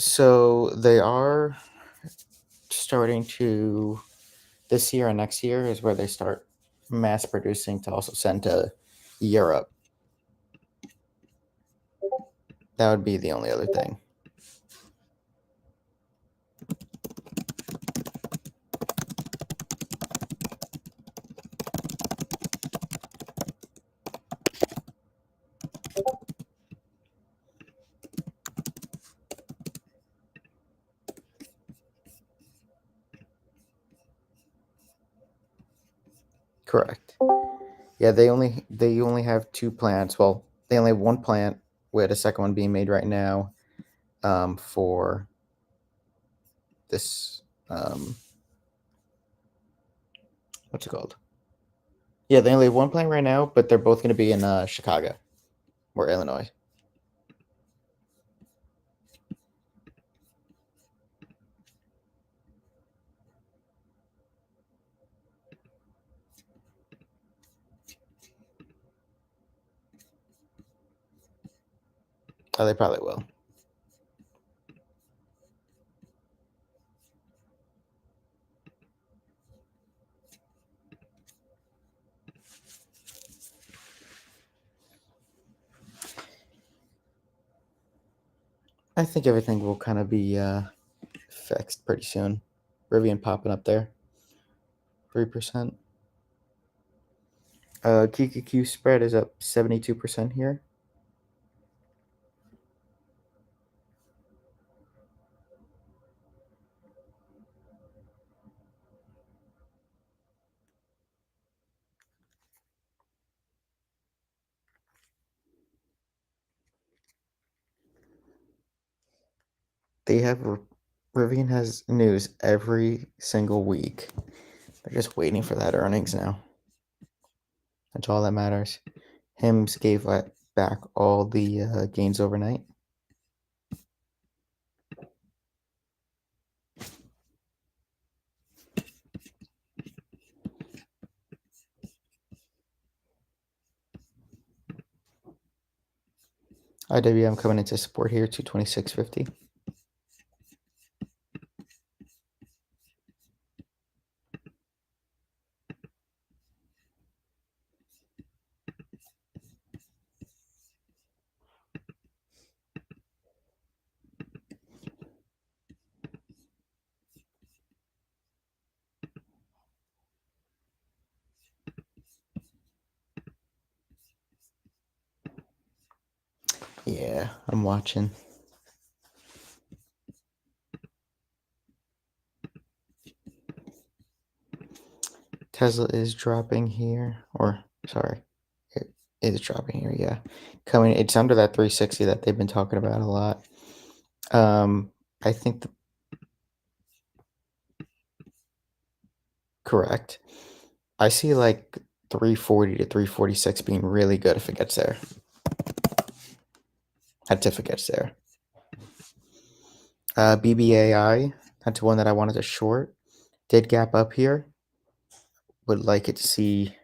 So they are starting to this year and next year is where they start mass producing to also send to Europe. That would be the only other thing. Correct. Yeah, they only have two plants. Well, they only have one plant with a second one being made right now for this what's it called? Yeah, they only have one plant right now, but they're both going to be in Chicago or Illinois. Oh, they probably will. I think everything will kind of be fixed pretty soon. Rivian popping up there, 3%. QQQ spread is up 72% here. They have Rivian has news every single week. They're just waiting for that earnings now. That's all that matters. Hims gave back all the gains overnight. IWM coming into support here, 226.50. Yeah, I'm watching. Tesla is dropping here, or sorry, it is dropping here. Yeah, coming. It's under that 360 that they've been talking about a lot. I think correct. I see like 340 to 346 being really good if it gets there. That's if it gets there. BBAI, that's one that I wanted to short. Did gap up here. Would like it to see.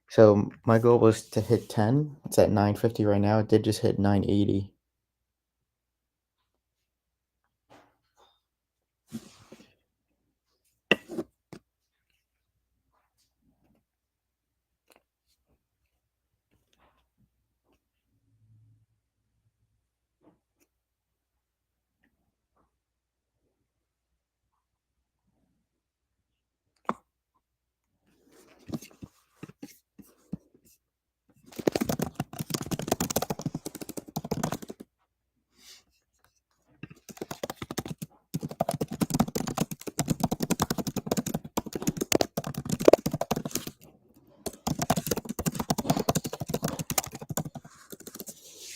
So my goal was to hit 10. It's at 950 right now. It did just hit 980.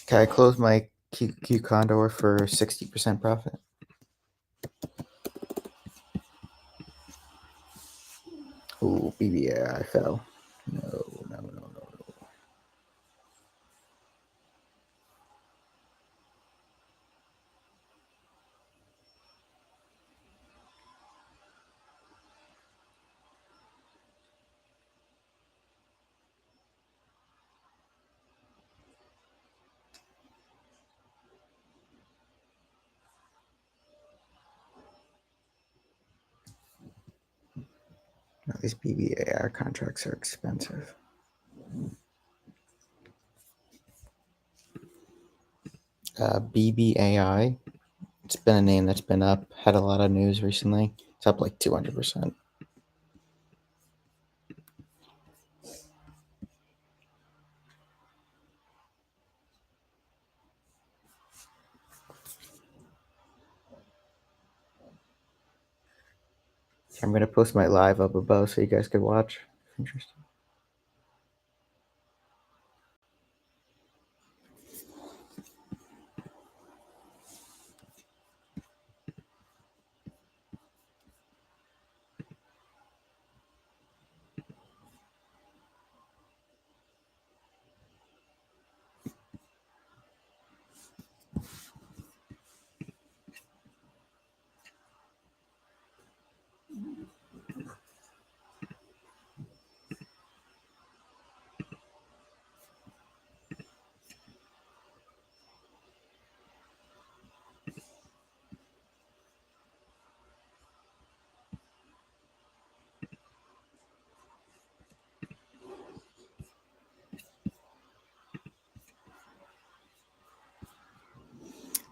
Okay, I closed my Q Condor for 60% profit. Ooh, BBAI fell. No. these BBAI contracts are expensive. BBAI. It's been a name that's been up, had a lot of news recently. It's up like 200%. I'm going to post my live up above so you guys could watch. Interesting.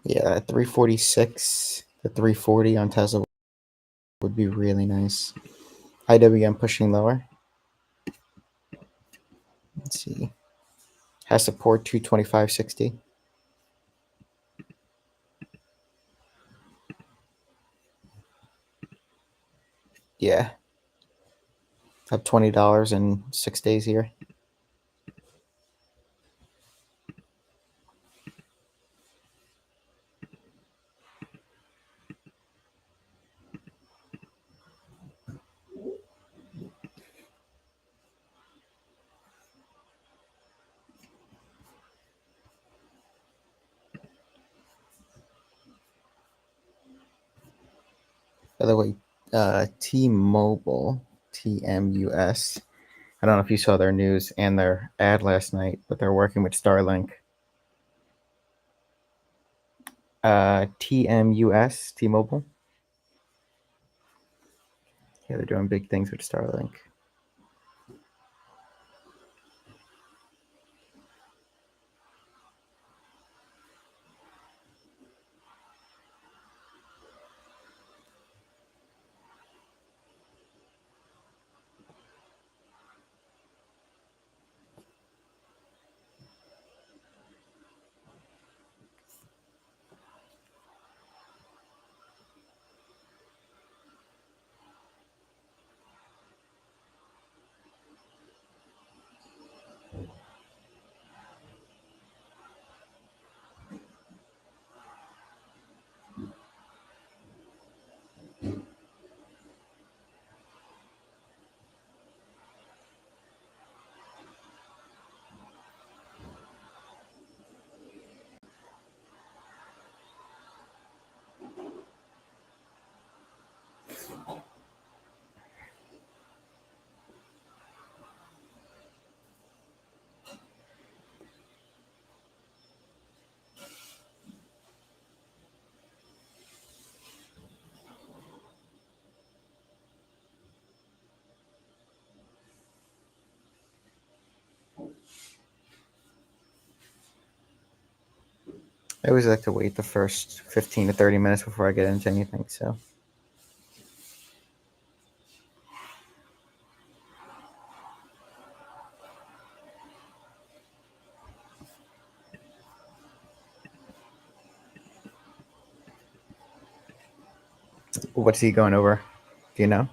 Yeah, at 346, the 340 on Tesla would be really nice. IWM pushing lower. Let's see. Has support 225.60. Yeah. Up $20 in 6 days here. By the way, T-Mobile, TMUS. I don't know if you saw their news and their ad last night, but they're working with Starlink. TMUS, T-Mobile. Yeah, they're doing big things with Starlink. I always like to wait the first 15 to 30 minutes before I get into anything, so. What's he going over? Do you know?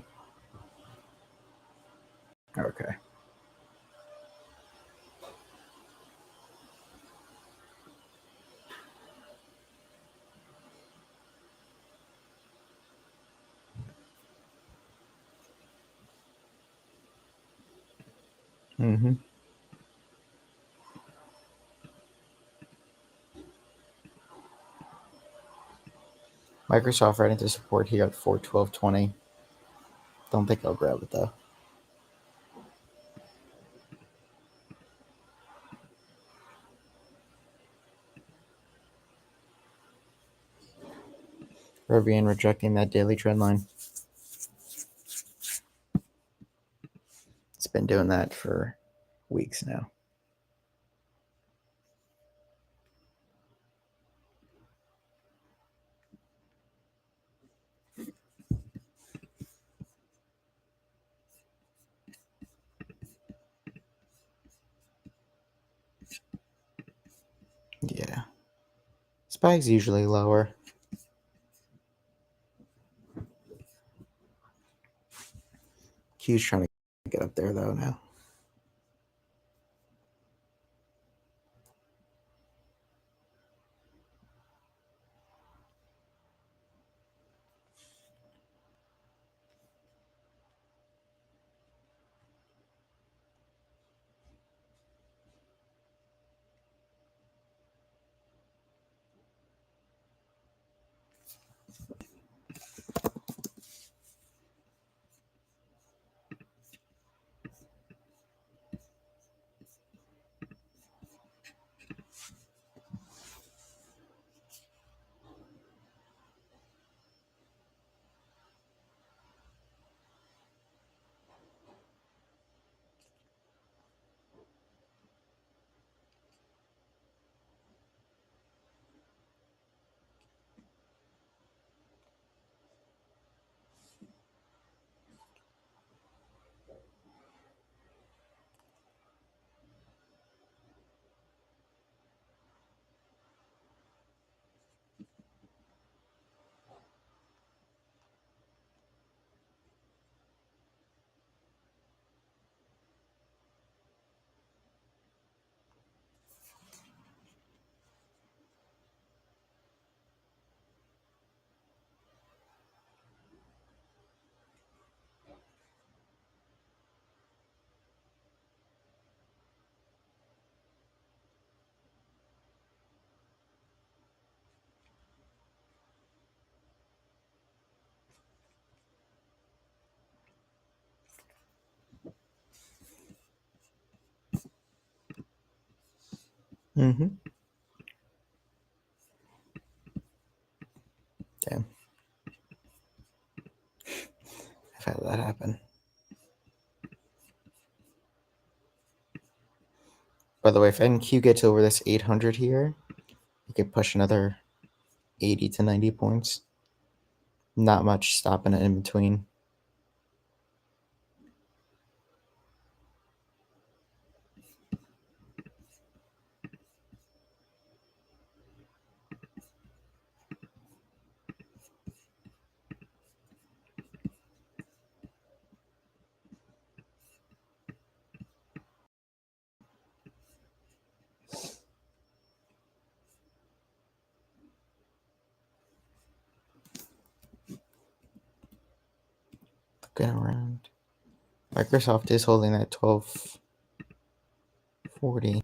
Okay. Mm-hmm. Microsoft right into support here at 412.20. Don't think I'll grab it though. Rivian rejecting that daily trend line. doing that for weeks now. Yeah. SPY's usually lower. Q's trying to get up there though now. Mm-hmm. Damn. I've had that happen. By the way, if NQ gets over this 800 here, you could push another 80 to 90 points. Not much stopping it in between. Looking around. Microsoft is holding that 1240.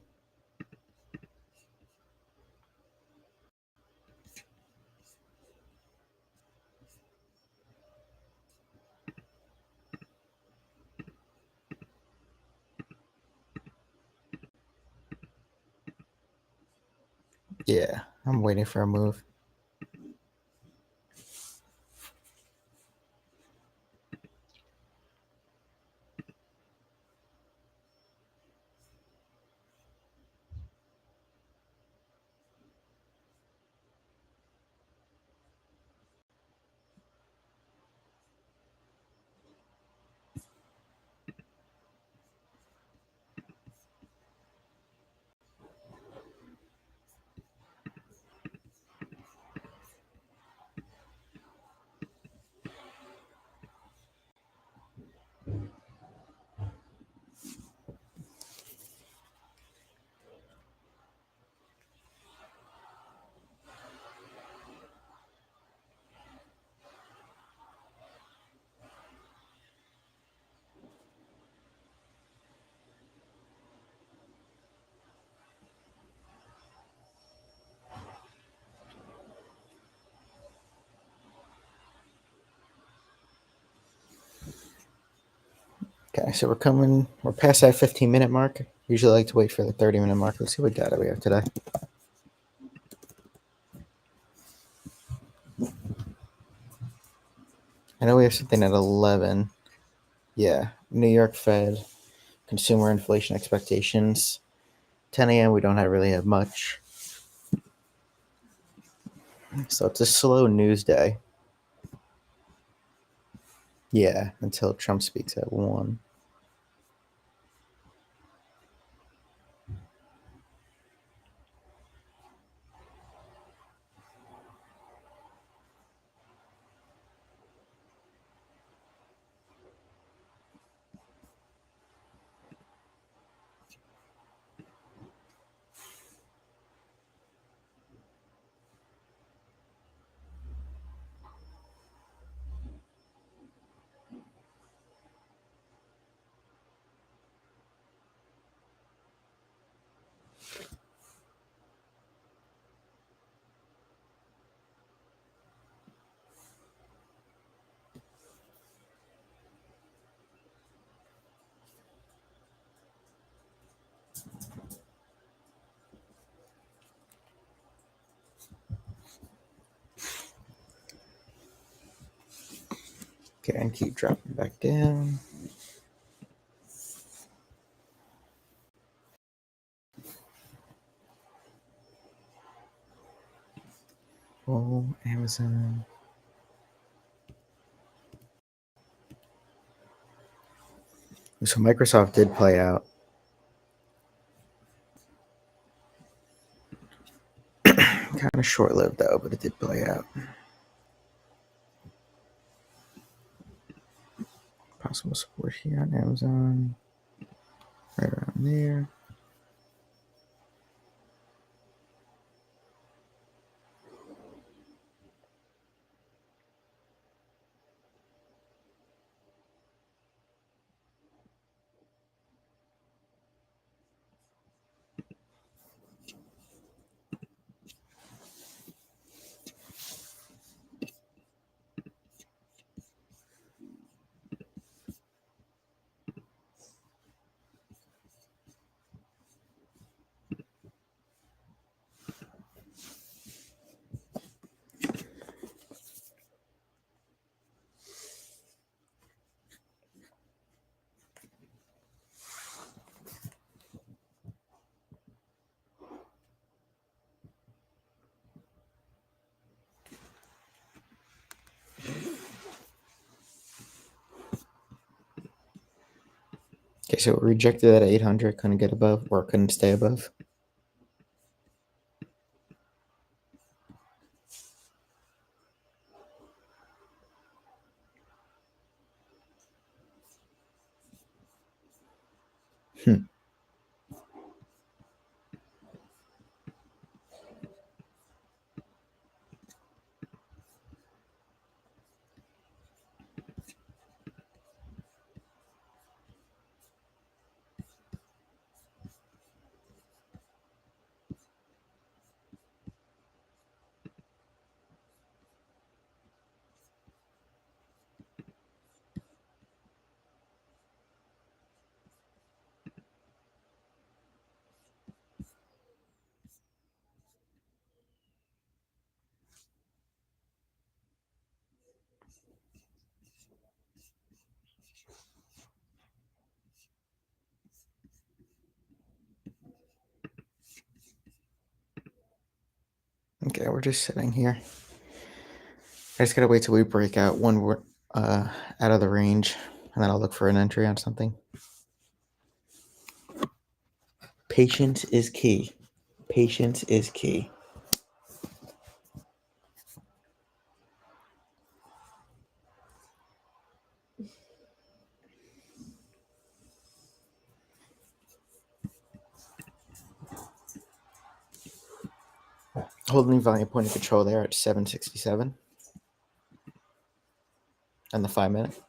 Yeah, I'm waiting for a move. Okay, so we're past that 15-minute mark. Usually like to wait for the 30-minute mark. Let's see what data we have today. I know we have something at 11. Yeah, New York Fed. consumer inflation expectations. 10 a.m. we don't really have much. So it's a slow news day. Yeah, until Trump speaks at 1. Okay, and keep dropping back down. Oh, Amazon. So Microsoft did play out. Kind of short-lived though, but it did play out. Possible support here on Amazon. Right around there. Okay, so it rejected at 800, couldn't get above, or couldn't stay above. Okay, we're just sitting here. I just gotta wait till we break out when we're out of the range, and then I'll look for an entry on something. Patience is key. Patience is key. Holding volume point of control there at 767. And the 5-minute.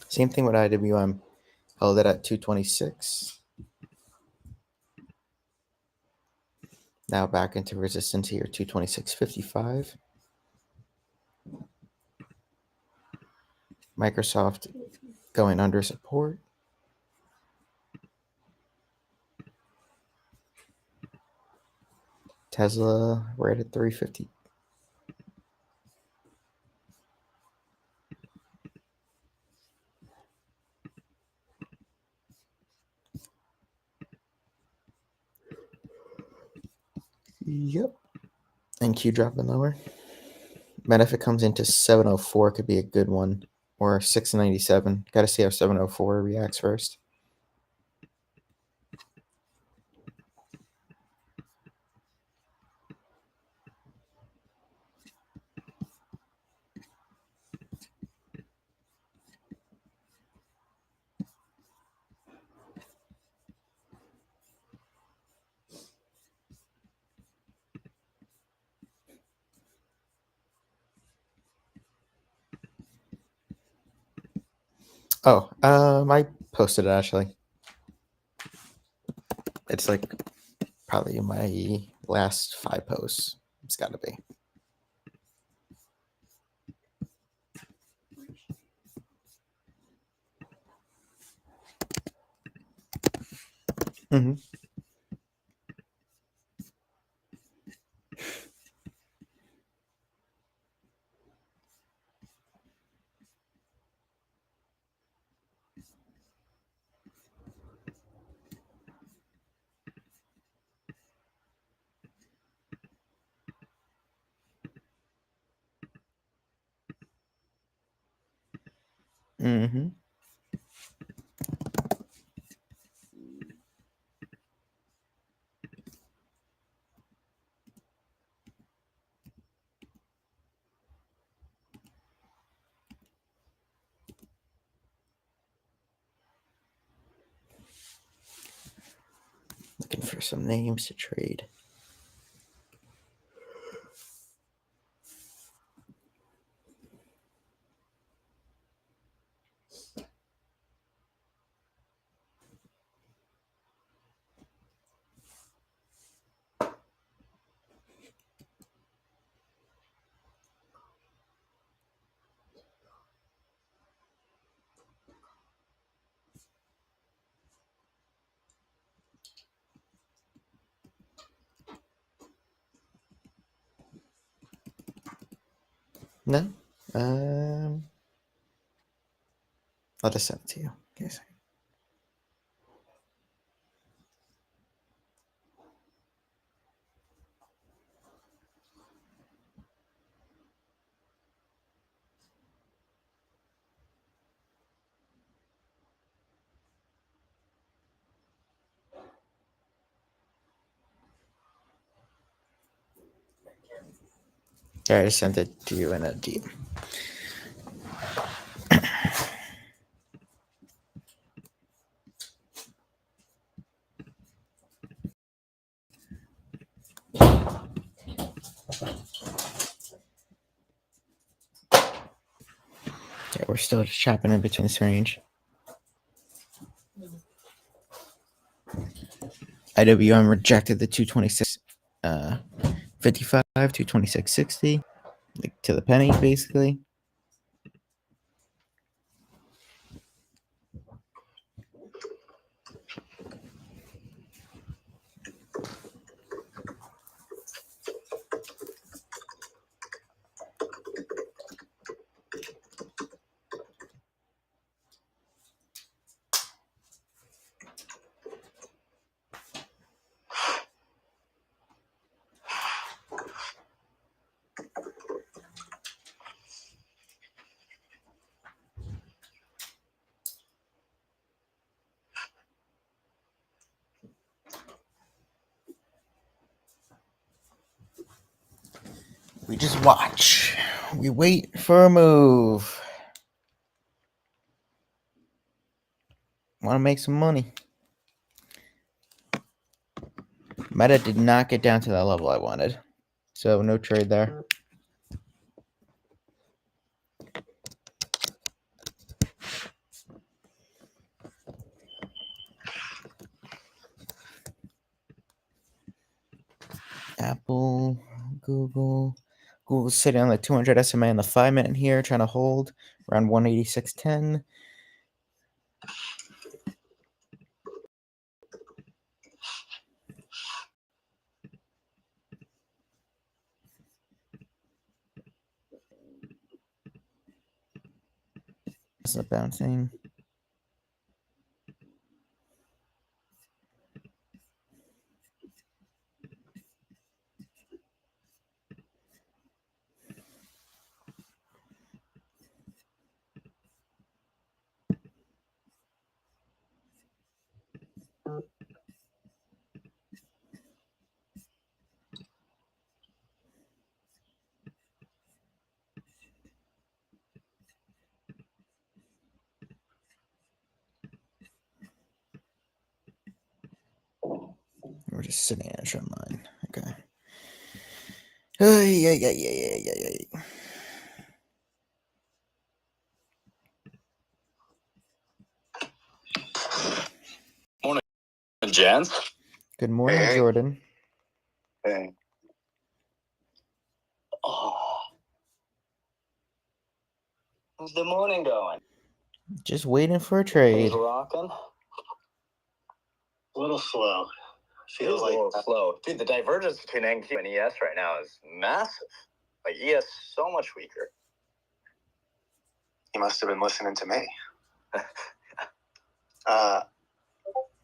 Same thing with IWM. Held it at 226. Now back into resistance here, 226.55. Microsoft going under support. Tesla right at 350. Yep. And Q dropping lower. But if it comes into 704, could be a good one. Or 697. Got to see how 704 reacts first. Oh, I posted it actually. It's like probably my last 5 posts. It's got to be. Mm-hmm. Mm-hmm. Looking for some names to trade. No? I'll just send it to you. Okay, so. Yeah, I just sent it to you in a DM. Yeah, we're still chopping in between this range. IWM rejected the 226 55, 226.60, like to the penny, basically. We just watch. We wait for a move. Want to make some money. Meta did not get down to that level I wanted. So no trade there. Apple, Google. Google's sitting on the 200 SMA in the 5-minute here, trying to hold around 186.10. It's not bouncing. we're just sitting in a trend line. Okay. Yeah. Morning, gents. Good morning, Hey. Jordan. Hey. Oh. How's the morning going? Just waiting for a Things trade. rocking? A little slow. Feels like a little slow. Dude, the divergence between NQ and ES right now is massive. Like, ES so much weaker. You must have been listening to me.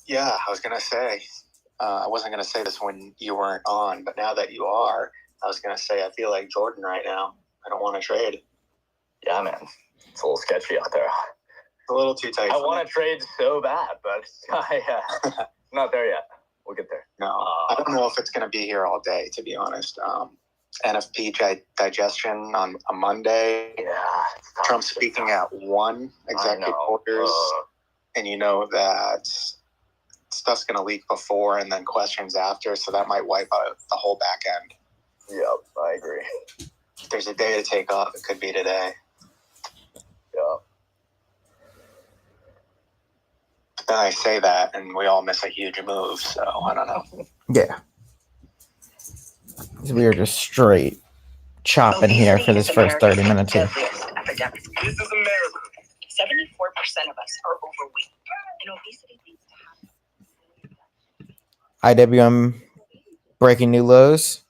Yeah, I was going to say, I wasn't going to say this when you weren't on, but now that you are, I was going to say, I feel like Jordan right now. I don't want to trade. Yeah, man. It's a little sketchy out there. It's a little too tight. I want to trade so bad, but not there yet. We'll get there. No, I don't know if it's going to be here all day, to be honest. NFP digestion on a Monday. Yeah. Trump speaking at 1 executive orders. And you know that stuff's going to leak before and then questions after, so that might wipe out the whole back end. Yep, I agree. If there's a day to take off, it could be today. Yep. But then I say that, and we all miss a huge move, so I don't know. Yeah. We are just straight chopping here for this first 30 minutes here. This is America. 74% of us are overweight, and obesity leads to IWM breaking new lows.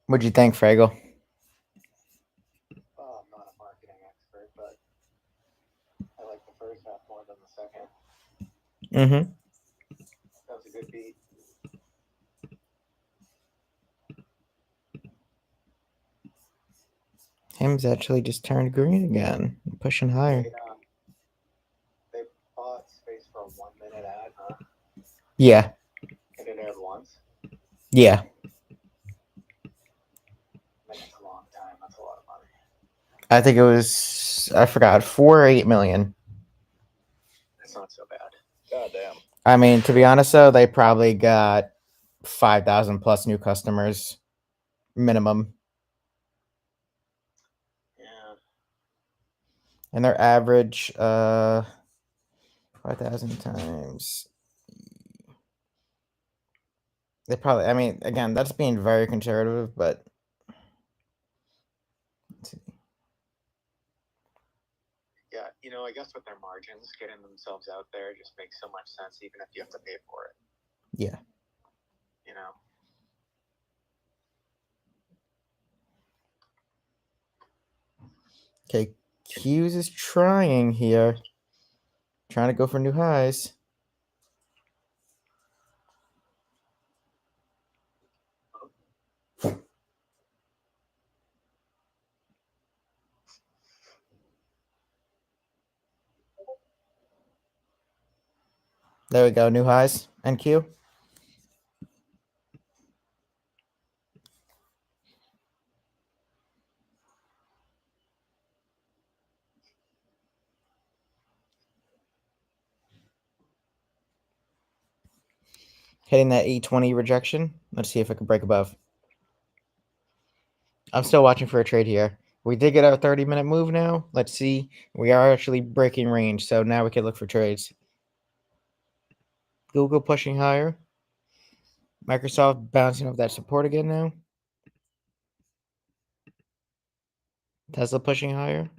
What'd you think, Fragel? I'm not a marketing expert, but I like the first half more than the second. Mm-hmm. That was a good beat. Him's actually just turned green again, pushing higher. They bought space for a 1 minute ad, huh? Yeah. And it aired once. Yeah. That's a long time. That's a lot of money. I think it was, I forgot, 4 or 8 million. That's not so bad. God damn. I mean, to be honest, though, they probably got 5,000 plus new customers minimum. Yeah. And their average, 5,000 times. They probably, I mean, again, that's being very conservative, but. Let's see. Yeah, you know, I guess with their margins, getting themselves out there just makes so much sense, even if you have to pay for it. Yeah. You know? Okay, Q's is trying here. Trying to go for new highs. There we go, new highs. NQ. Hitting that 820 rejection. Let's see if I can break above. I'm still watching for a trade here. We did get our 30-minute move now. Let's see. We are actually breaking range, so now we can look for trades. Google pushing higher. Microsoft bouncing off that support again now. Tesla pushing higher.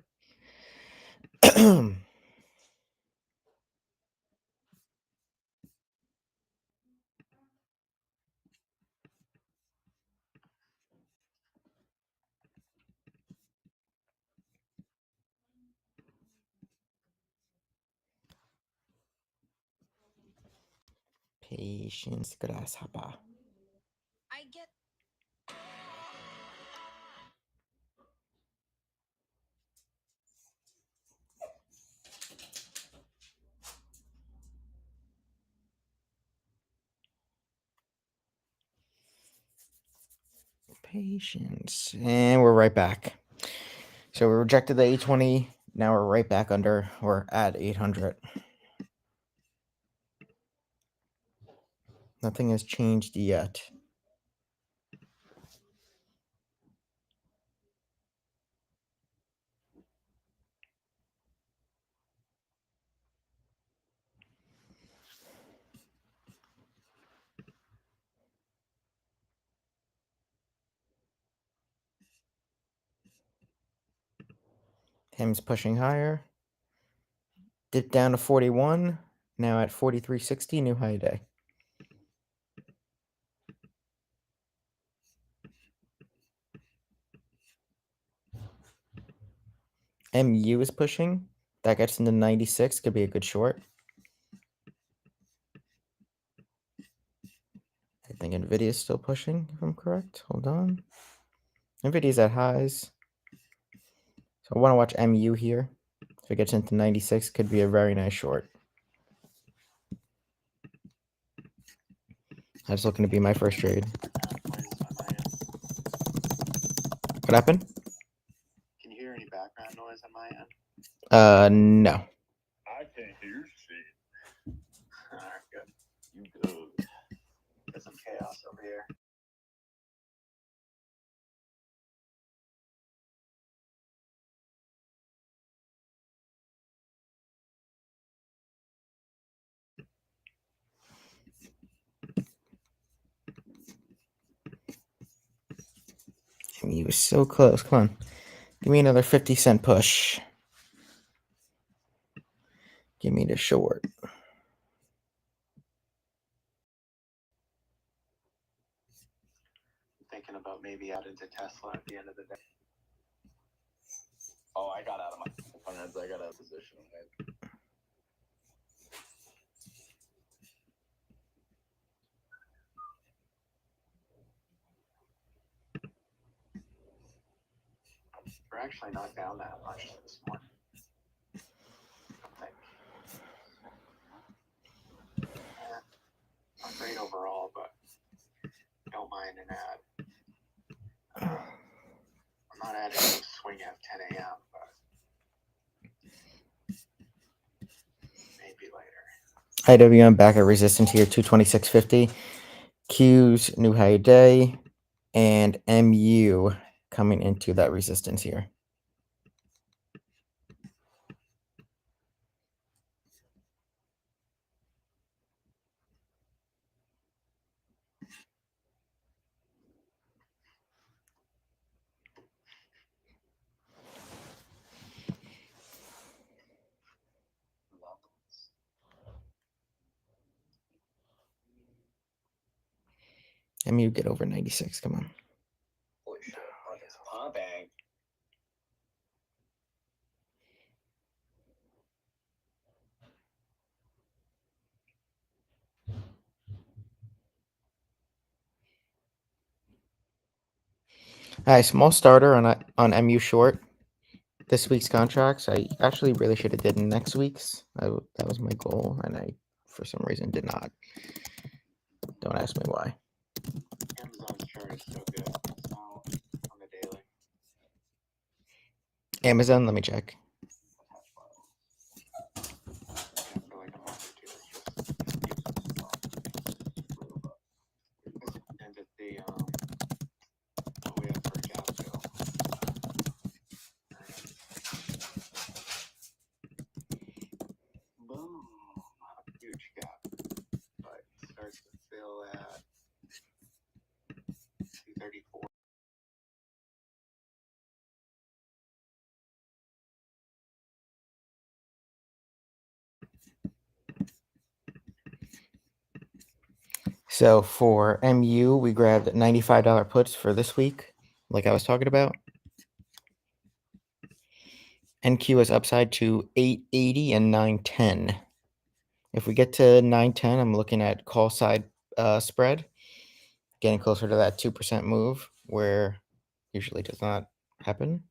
Patience, grasshopper. I get Patience. And we're right back. So we rejected the 820. Now we're right back under or at 800. Nothing has changed yet. Him's pushing higher. Dipped down to 41. Now at 43.60, new high day. MU is pushing. That gets into 96. Could be a good short. I think NVIDIA is still pushing, if I'm correct. Hold on. NVIDIA's at highs. So I want to watch MU here. If it gets into 96, could be a very nice short. That's looking to be my first trade. What happened? Can you hear any background noise on my end? No. I can't hear shit. All right, good. You good. There's some chaos over here. MU is so close. Come on. Give me another 50-cent push. Give me the short. Thinking about maybe adding to Tesla at the end of the day. Oh, I got out of my finance. I got out of position. We're actually not down that much this morning. I think. Not great overall, but don't mind an ad. I'm not adding a swing at 10 a.m., but maybe later. IWM back at resistance here, 226.50. Q's new high day. And MU coming into that resistance here. MU get over 96. Come on. Holy shit. Market's pumping. All right, small starter on MU short. This week's contracts. I actually really should have did next week's. That was my goal, and I, for some reason, did not. Don't ask me why. Amazon's chart is so good. So on the daily. Amazon, let me check. For like a month or two. And at the what we have for a gap fill. Boom. Not a huge gap. But it starts to fill at 234. So for MU, we grabbed $95 puts for this week, like I was talking about. NQ is upside to 880 and 910. If we get to 910, I'm looking at call side spread, getting closer to that 2% move, where usually does not happen.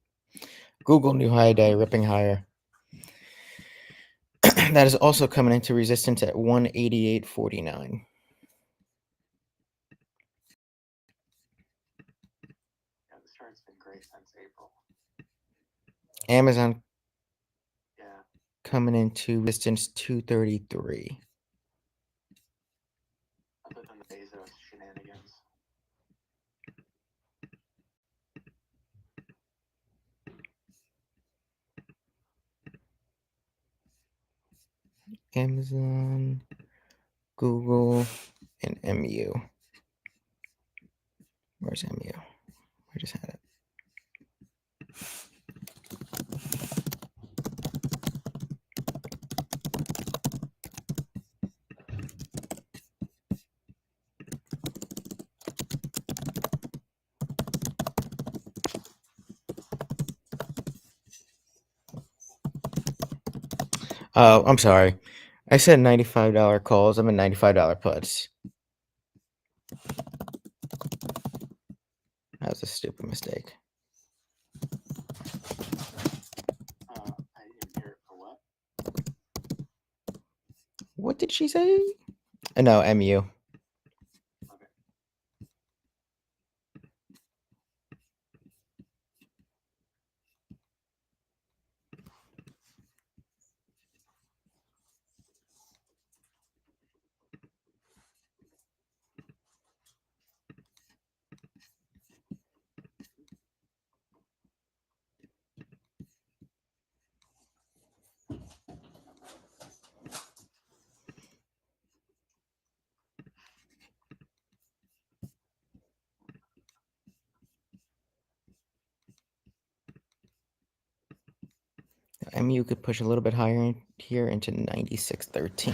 Google new high day, ripping higher. That is also coming into resistance at 188.49. Yeah, this chart's been great since April. Amazon Yeah. coming into resistance 233. Other than the Bezos shenanigans. Amazon, Google, and MU. Where's MU? I just had it. Oh, I'm sorry. I said $95 calls. I'm at $95 puts. That was a stupid mistake. I didn't hear it for what? What did she say? No, MU. Okay. MU could push a little bit higher in here into 96.13.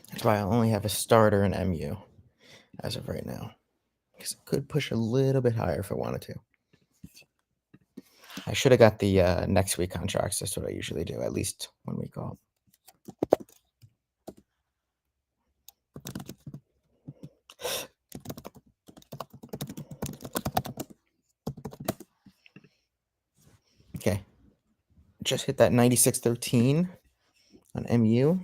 That's why I only have a starter in MU as of right now. Because it could push a little bit higher if I wanted to. I should have got the next week contracts. That's what I usually do, at least 1 week off. Okay. Just hit that 96.13 on MU.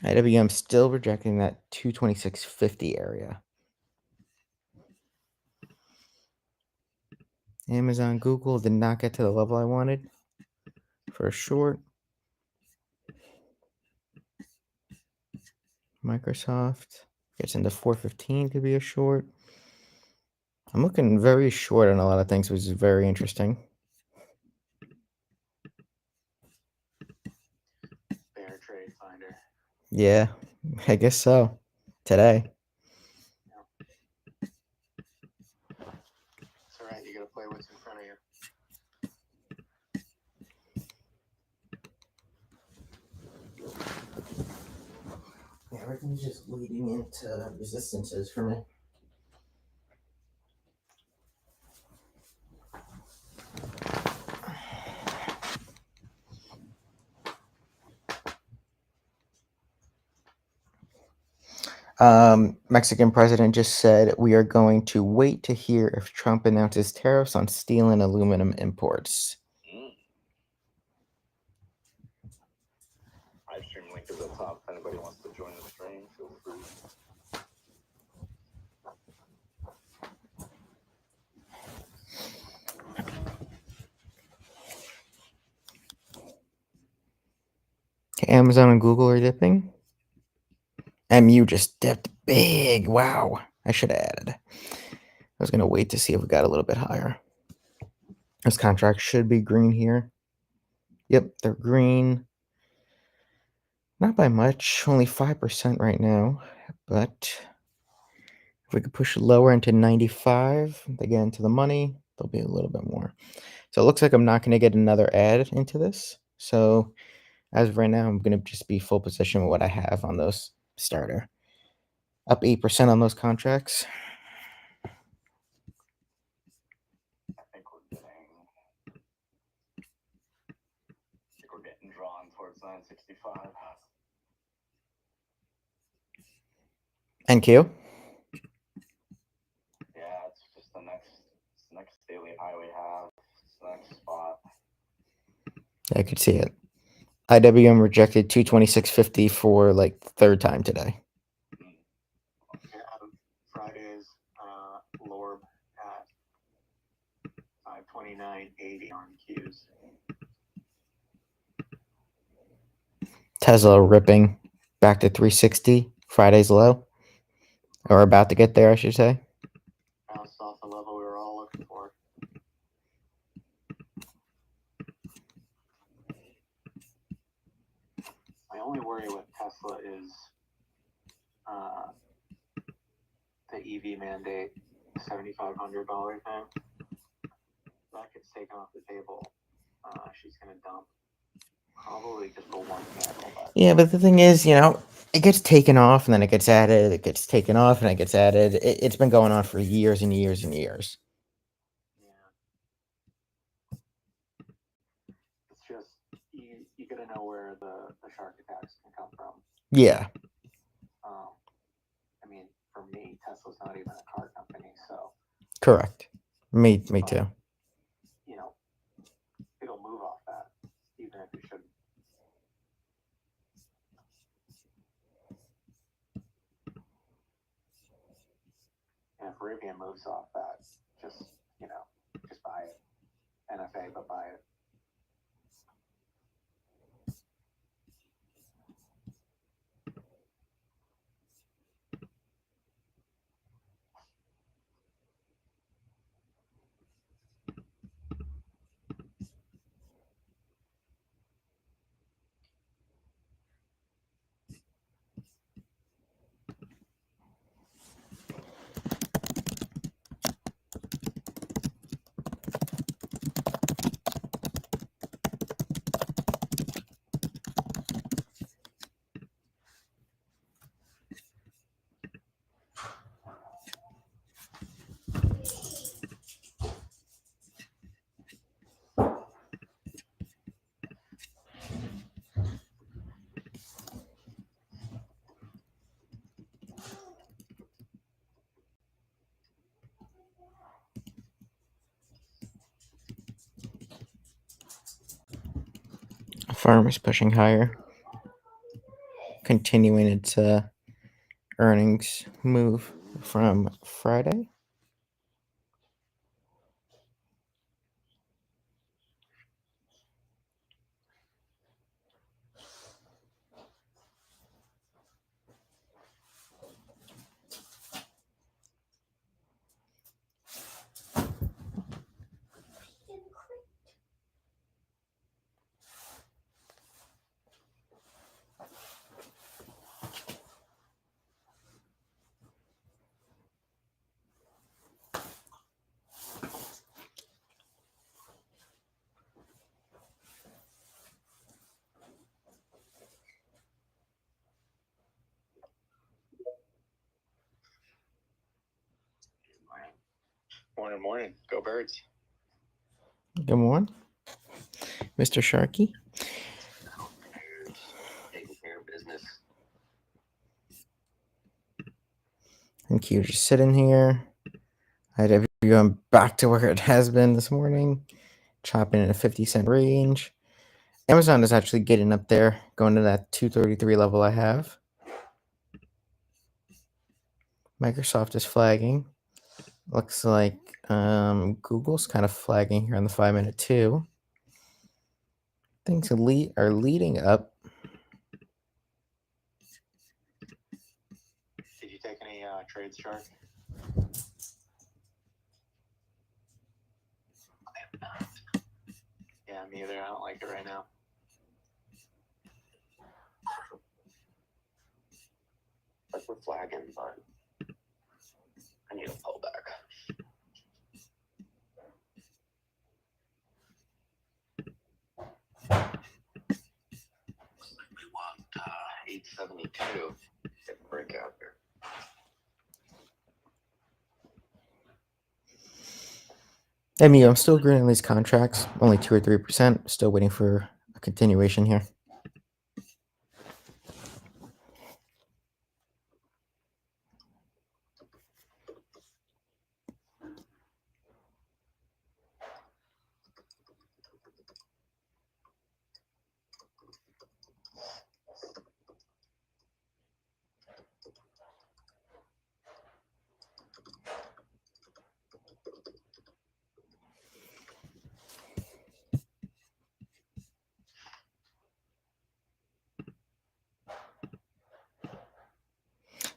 IWM still rejecting that 226.50 area. Amazon, Google did not get to the level I wanted for a short. Microsoft gets into 415, could be a short. I'm looking very short on a lot of things, which is very interesting. BullTradeFinder. Yeah, I guess so. Today. It's alright, you gotta play what's in front of you. Yeah, everything's just leading into resistances for me. Mexican president just said we are going to wait to hear if Trump announces tariffs on steel and aluminum imports. Live stream link is at the top. If anybody wants to join the stream, feel free. Amazon and Google are dipping. MU just dipped big. Wow. I should have added. I was going to wait to see if we got a little bit higher. This contract should be green here. Yep, they're green. Not by much, only 5% right now. But if we could push lower into 95, they get into the money, there'll be a little bit more. So it looks like I'm not going to get another add into this. So as of right now, I'm going to just be full position with what I have on those starter. Up 8% on those contracts. I think we're getting drawn towards 965. NQ. Yeah, it's just the next daily high we have. It's the next spot. I could see it. IWM rejected 226.50 for like the third time today. Yeah, Friday's lower at 529.80 on Qs. Tesla ripping back to 360. Friday's low. Or about to get there, I should say. Bounced off the level we were all looking for. My only worry with Tesla is the EV mandate, $7,500 thing. That gets taken off the table. She's going to dump probably just for one candle. Yeah, but the thing is, it gets taken off and then it gets added. It gets taken off and it gets added. It's been going on for years and years and years. Yeah. It's just, you got to know where the shark attacks can come from. Yeah. I mean, for me, Tesla's not even a car company, so. Correct. Me too. You know, it'll move off that, even if it shouldn't. And if Rivian moves off that, just buy it. NFA, but buy it. Farm is pushing higher. Continuing its earnings move from Friday. Morning. Go Birds. Good morning, Mr. Sharkey. Taking care of business. And Q just sitting here. IW going back to where it has been this morning, chopping in a 50-cent range. Amazon is actually getting up there, going to that 233 level I have. Microsoft is flagging. Looks like Google's kind of flagging here on the 5-minute too. Things are leading up. any trades, Shark? Yeah, me either. I don't like it right now. Like we're flagging, but I need a pullback. We want 872. Get a breakout here. I'm still agreeing on these contracts, only 2 or 3%. Still waiting for a continuation here.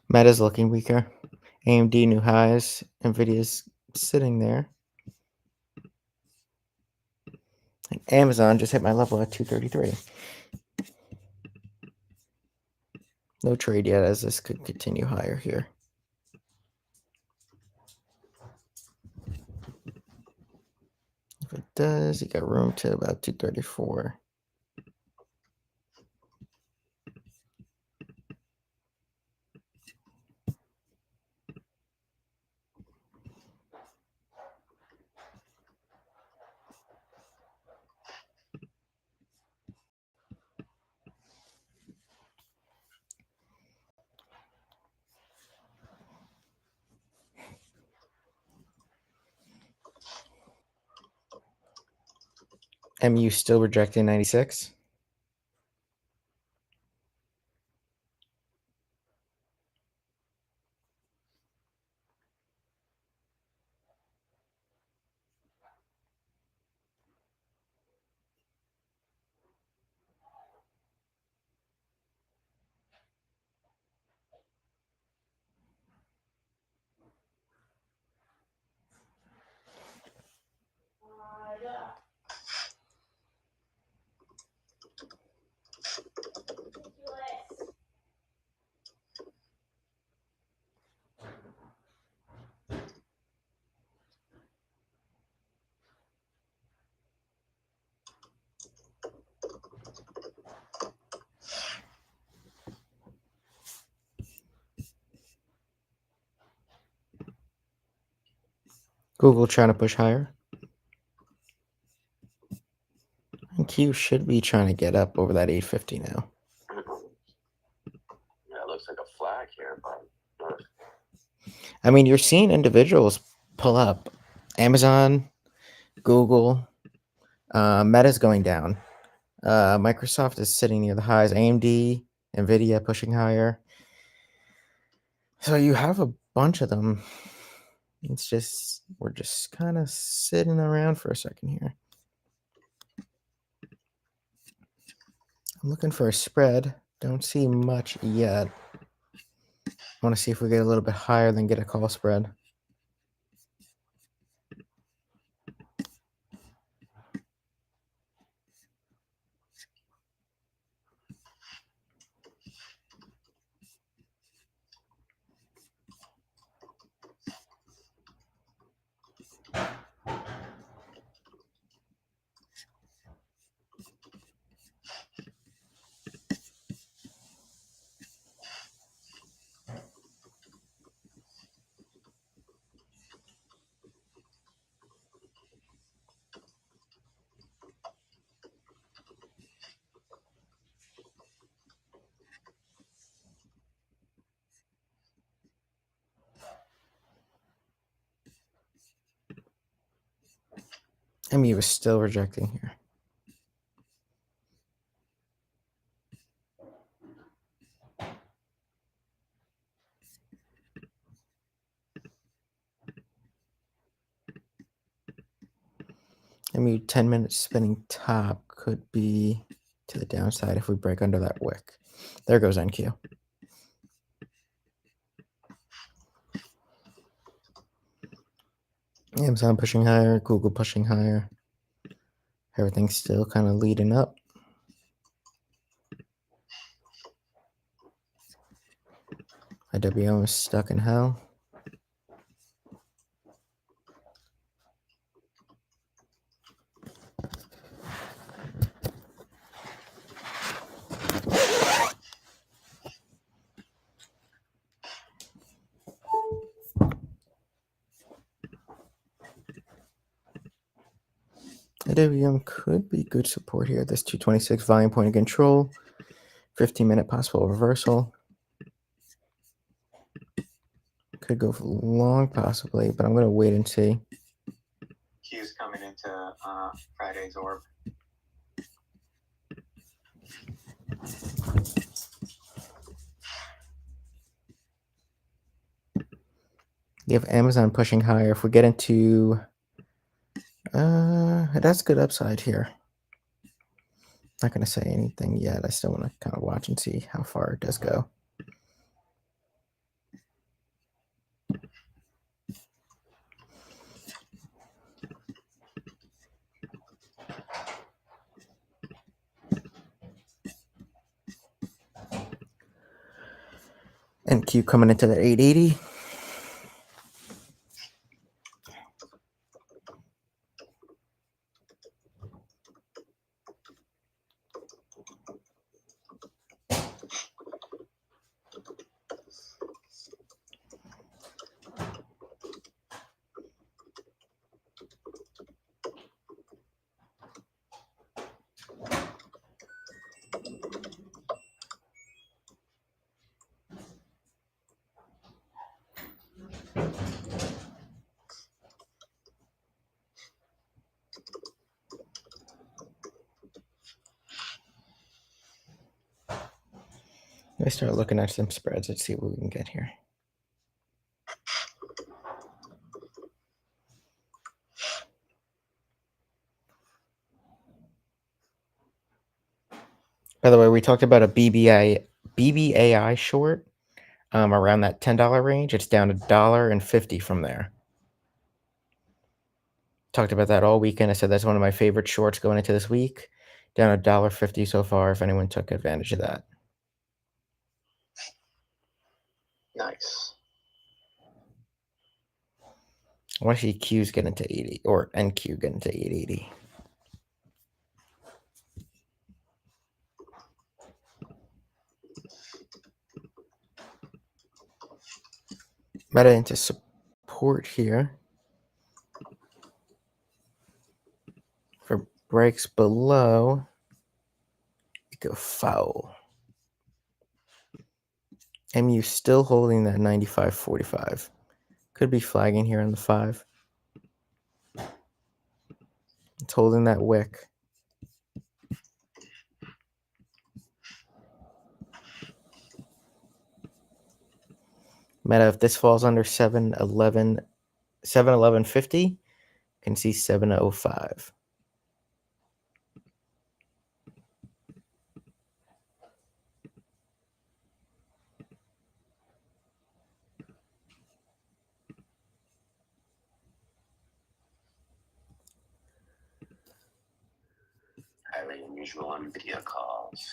Meta's looking weaker. AMD new highs. Nvidia's sitting there. And Amazon just hit my level at 233. No trade yet, as this could continue higher here. If it does, you got room to about 234. MU still rejecting 96. Google trying to push higher. And Q should be trying to get up over that 850 now. Yeah, it looks like a flag here, but I mean, you're seeing individuals pull up. Amazon, Google, Meta's going down. Microsoft is sitting near the highs. AMD, Nvidia pushing higher. So you have a bunch of them. It's just, we're just kind of sitting around for a second here. I'm looking for a spread. Don't see much yet. I want to see if we get a little bit higher than get a call spread. MU is still rejecting here. MU 10 minutes spinning top could be to the downside if we break under that wick. There goes NQ. Amazon pushing higher, Google pushing higher. Everything's still kind of leading up. IWM is stuck in hell. IWM could be good support here. This 226 volume point of control. 15-minute possible reversal. Could go for long possibly, but I'm going to wait and see. Q's coming into Friday's orb. You have Amazon pushing higher. If we get into, that's good upside here. Not going to say anything yet. I still want to kind of watch and see how far it does go. NQ coming into the 880. Let's start looking at some spreads. Let's see what we can get here. By the way, we talked about a BBAI short around that $10 range. It's down $1.50 from there. Talked about that all weekend. I said that's one of my favorite shorts going into this week. Down $1.50 so far if anyone took advantage of that. Nice. I want to see Q's get into 80 or NQ get into 880. Meta into support here. For breaks below, you go foul. MU still holding that 95.45. Could be flagging here on the 5. It's holding that wick. Meta, if this falls under 711.50, can see 705. Highly unusual on video calls.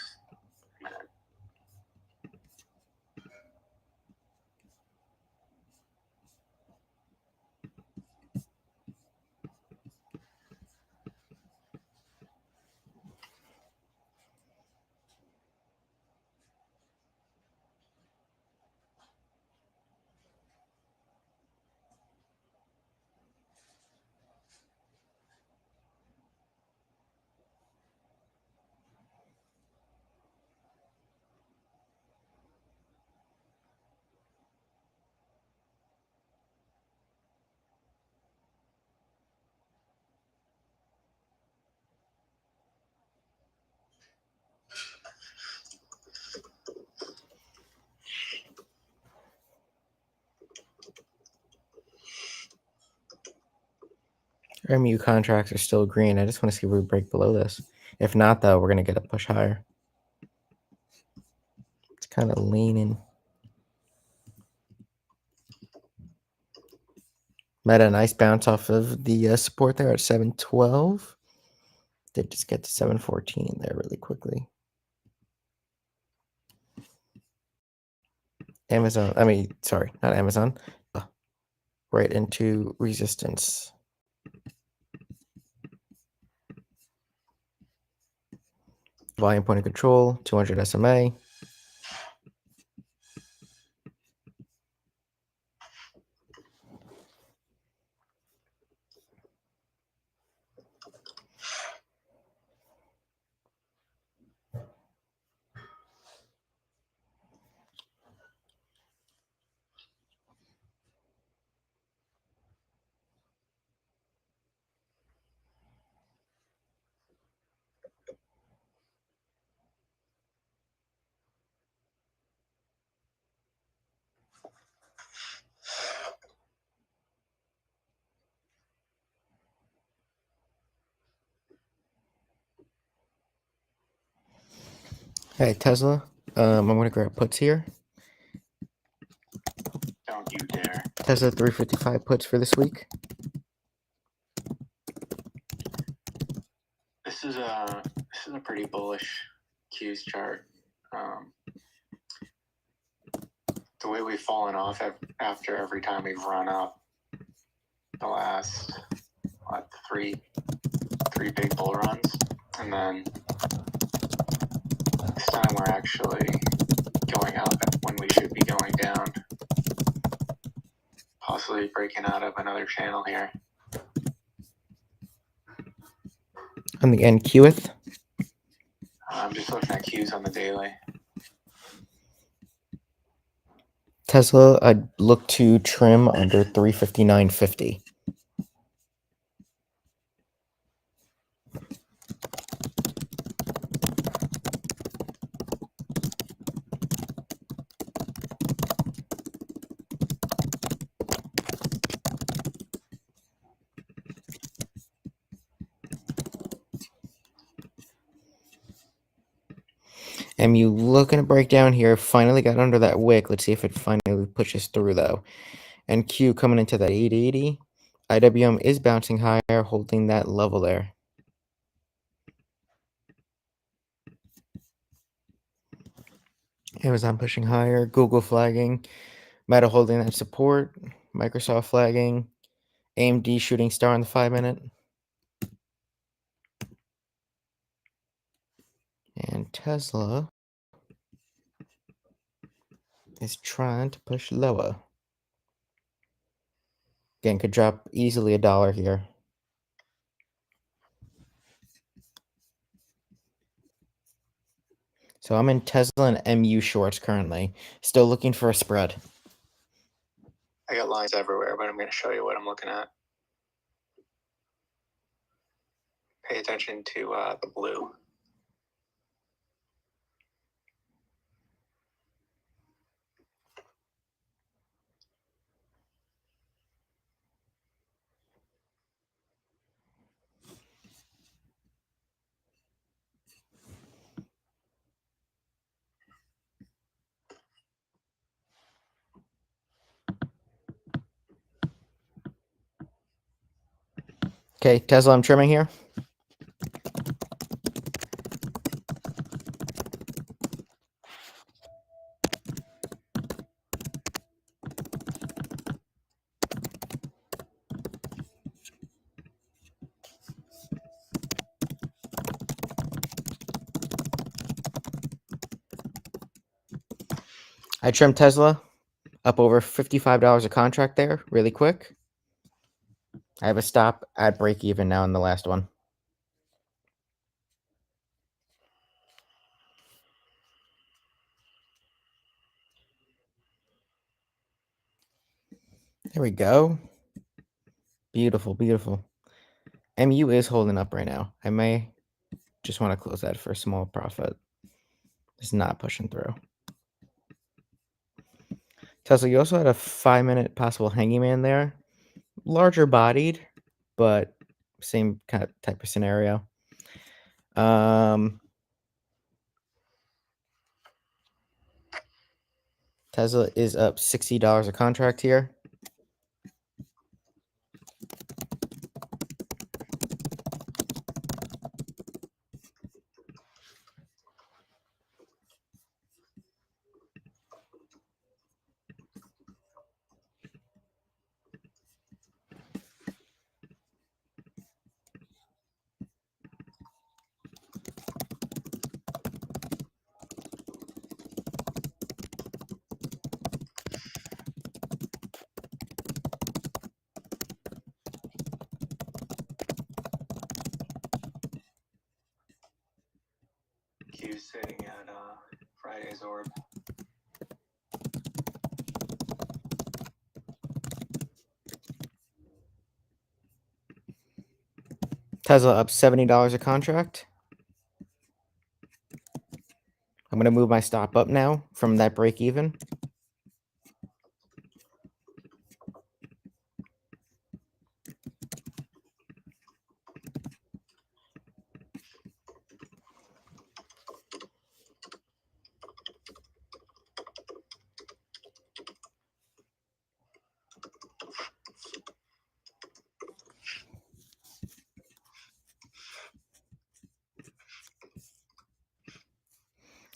Man. MU contracts are still green. I just want to see if we break below this. If not, though, we're going to get a push higher. It's kind of leaning. Met a nice bounce off of the support there at 712. Did just get to 714 there really quickly. Amazon, I mean, sorry, not Amazon. Right into resistance. Volume point of control, 200 SMA. Hey, Tesla, I'm going to grab puts here. Don't you dare. Tesla 355 puts for this week. This is a pretty bullish Q's chart. The way we've fallen off after every time we've run up the last three big bull runs, and then this time we're actually going up when we should be going down. Possibly breaking out of another channel here. On the NQth. I'm just looking at Q's on the daily. Tesla, I'd look to trim under 359.50. MU looking to break down here. Finally got under that wick. Let's see if it finally pushes through, though. And Q coming into that 880. IWM is bouncing higher, holding that level there. Amazon pushing higher. Google flagging. Meta holding that support. Microsoft flagging. AMD shooting star on the 5-minute. And Tesla is trying to push lower. Again, could drop easily $1 here. So I'm in Tesla and MU shorts currently. Still looking for a spread. I got lines everywhere, but I'm going to show you what I'm looking at. Pay attention to the blue. Okay, Tesla, I'm trimming here. I trimmed Tesla up over $55 a contract there really quick. I have a stop at break even now in the last one. There we go. Beautiful, beautiful. MU is holding up right now. I may just want to close that for a small profit. It's not pushing through. Tesla, you also had a 5-minute possible hanging man there. Larger bodied, but same kind of type of scenario. Tesla is up $60 a contract here. NQ sitting at Friday's orb. Tesla up $70 a contract. I'm going to move my stop up now from that break even.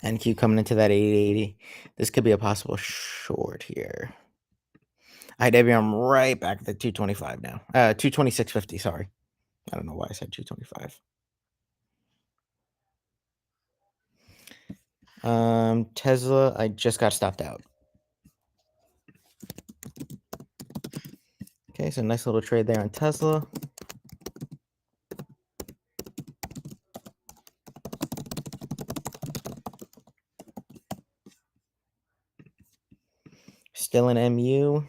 NQ coming into that 880. This could be a possible short here. IWM right back at the 225 now. 226.50, sorry. I don't know why I said 225. Tesla, I just got stopped out. Okay, so nice little trade there on Tesla. Still in MU.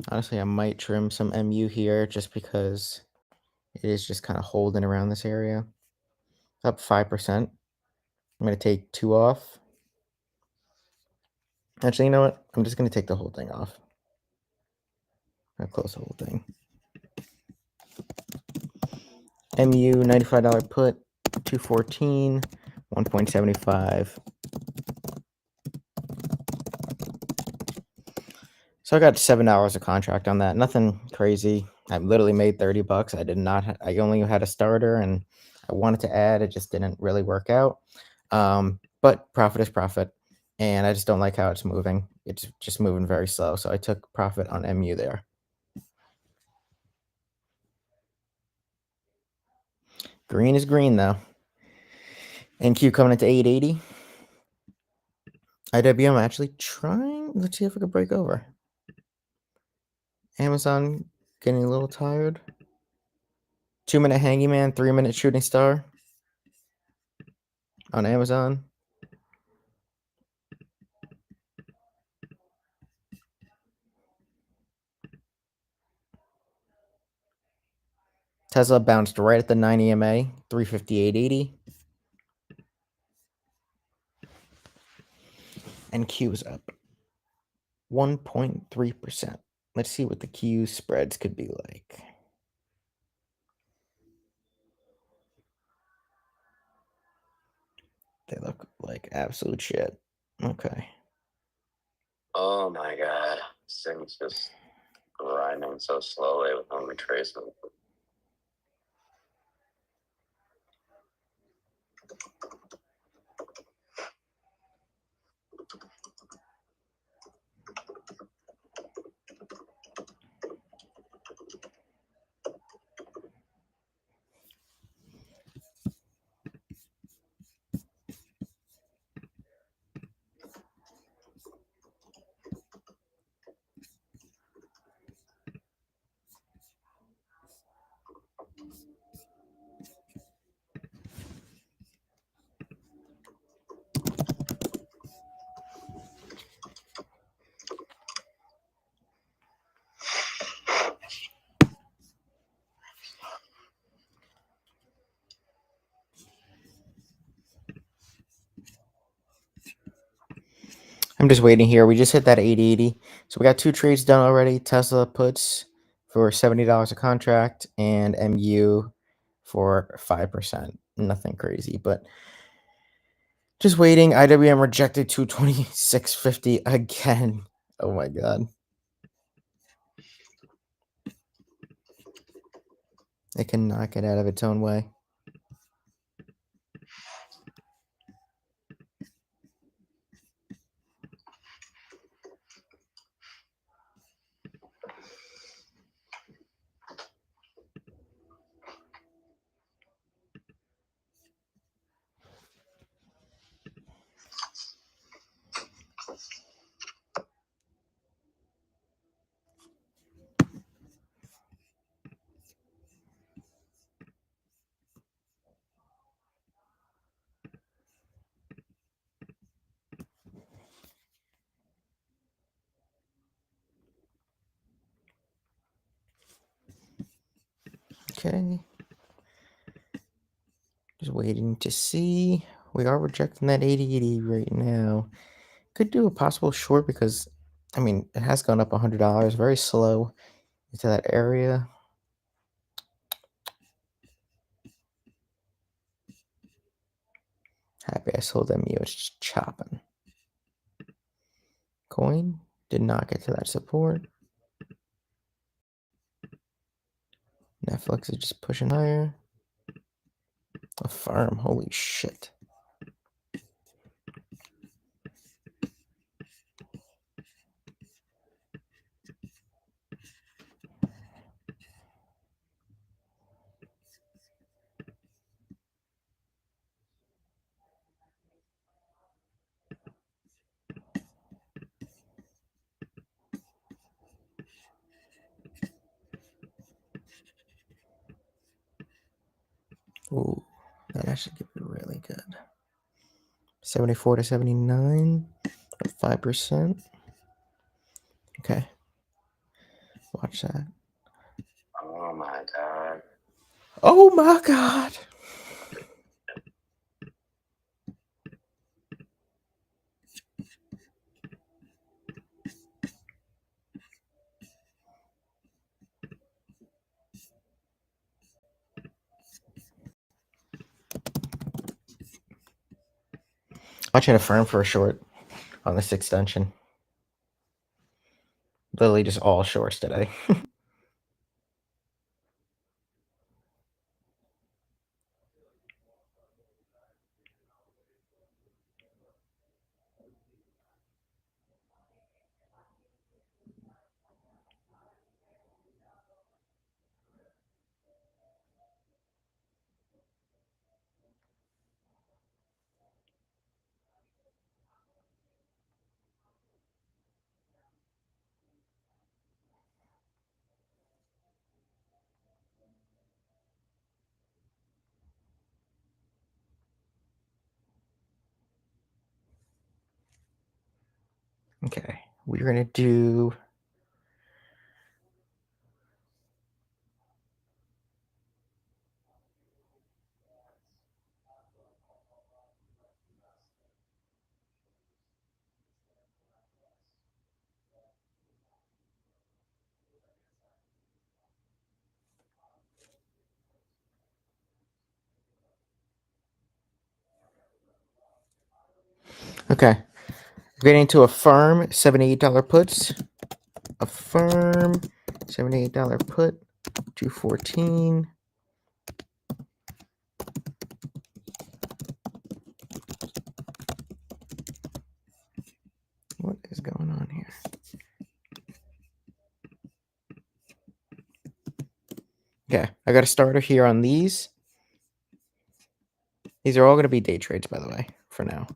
Honestly, I might trim some MU here just because it is just kind of holding around this area. Up 5%. I'm going to take 2 off. Actually, you know what? I'm just going to take the whole thing off. I'll close the whole thing. MU, $95 put, 214, 1.75. So I got $7 a contract on that. Nothing crazy. I literally made $30. I did not. I only had a starter, and I wanted to add. It just didn't really work out. But profit is profit, and I just don't like how it's moving. It's just moving very slow. So I took profit on MU there. Green is green though. NQ coming into 880. IWM actually trying. Let's see if we can break over. Amazon getting a little tired. 2-minute handyman, 3-minute shooting star on Amazon. Tesla bounced right at the 9 EMA, 358.80. And Q is up 1.3%. Let's see what the Q spreads could be like. They look like absolute shit. Okay. Oh my god. This thing's just grinding so slowly with no retracement. I'm just waiting here. We just hit that 880. So we got 2 trades done already. Tesla puts for $70 a contract and MU for 5%. Nothing crazy, but just waiting. IWM rejected 226.50 again. Oh my god. It cannot get out of its own way. Okay. Just waiting to see. We are rejecting that 80 right now. Could do a possible short because, I mean, it has gone up $100. Very slow into that area. Happy I sold MU. It's just chopping. Coin did not get to that support. Netflix is just pushing higher. A firm. Holy shit. Ooh, that actually could be really good. 74 to 79, 5%. Okay. Watch that. Oh my god. Oh my god. Watching a firm for a short on this extension. Literally just all shorts today. Okay. We're going to do... Okay. We're getting to a firm $78 puts. A firm $78 put. 214. What is going on here? Okay, I got a starter here on these. These are all going to be day trades, by the way, for now.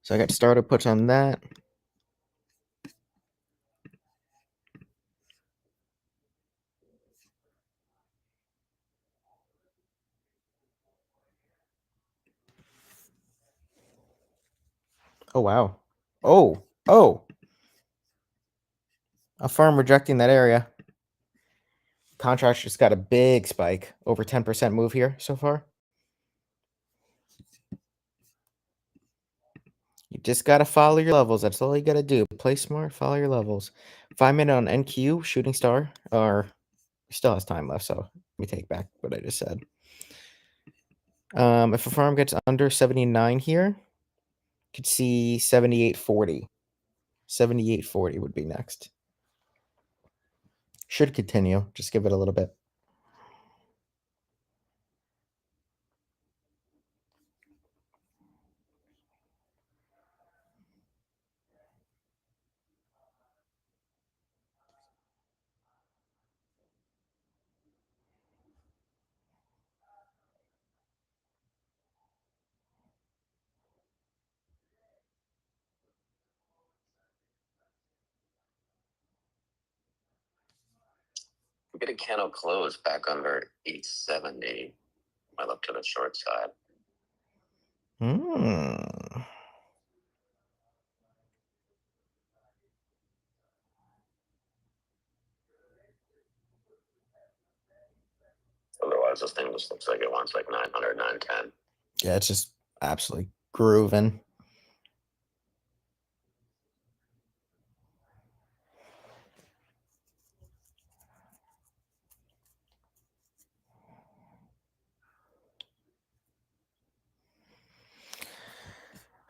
So I got starter puts on that. Oh, wow. Oh. A firm rejecting that area. Contracts just got a big spike. Over 10% move here so far. You just got to follow your levels. That's all you got to do. Play smart, follow your levels. 5 minute on NQ, shooting star, or still has time left, so let me take back what I just said. If a firm gets under 79 here, could see 78.40. 78.40 would be next. Should continue. Just give it a little bit. We get a candle close back under 870. I look to the short side. $100. This thing just looks like it wants like 900, 910. Yeah, it's just absolutely grooving.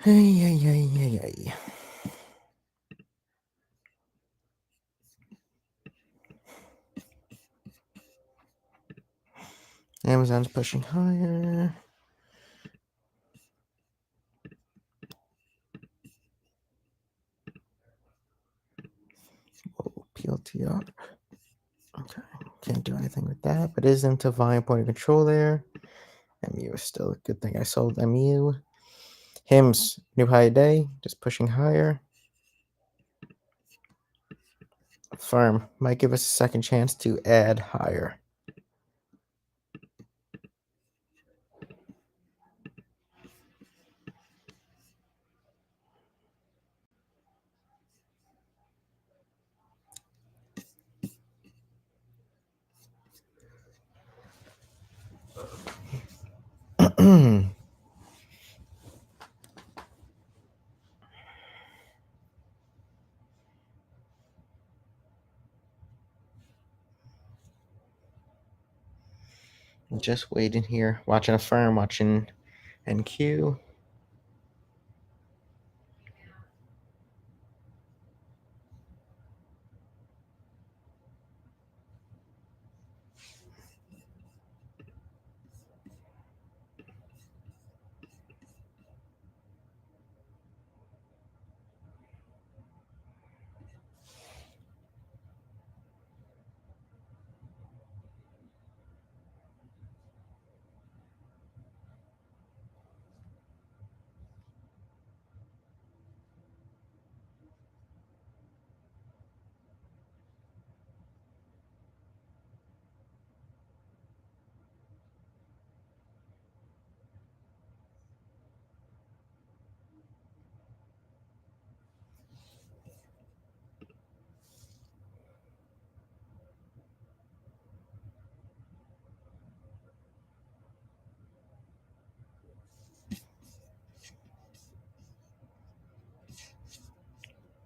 Hey. Amazon's pushing higher. Whoa, PLTR. Okay, can't do anything with that, but is into volume point of control there. MU is still a good thing I sold MU. HIM's new high day, just pushing higher. Firm might give us a second chance to add higher. Just waiting here, watching a firm, watching NQ.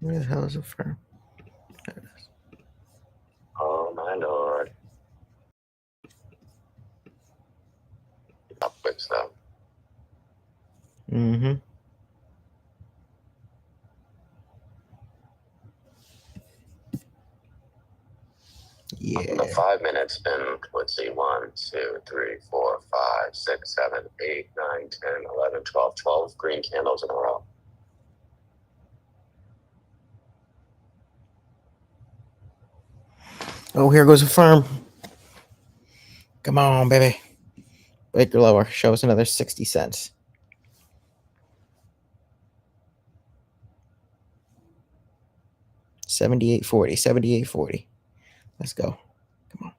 Where the hell is the firm? There it is. Oh my lord. Up quick stuff. Mm-hmm. Yeah. In the 5 minutes, been, let's see, 1, 2, 3, 4, 5, 6, 7, 8, 9, 10, 11, 12, 12 green candles in a row. Oh, here goes a firm. Come on, baby. Break or lower. Show us another 60 cents. $78.40. Let's go. Come on.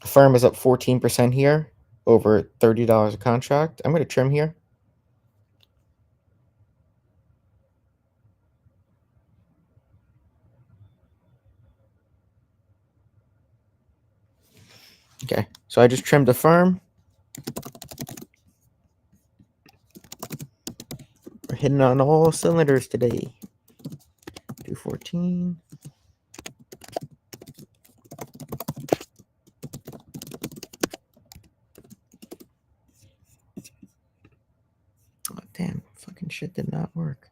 Firm is up 14% here, over $30 a contract. I'm going to trim here. Okay, so I just trimmed a firm. We're hitting on all cylinders today. 214. Oh, damn, fucking shit did not work.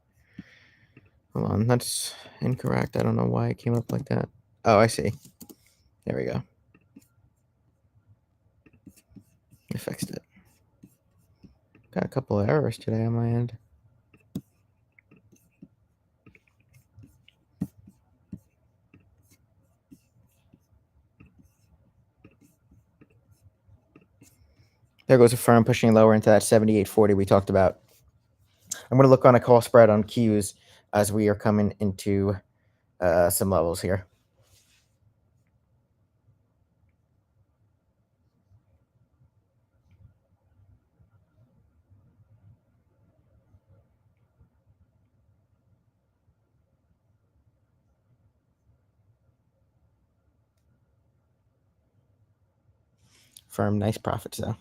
Hold on, that's incorrect. I don't know why it came up like that. Oh, I see. There we go. I fixed it. Got a couple of errors today on my end. There goes a firm pushing lower into that 78.40 we talked about. I'm going to look on a call spread on Qs as we are coming into some levels here. Firm, nice profits though.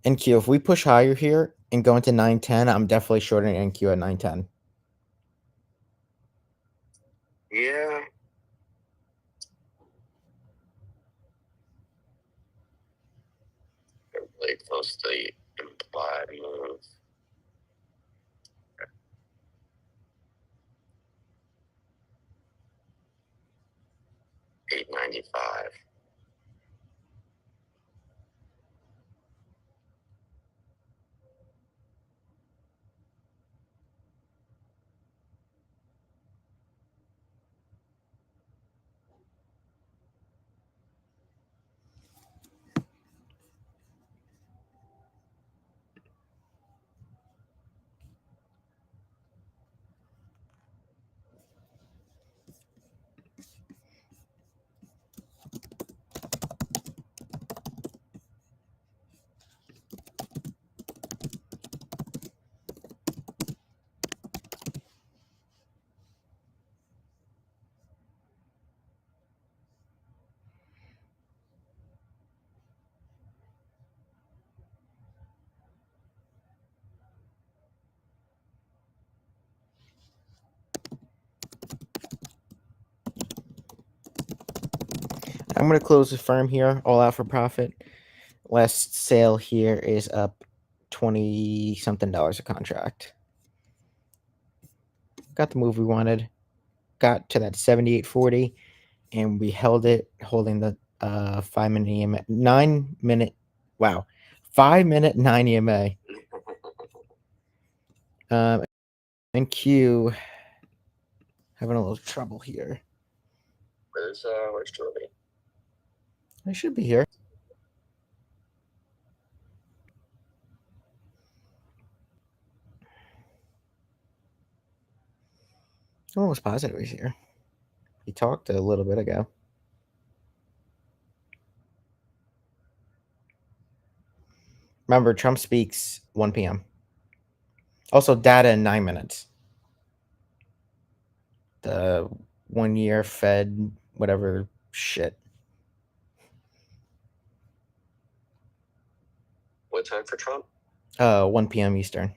NQ, if we push higher here and go into 910, I'm definitely shorting NQ at 910. Yeah. They're really close to the implied move. $8.95. I'm going to close the firm here, all out for profit. Last sale here is up 20 something dollars a contract. Got the move we wanted. Got to that 78.40 and we held it, holding the 5 minute EMA, 9 minute, wow, 5 minute 9 EMA. And Q having a little trouble here. Where's Jordy? I should be here. Almost positive he's here. He talked a little bit ago. Remember, Trump speaks 1 p.m. Also, data in 9 minutes. The 1 year Fed, whatever shit. What time for Trump? 1 p.m. Eastern.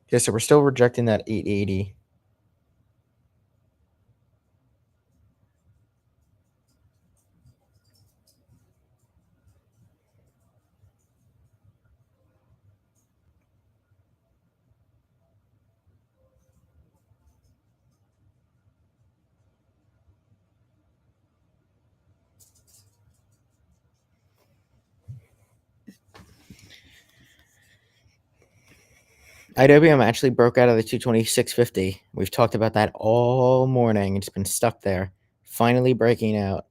Yeah, so we're still rejecting that 880. IWM actually broke out of the 226.50. We've talked about that all morning. It's been stuck there. Finally breaking out.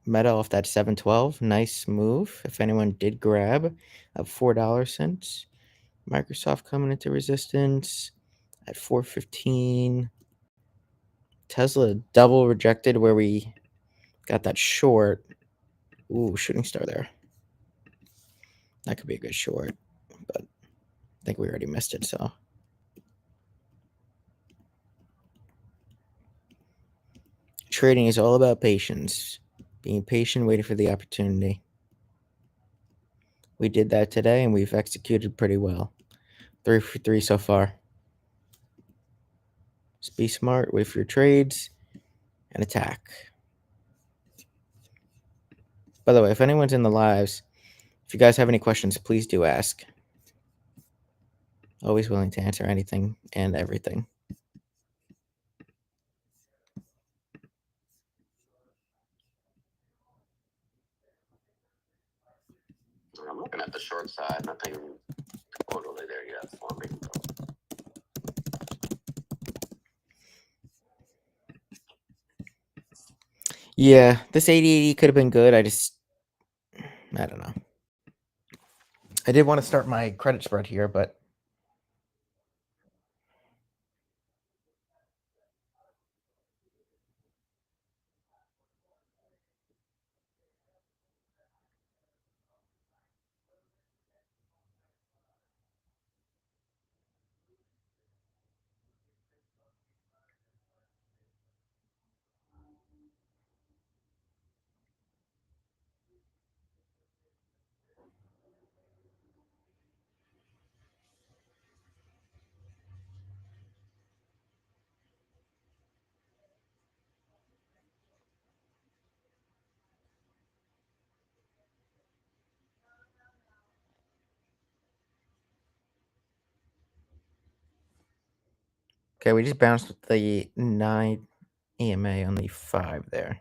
Meta off that 712. Nice move. If anyone did grab, up $4 cents. Microsoft coming into resistance at 415. Tesla double rejected where we got that short. Ooh, shooting star there. That could be a good short, but I think we already missed it, so. Trading is all about patience. Being patient, waiting for the opportunity. We did that today, and we've executed pretty well. 3 for 3 so far. Just be smart, wait for your trades, and attack. By the way, if anyone's in the lives, if you guys have any questions, please do ask. Always willing to answer anything and everything. I'm looking at the short side. Nothing totally there yet for me. Yeah, this 8080 could have been good. I don't know. I did want to start my credit spread here, but Okay, we just bounced with the 9 EMA on the 5 there.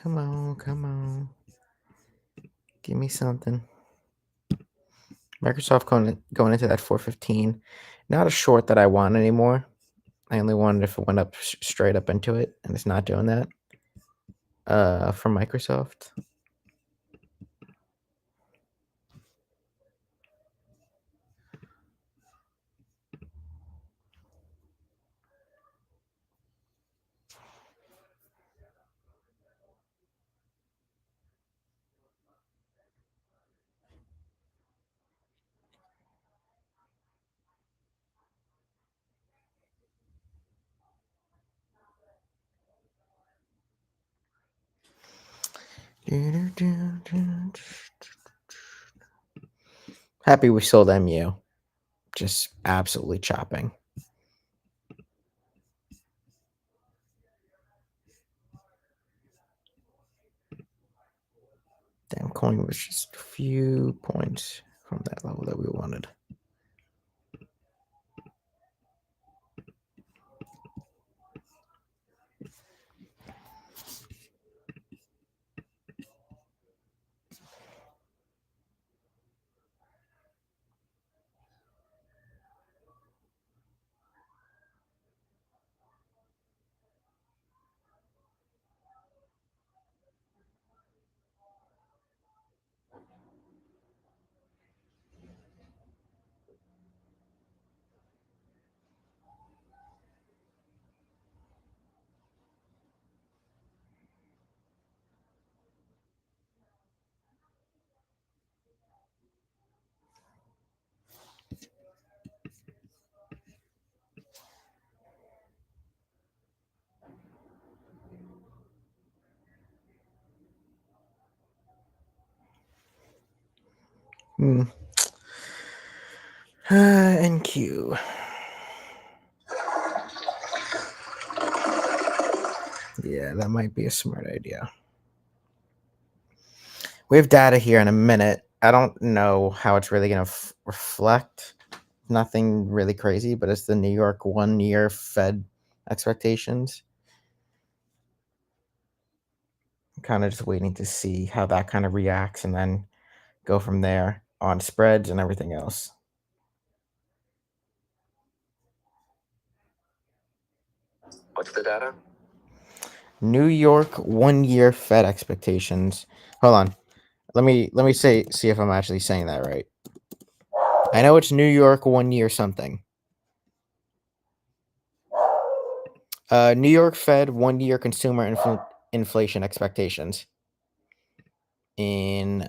Come on, come on. Give me something. Microsoft going into that 415. Not a short that I want anymore. I only wanted if it went up straight up into it, and it's not doing that. From Microsoft. Happy we sold MU. Just absolutely chopping. Damn, coin was just a few points from that level that we wanted. NQ. Yeah, that might be a smart idea. We have data here in a minute. I don't know how it's really going to reflect. Nothing really crazy, but it's the New York 1-year Fed expectations. I'm kind of just waiting to see how that kind of reacts and then go from there on spreads and everything else. What's the data? New York 1-year Fed expectations. Hold on. Let me see if I'm actually saying that right. I know it's New York 1-year something. New York Fed 1-year consumer inflation expectations in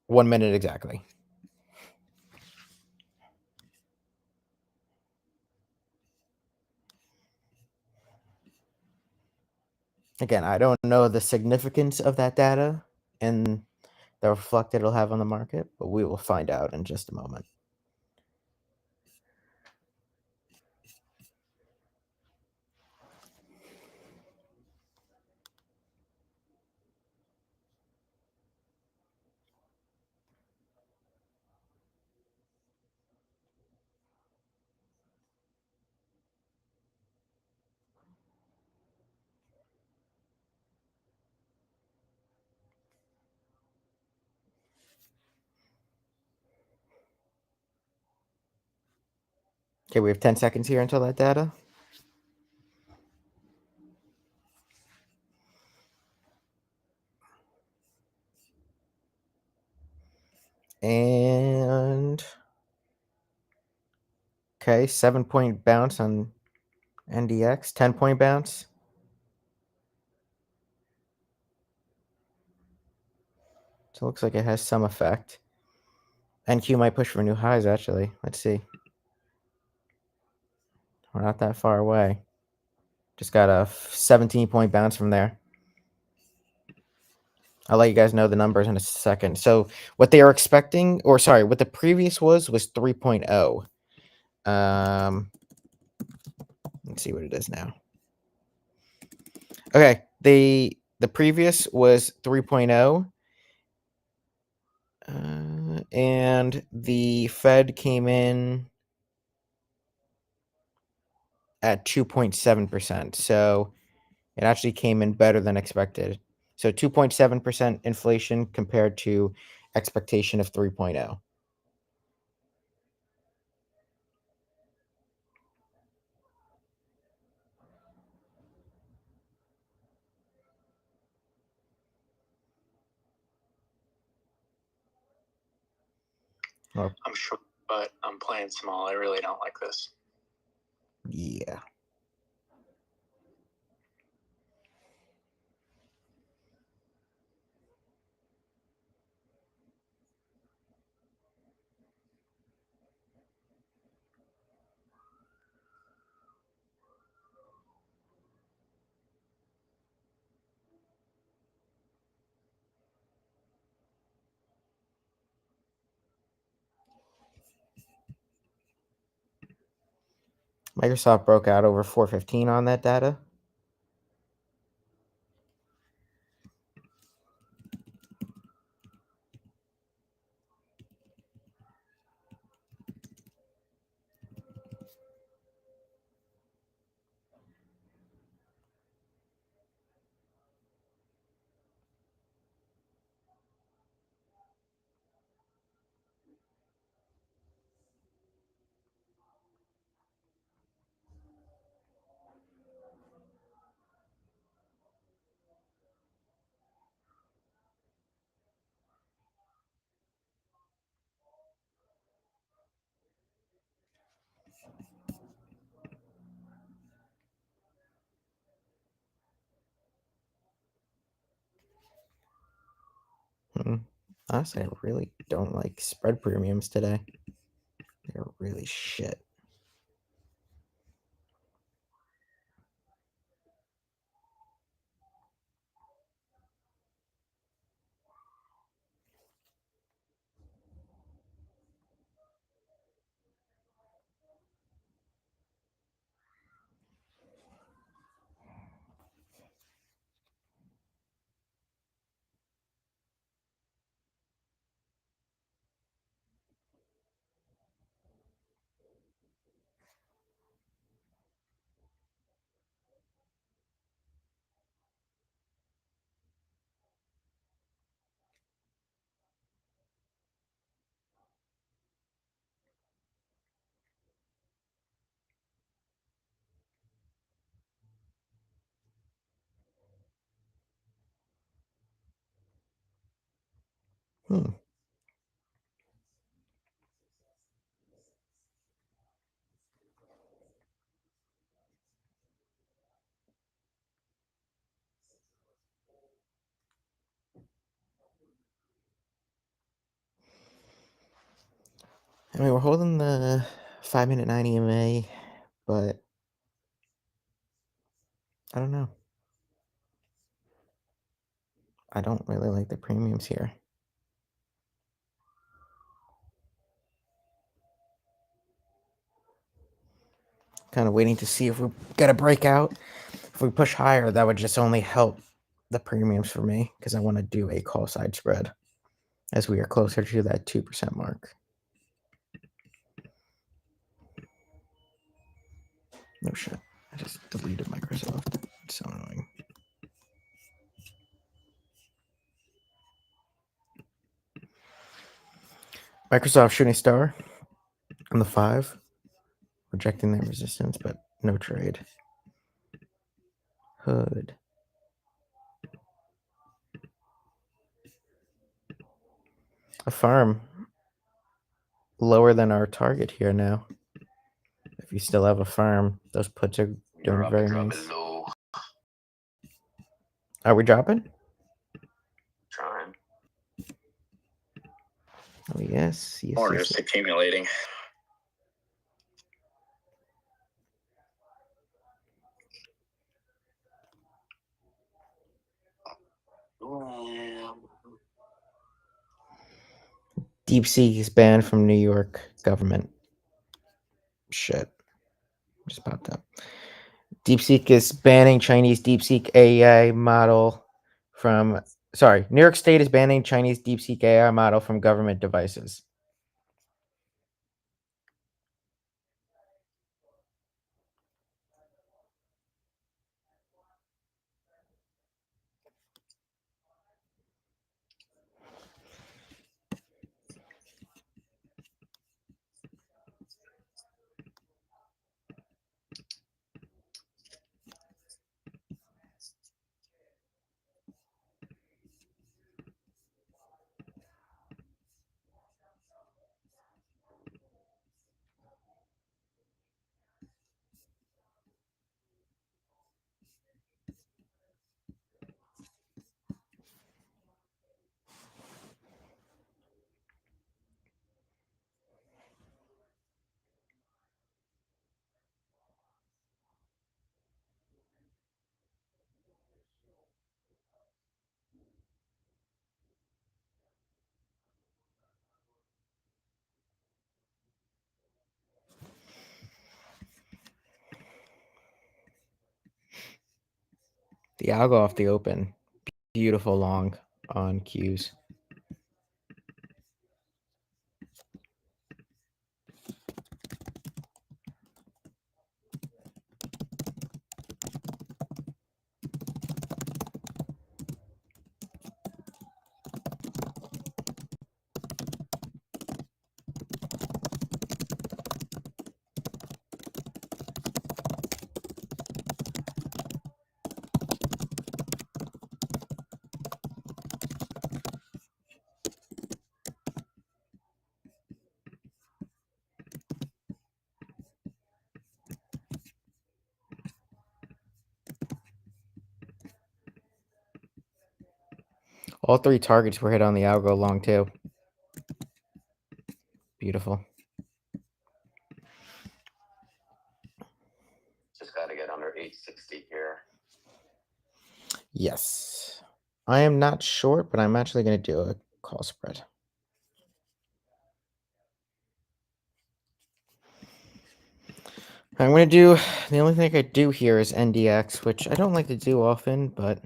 1 minute exactly. Again, I don't know the significance of that data and the reflect it'll have on the market, but we will find out in just a moment. Okay, we have 10 seconds here until that data. And okay, 7-point bounce on NDX, 10-point bounce. So it looks like it has some effect. NQ might push for new highs, actually. Let's see. We're not that far away. Just got a 17-point bounce from there. I'll let you guys know the numbers in a second. So what they are expecting, or sorry, what the previous was 3.0. Let's see what it is now. Okay, the previous was 3.0. And the Fed came in at 2.7%. So it actually came in better than expected. So 2.7% inflation compared to expectation of 3.0. Oh, I'm sure, but I'm playing small. I really don't like this. yeah. Microsoft broke out over 415 on that data. Honestly, I really don't like spread premiums today. They're really shit. Hmm. I mean, we're holding the 5-minute 9 EMA, but I don't know. I don't really like the premiums here. Kind of waiting to see if we get a breakout. If we push higher, that would just only help the premiums for me because I want to do a call side spread as we are closer to that 2% mark. No shit. I just deleted Microsoft. It's so annoying. Microsoft shooting star on the 5. Rejecting that resistance, but no trade. Hood. A farm. Lower than our target here now. If you still have a farm, those puts are doing very nice. Low. Are we dropping? Trying. Oh, yes. Yes. Or yes, just accumulating. DeepSeek is banned from New York government. Shit. Just popped up. DeepSeek is banning Chinese DeepSeek AI model from. Sorry, New York State is banning Chinese DeepSeek AI model from government devices. The algo off the open. Beautiful long on Qs. All three targets were hit on the algo long too. Beautiful. Just got to get under 860 here. Yes. I am not short, but I'm actually going to do a call spread. I'm going to do, the only thing I could do here is NDX, which I don't like to do often, but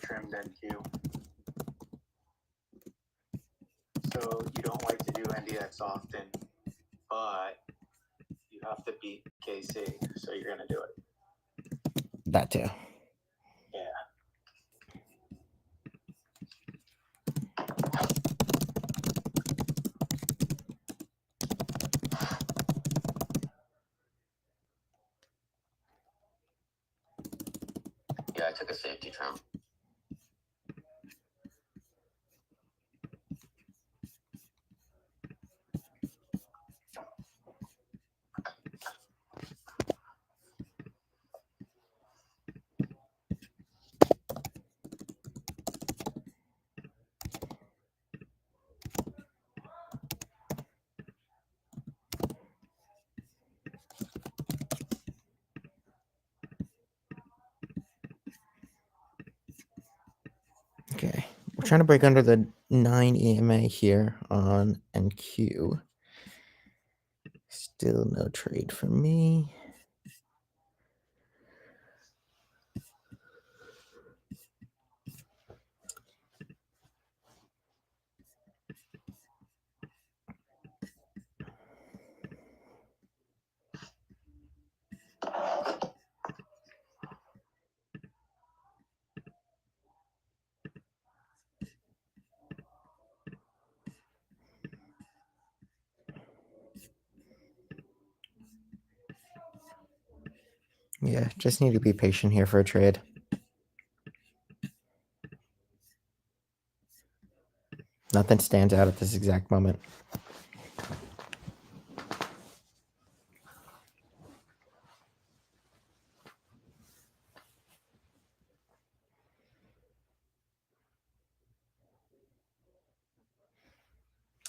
Trimmed NQ. So you don't like to do NDX often, but you have to beat KC, so you're gonna do it. that too. Yeah. Yeah, I took a safety trim. Okay. We're trying to break under the 9 EMA here on NQ. Still no trade for me. Yeah, just need to be patient here for a trade. Nothing stands out at this exact moment.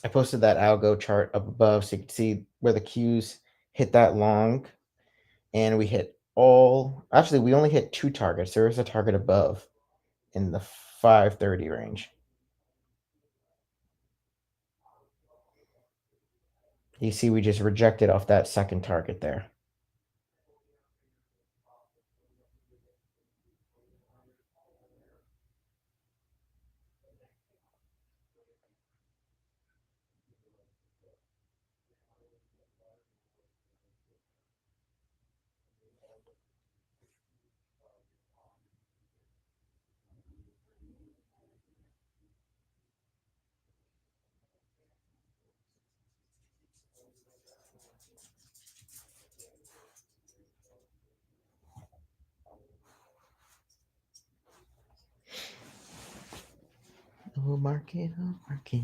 I posted that algo chart up above so you can see where the Qs hit that long, and we hit all. Actually, we only hit 2 targets. There is a target above in the 530 range. You see, we just rejected off that second target there. Oh, market, oh, market.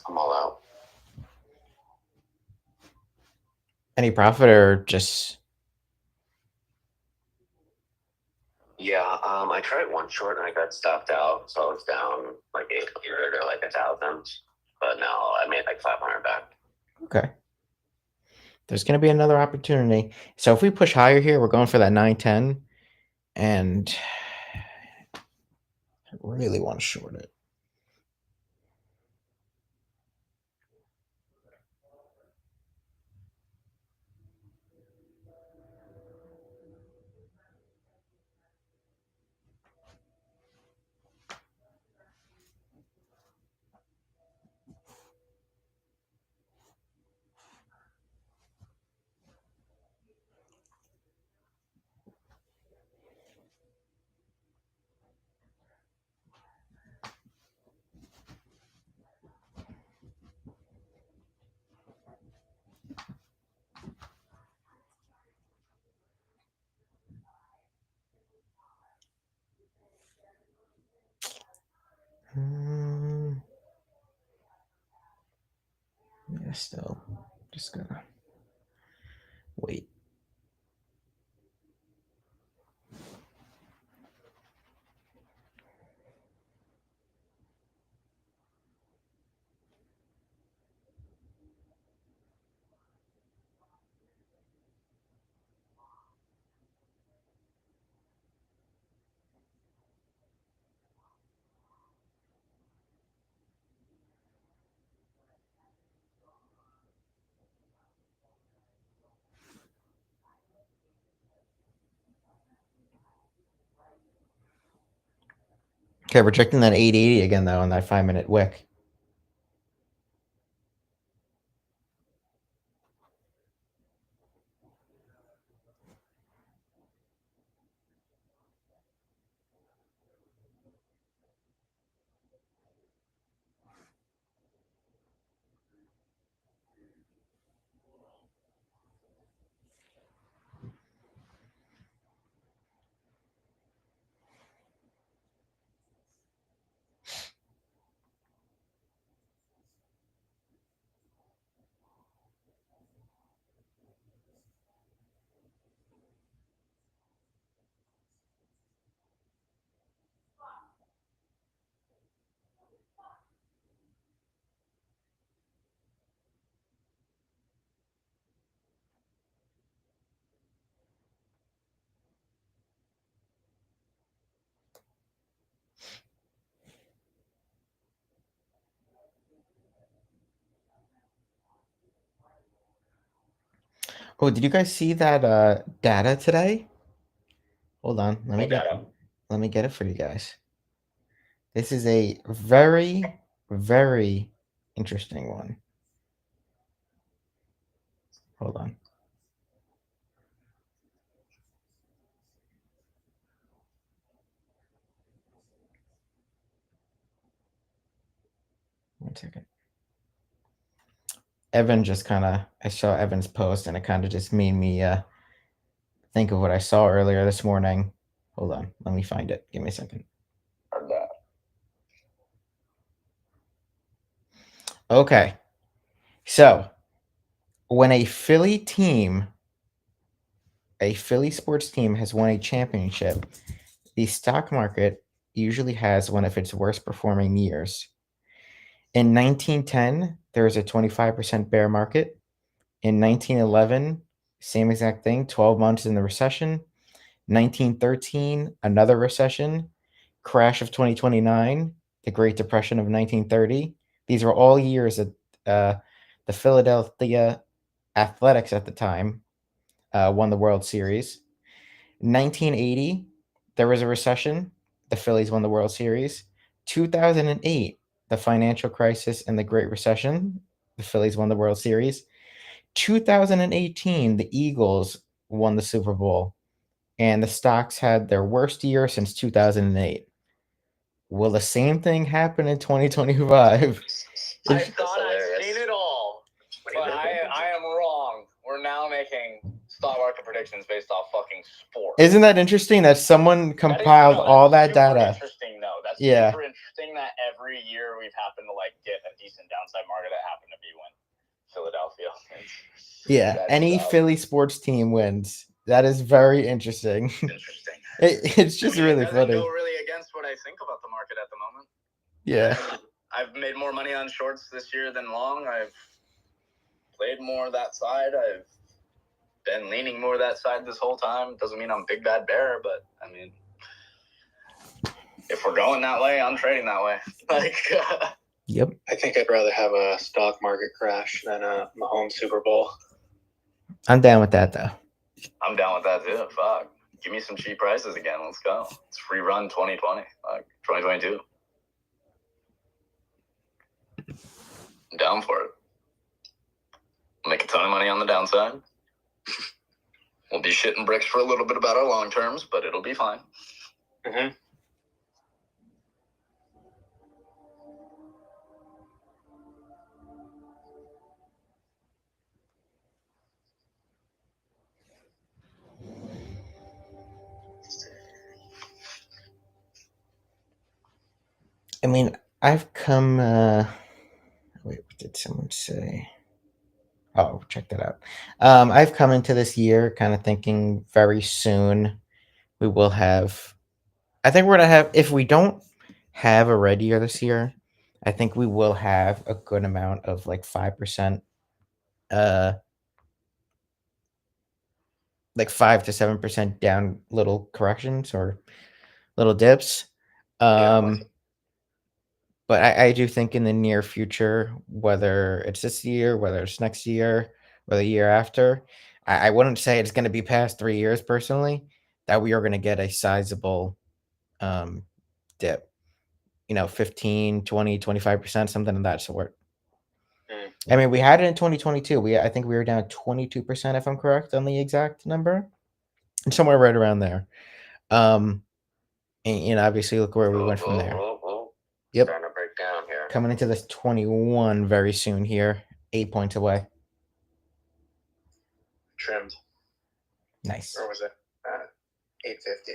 I'm all out. Any profit or just Yeah, I tried one short and I got stopped out, so I was down like 800 or like 1,000. But now I made like 500 back. okay? There's going to be another opportunity. So if we push higher here, we're going for that 910, and I really want to short it. Yeah, still just gonna wait. Okay, rejecting that 880 again though on that 5-minute wick. Oh, did you guys see that data today? Hold on, let me get it for you guys. This is a very, very interesting one. Hold on. One second. Evan just I saw Evan's post and it kind of just made me think of what I saw earlier this morning. Hold on. Let me find it. Give me a second. Okay. So when a Philly sports team has won a championship, the stock market usually has one of its worst performing years. In 1910, there was a 25% bear market. In 1911, same exact thing, 12 months in the recession. 1913, another recession. Crash of 2029, the Great Depression of 1930. These were all years that the Philadelphia Athletics at the time won the World Series. 1980, there was a recession. The Phillies won the World Series. 2008, the financial crisis and the Great Recession. The Phillies won the World Series. 2018, the Eagles won the Super Bowl, and the stocks had their worst year since 2008. Will the same thing happen in 2025? I thought I'd seen it all, but I am wrong. We're now making stock market predictions based off fucking sports. Isn't that interesting that someone compiled all that data? Interesting, no. That's Yeah. super interesting that every year we've happened to like get a decent downside market that happened to be when Philadelphia wins. Yeah, That's, any Philly sports team wins. That is very interesting. Interesting. It's just really it doesn't funny. go really against what I think about the market at the moment. Yeah. I've made more money on shorts this year than long. I've played more that side. I've been leaning more that side this whole time. Doesn't mean I'm big bad bear, but I mean, if we're going that way, I'm trading that way. Like, Yep. I think I'd rather have a stock market crash than a Mahomes Super Bowl. I'm down with that though. I'm down with that too. Fuck. Give me some cheap prices again. Let's go. It's free run 2020, like 2022. I'm down for it. Make a ton of money on the downside. We'll be shitting bricks for a little bit about our long terms, but it'll be fine. Mm-hmm. I mean, I've come. Wait, what did someone say? Oh, check that out. I've come into this year kind of thinking very soon we will have. I think we're gonna have. If we don't have a red year this year, I think we will have a good amount of like 5%, like 5 to 7% down little corrections or little dips. But I do think in the near future, whether it's this year, whether it's next year, or the year after, I wouldn't say it's going to be past 3 years personally, that we are going to get a sizable dip, 15, 20, 25%, something of that sort. I mean, we had it in 2022. I think we were down 22%, if I'm correct on the exact number, somewhere right around there. And obviously, look where we went from there. Yep. Starting to break down here. Coming into this 21 very soon here, 8 points away. Trimmed. Nice. Or was it 850?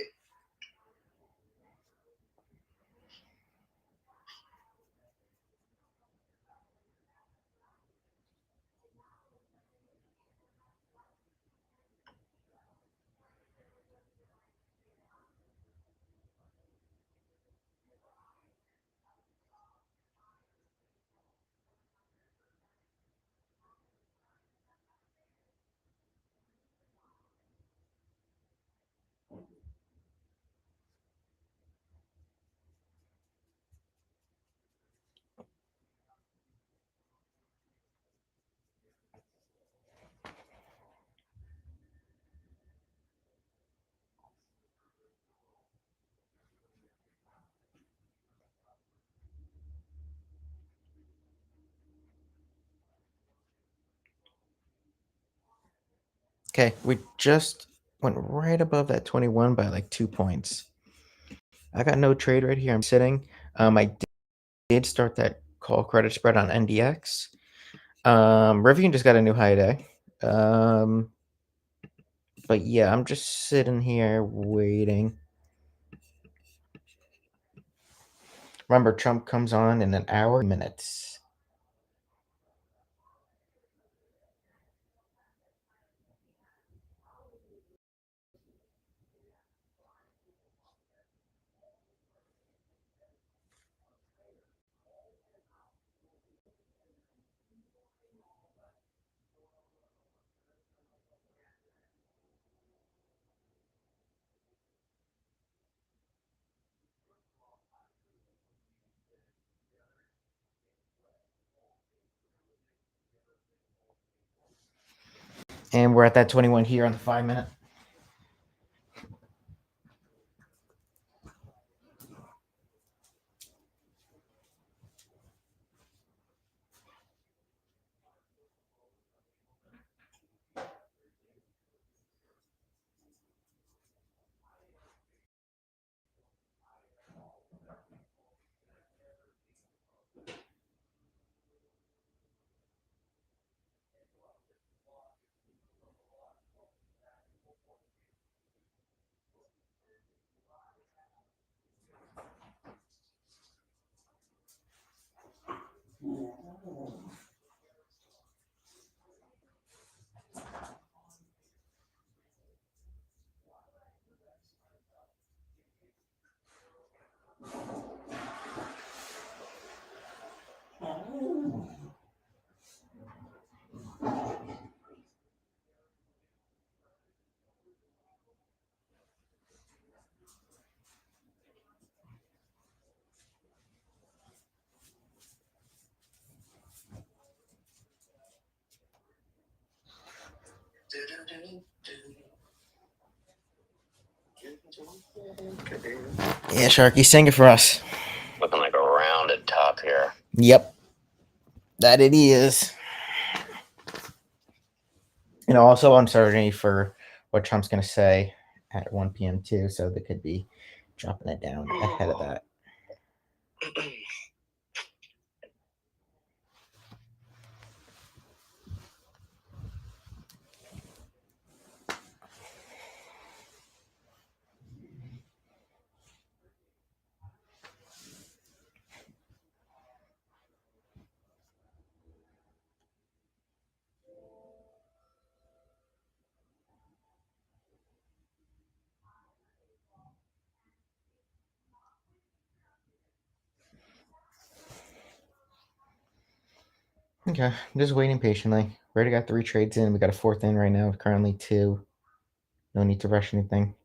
Okay, we just went right above that 21 by like 2 points. I got no trade right here. I'm sitting. I did start that call credit spread on NDX. Rivian just got a new high today. But yeah, I'm just sitting here waiting. Remember, Trump comes on in an hour, minutes. And we're at that 21 here on the 5-minute. Yeah, Sharky, sing it for us. Looking like a rounded top here. Yep. That it is. And also uncertainty for what Trump's going to say at 1 p.m. too, so they could be dropping it down ahead of that. Okay, I'm just waiting patiently. We already got 3 trades in. We got a 4th in right now. Currently 2. No need to rush anything.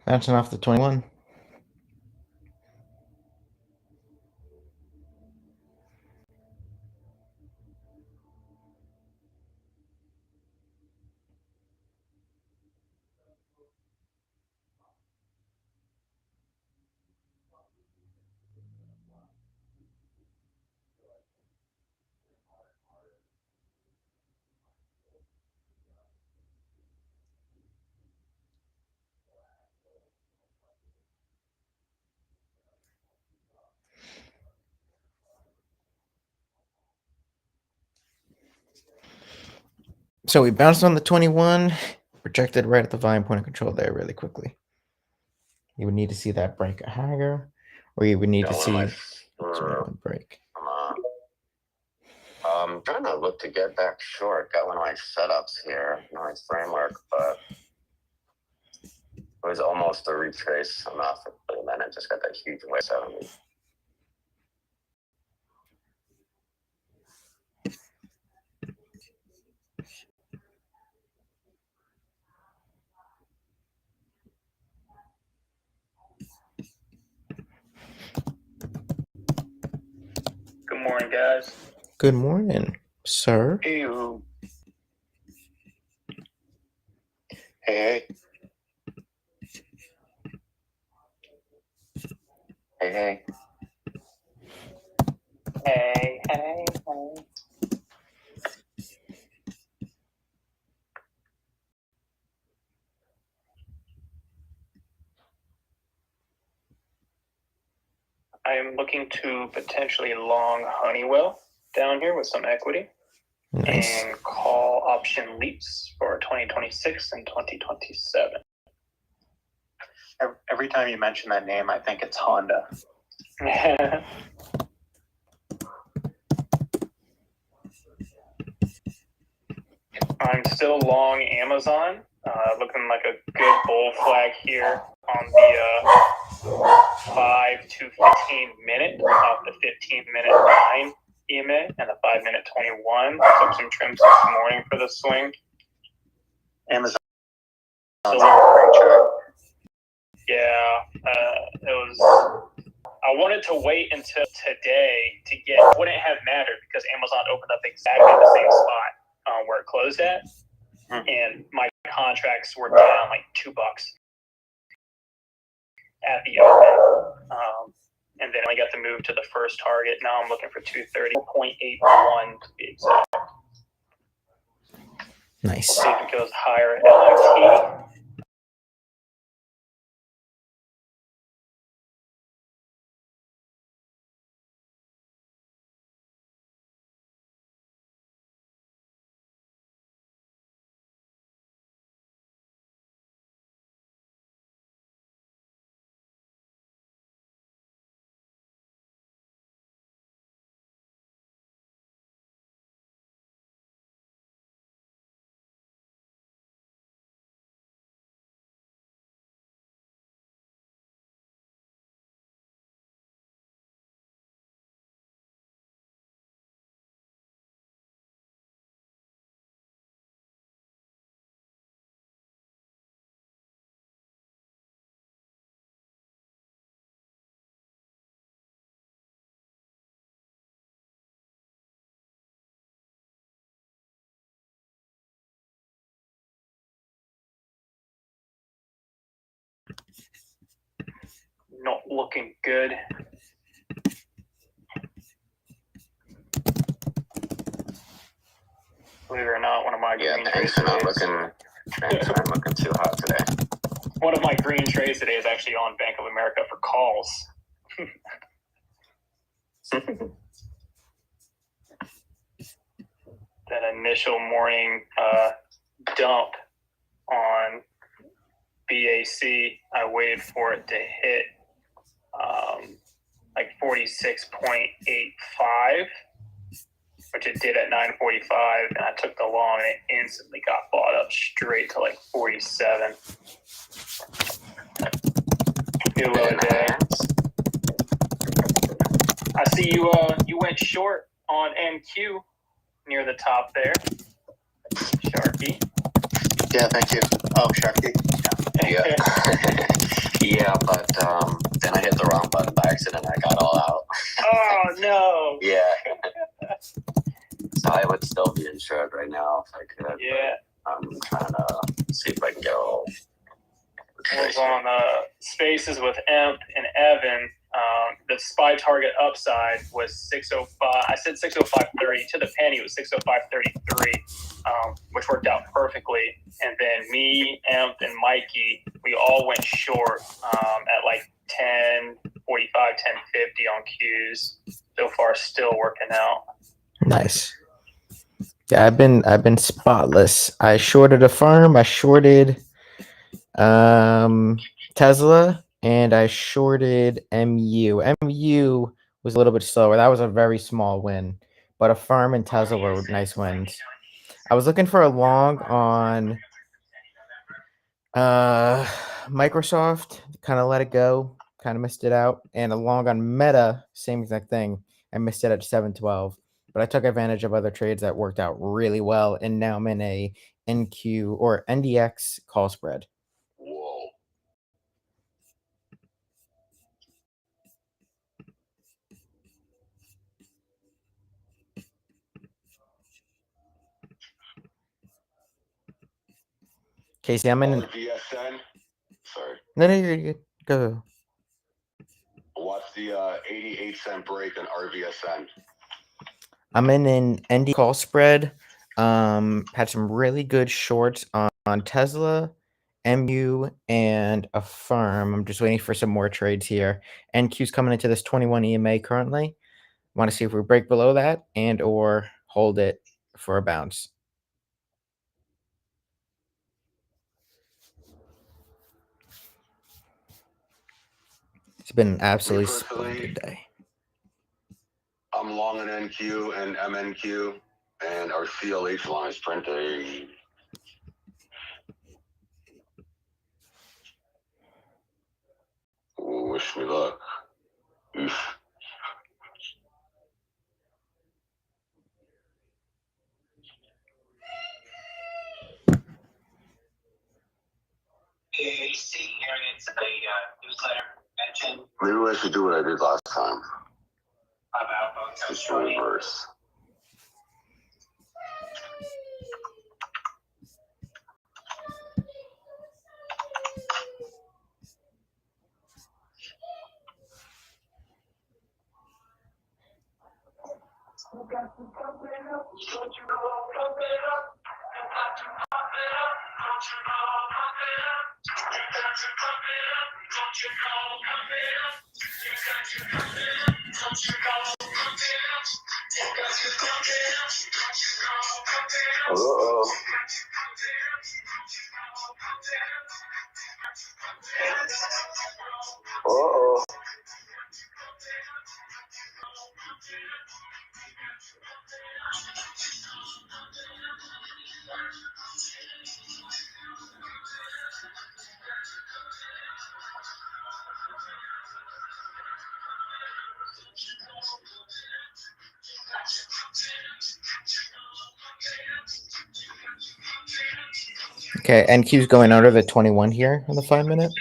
Bouncing off the 21. So we bounced on the 21, rejected right at the volume point of control there really quickly. You would need to see that break higher, or you would need to see the break. I'm trying to look to get back short. Got one of my setups here, nice framework, but it was almost a retrace enough, and then it just got that huge way 70. Good morning, guys. Good morning, sir. Hey, hey. Hey, hey. Hey, hey, hey. I am looking to potentially long Honeywell down here with some equity Nice. and call option leaps for 2026 and 2027. Every time you mention that name, I think it's Honda. I'm still long Amazon, looking like a good bull flag here on the 5 to 15 minute off the 15-minute 9 EMA and the 5-minute 21. Took some trims this morning for the swing. Amazon. So, Great chart. yeah, it was. I wanted to wait until today to get. Wouldn't have mattered because Amazon opened up exactly the same spot where it closed at, and my contracts were down like $2 at the open. And then I got to move to the first target. Now I'm looking for 230.81 to be exact. Nice. See if it goes higher. LMT. Not looking good. Believe it or not, one of my Yeah, green thanks trades for not today. looking looking too hot today. One of my green trades today is actually on Bank of America for calls. That initial morning dump on BAC, I waited for it to hit like 46.85, which it did at 9:45, and I took the long, and it instantly got bought up straight to like 47. New low day. I see you. You went short on NQ near the top there, Sharky. Yeah, thank you. Oh, Sharky. Yeah. Yeah, but then I hit the wrong button by accident. I got all out. Oh no. Yeah. So I would still be insured right now if I could. Yeah. I'm trying to see if I can get all. I was on Spaces with Emp and Evan. The SPY target upside was 605. I said 605.30 to the penny. It was 605.33, which worked out perfectly. And then me, Emp, and Mikey, we all went short at like 10:45, 10:50 on Qs. So far, still working out. Nice. Yeah, I've been spotless. I shorted a farm. I shorted Tesla, and I shorted MU. MU was a little bit slower. That was a very small win, but a farm and Tesla were nice wins. I was looking for a long on Microsoft, kind of let it go, kind of missed it out, and a long on Meta, same exact thing. I missed it at 712, but I took advantage of other trades that worked out really well, and now I'm in a NQ or NDX call spread. Whoa. Casey, I'm in. RVSN. Sorry. No, you're good. Go. What's the 88-cent break on RVSN? I'm in an ND call spread. Had some really good shorts on Tesla, MU, and a firm. I'm just waiting for some more trades here. NQ's coming into this 21 EMA currently. Want to see if we break below that and or hold it for a bounce. It's been an absolutely splendid day. I'm long in NQ and MNQ, and our CLH line is printing. Wish me luck. Oof. Maybe I should do what I did last time. Just reverse. Uh-oh. Uh-oh. Okay, NQ's going under the 21 here on the 5-minute.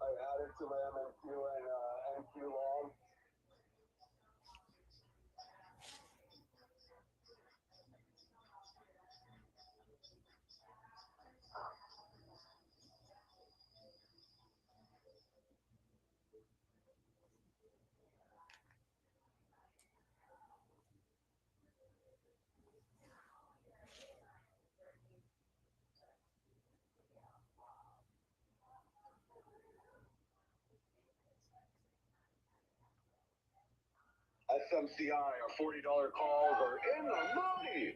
I added to my MNQ and NQ long. SMCI, our $40 calls are in the money.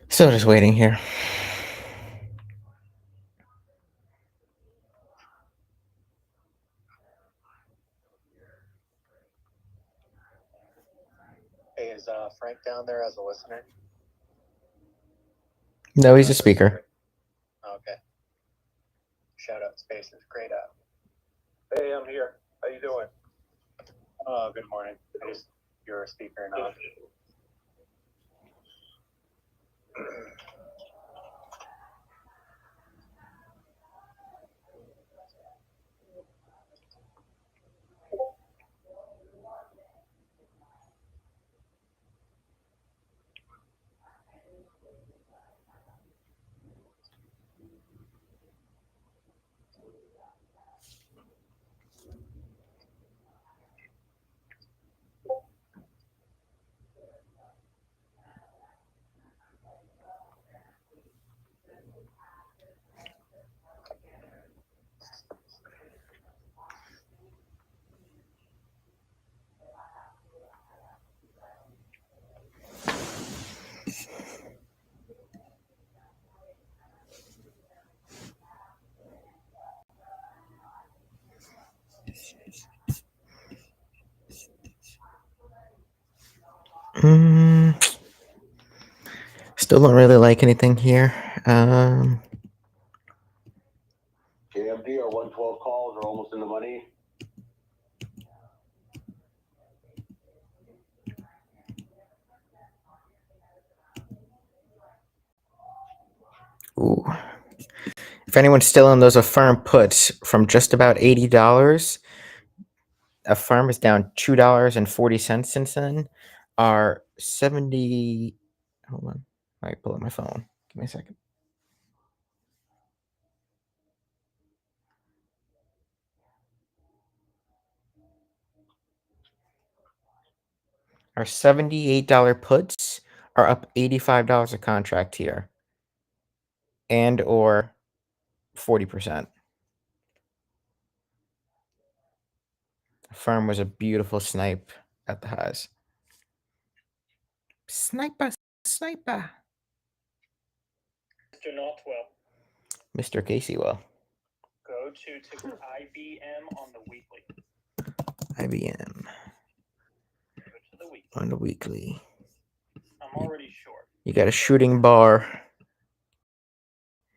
Still just waiting here. Hey, is Frank down there as a listener? No, he's a speaker. Okay. Shout out Spaces, great app. Hey, I'm here. How you doing? Oh, good morning. You're a speaker now. Still don't really like anything here. KMD, our 112 calls are almost in the money. Ooh. If anyone's still on those Affirm puts from just about $80, Affirm is down $2.40 since then. Our 70. Hold on. I might pull up my phone. Give me a second. Our $78 puts are up $85 a contract here. And or 40%. Affirm was a beautiful snipe at the highs. Sniper. Mr. Notwell, Mr. Casey will. go to ticker IBM on the weekly. IBM Go to the weekly. on the weekly. I'm already short. You got a shooting bar.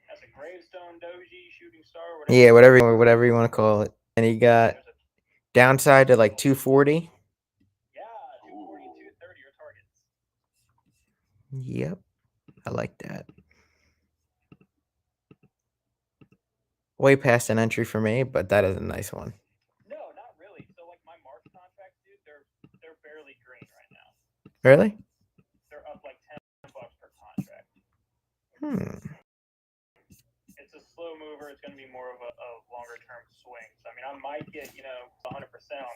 That's a gravestone doji shooting star. Yeah, whatever you want to call it. And you got downside to like 240. Yeah, 240, 230 are targets. Yep. I like that. Way past an entry for me, but that is a nice one. No, not really. So like my March contracts, dude, they're barely green right now. Really? They're up like $10 per contract. It's a slow mover. It's going to be more of a longer term swing. So I mean, I might get 100% on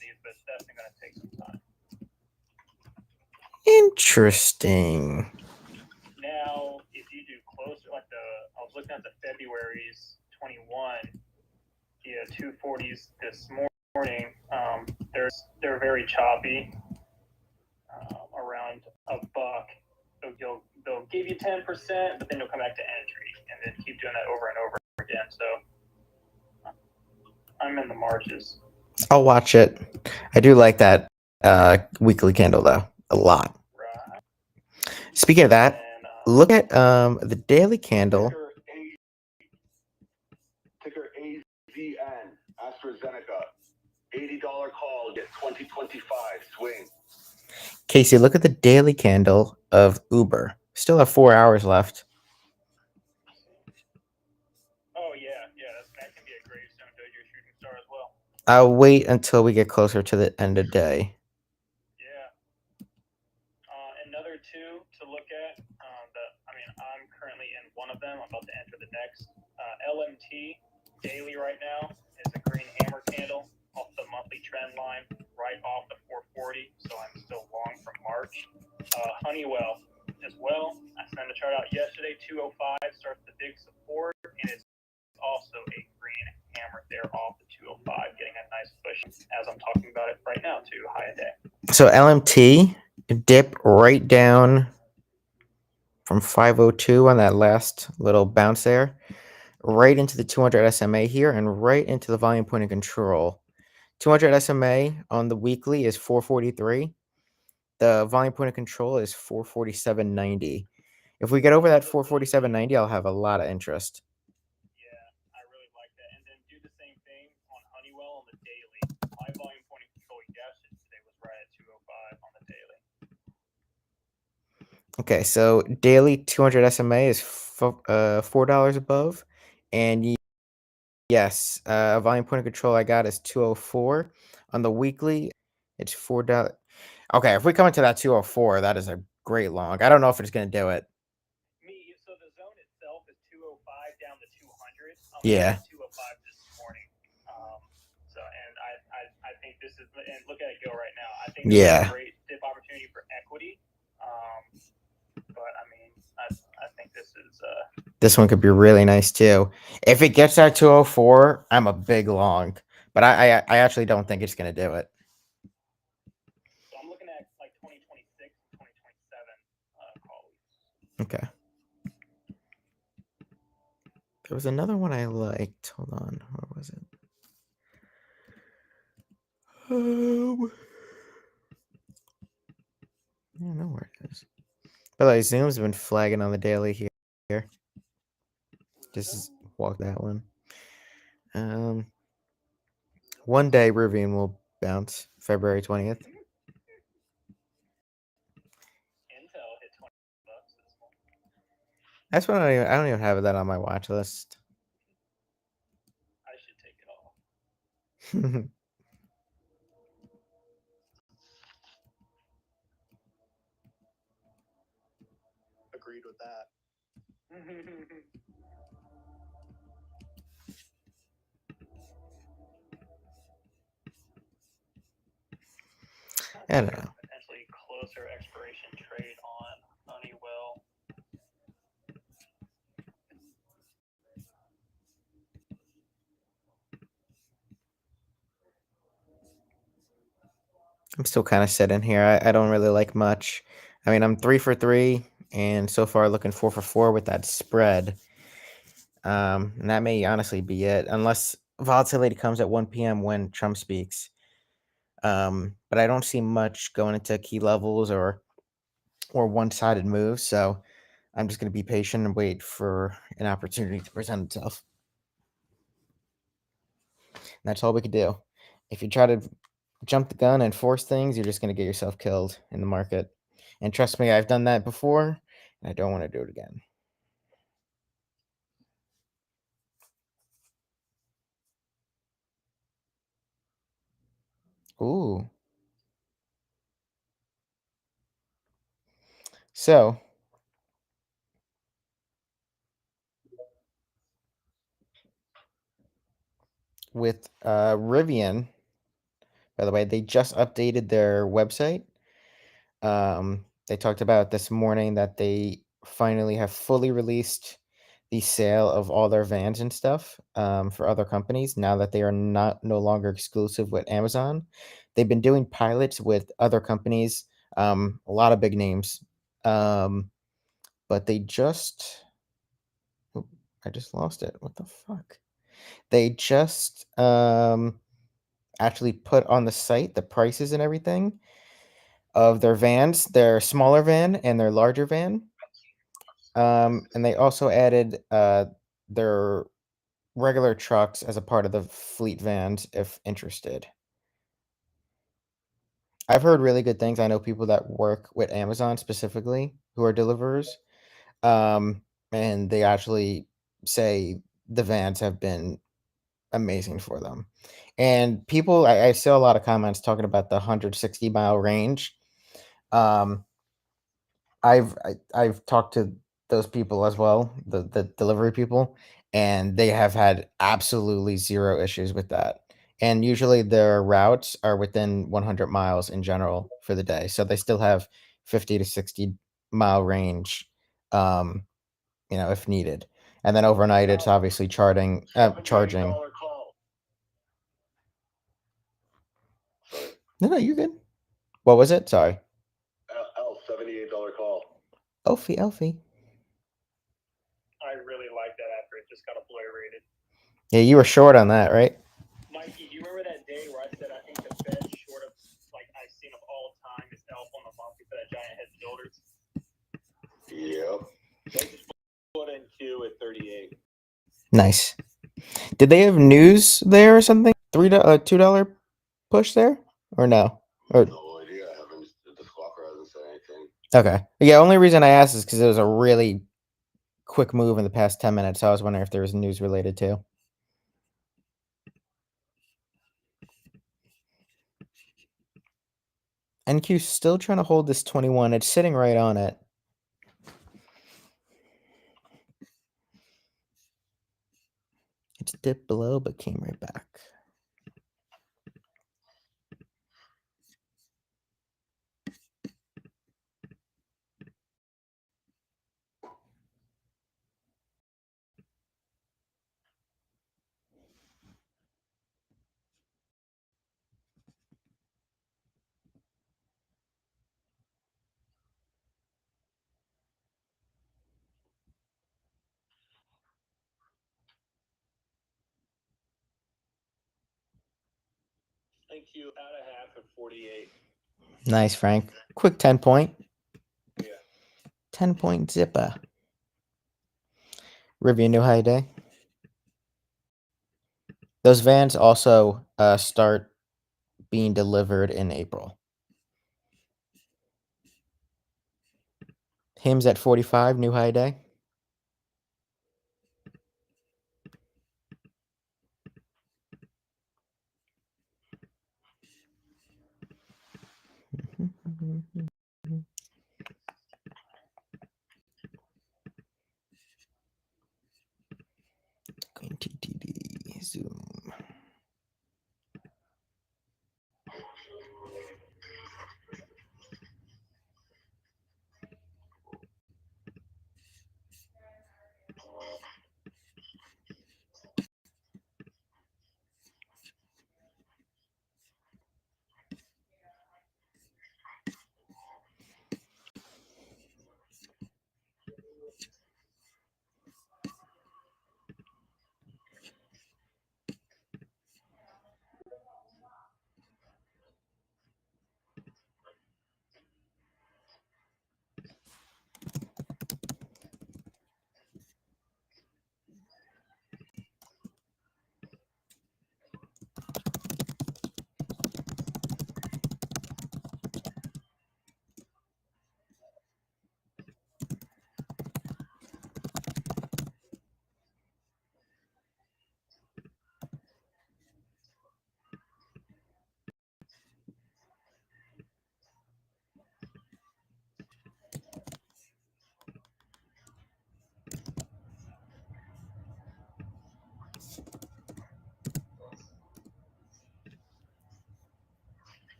these, but it's definitely going to take some time. Interesting. Now, if you do closer, like I was looking at the February's 21, the 240s this morning. They're very choppy, around $1. So they'll give you 10%, but then you'll come back to entry, and then keep doing that over and over again. So I'm in the marches. I'll watch it. I do like that weekly candle though a lot. Right. Speaking of that, And, look at the daily candle. Ticker AZN, AstraZeneca. $80 call, get 2025 swing. Casey, look at the daily candle of Uber. Still have 4 hours left. Oh yeah, that can be a gravestone to your shooting star as well. I'll wait until we get closer to the end of day. Yeah. Another two to look at. I'm currently in one of them. I'm about to enter the next. LMT daily right now is a green hammer candle off the monthly trend line, right off the 440. So I'm still long from March. Honeywell as well. I sent a chart out yesterday. 205 starts the big support, and it's also a green hammer there off the 205, getting a nice push as I'm talking about it right now to high a day. So LMT dip right down from 502 on that last little bounce there, right into the 200 SMA here, and right into the volume point of control. 200 SMA on the weekly is 443. The volume point of control is 447.90. If we get over that 447.90, I'll have a lot of interest. Yeah, I really like that. And then do the same thing on Honeywell on the daily. My volume point of control yesterday was right at 205 on the daily. Okay, so daily 200 SMA is $4 above, and yes, volume point of control I got is 204. On the weekly, it's $4. Okay, if we come into that 204, that is a great long. I don't know if it's gonna do it. So the zone itself is 205 down to 200. Yeah. 205 this morning. And I think this is, and look at it go right now. I think this is a great dip opportunity for equity. But I mean, I think this is this one could be really nice too. If it gets that 204, I'm a big long, but I actually don't think it's gonna do it. So I'm looking at like 2026, 2027 calls. Okay. There was another one I liked. Hold on, where was it? I don't know where it is. By the way, Zoom's been flagging on the daily here. Just walk that one. One day Rivian will bounce February 20th. Intel hit $20 this morning. That's what I don't even have that on my watch list. I should take it off. Agreed with that. I don't know. Potentially closer expiration trade on Honeywell. I'm still kind of sitting here. I don't really like much. I mean, I'm 3 for 3, and so far looking 4 for 4 with that spread. And that may honestly be it, unless volatility comes at 1 p.m. when Trump speaks. But I don't see much going into key levels or one-sided moves, so I'm just going to be patient and wait for an opportunity to present itself. And that's all we could do. If you try to jump the gun and force things, you're just going to get yourself killed in the market. And trust me, I've done that before, and I don't want to do it again. Ooh. So, with Rivian, by the way, they just updated their website. They talked about this morning that they finally have fully released the sale of all their vans and stuff for other companies now that they are no longer exclusive with Amazon. They've been doing pilots with other companies, a lot of big names, but they just I just lost it. What the fuck? They just actually put on the site the prices and everything of their vans, their smaller van and their larger van. And they also added their regular trucks as a part of the fleet vans if interested. I've heard really good things. I know people that work with Amazon specifically who are deliverers, And they actually say the vans have been amazing for them. And people, I saw a lot of comments talking about the 160-mile range. I've talked to those people as well, the delivery people, and they have had absolutely zero issues with that. And usually their routes are within 100 miles in general for the day, so they still have 50 to 60-mile range, if needed. And then overnight, it's obviously charging. Call. Sorry. No, you're good. What was it? Sorry. $78 call. Elfie. I really like that after it just got obliterated. Yeah, you were short on that, right? Mikey, do you remember that day where I said I think the best short of like I've seen of all time is Elf on the Monthly for that giant head and shoulders? Yep. They just put in Q at 38. Nice. Did they have news there or something? $2 push there or no? Or No idea. The squawker hasn't said anything. okay. Yeah, only reason I asked is because it was a really quick move in the past 10 minutes. So I was wondering if there was news related too. NQ's still trying to hold this 21. It's sitting right on it. It's dipped below, but came right back. Thank you. Out of half at 48. Nice, Frank. Quick 10-point. Yeah. 10-point zipper. Review new high day. Those vans also start being delivered in April. Hymns at 45, new high day. Going TTD, zoom.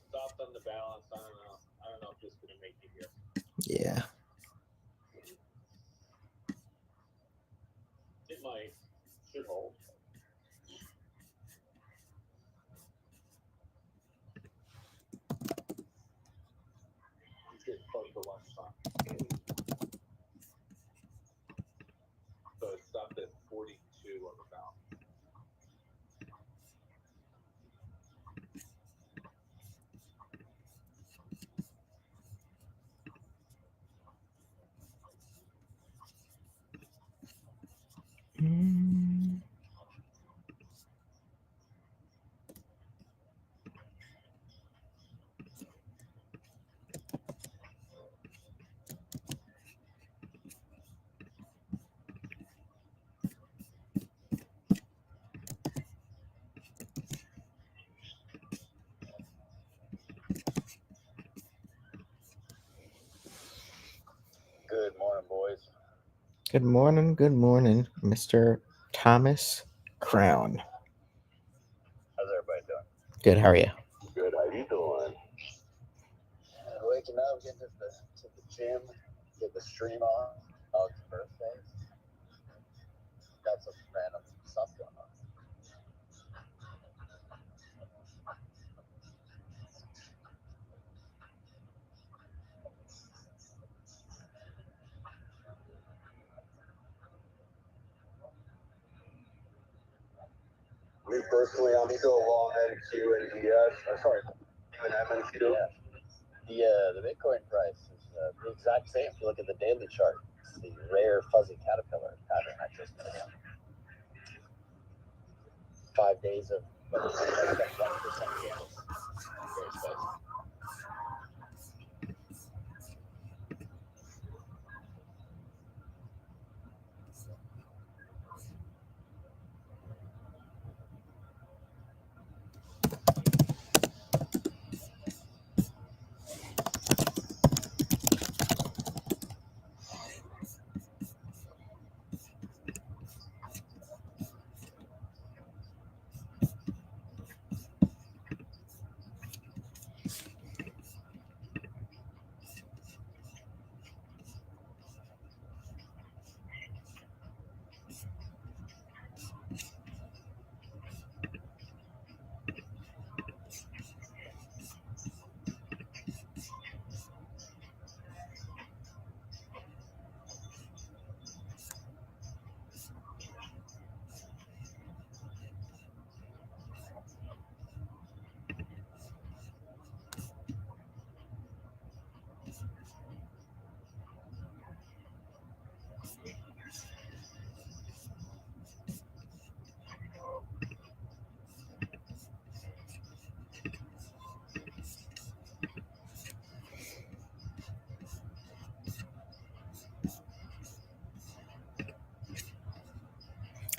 Stopped on the balance. I don't know if this is going to make it here. Yeah. It might. Should hold. He's getting close to lunchtime. So it stopped at 42 on the balance. Good morning, Mr. Thomas Crown. How's everybody doing? Good, how are you? Good. How you doing? Waking up, getting to the gym, get the stream on. Dog's birthday. Got some random stuff going on. Me personally, I'm still long NQ and DS. Sorry, even MNQ. Yeah. The Bitcoin price is the exact same. If you look at the daily chart, it's the rare fuzzy caterpillar pattern I just made. 5 days of 1% candles. Very spicy.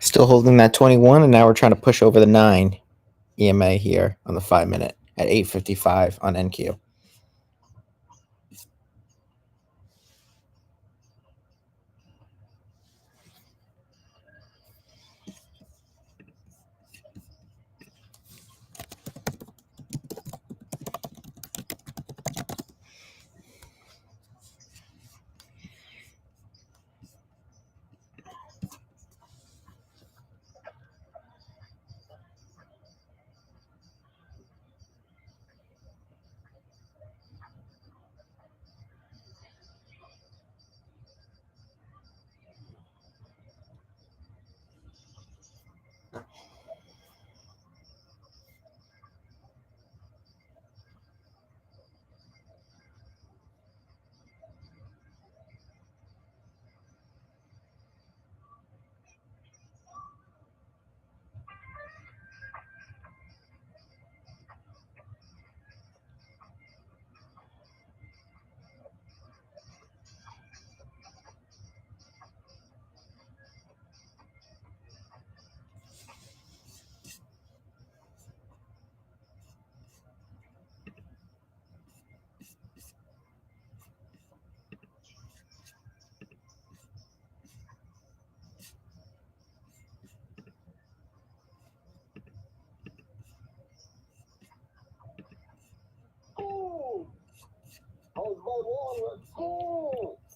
Still holding that 21, and now we're trying to push over the 9 EMA here on the 5 minute at 8:55 on NQ.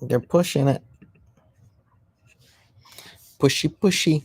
They're pushing it. Pushy.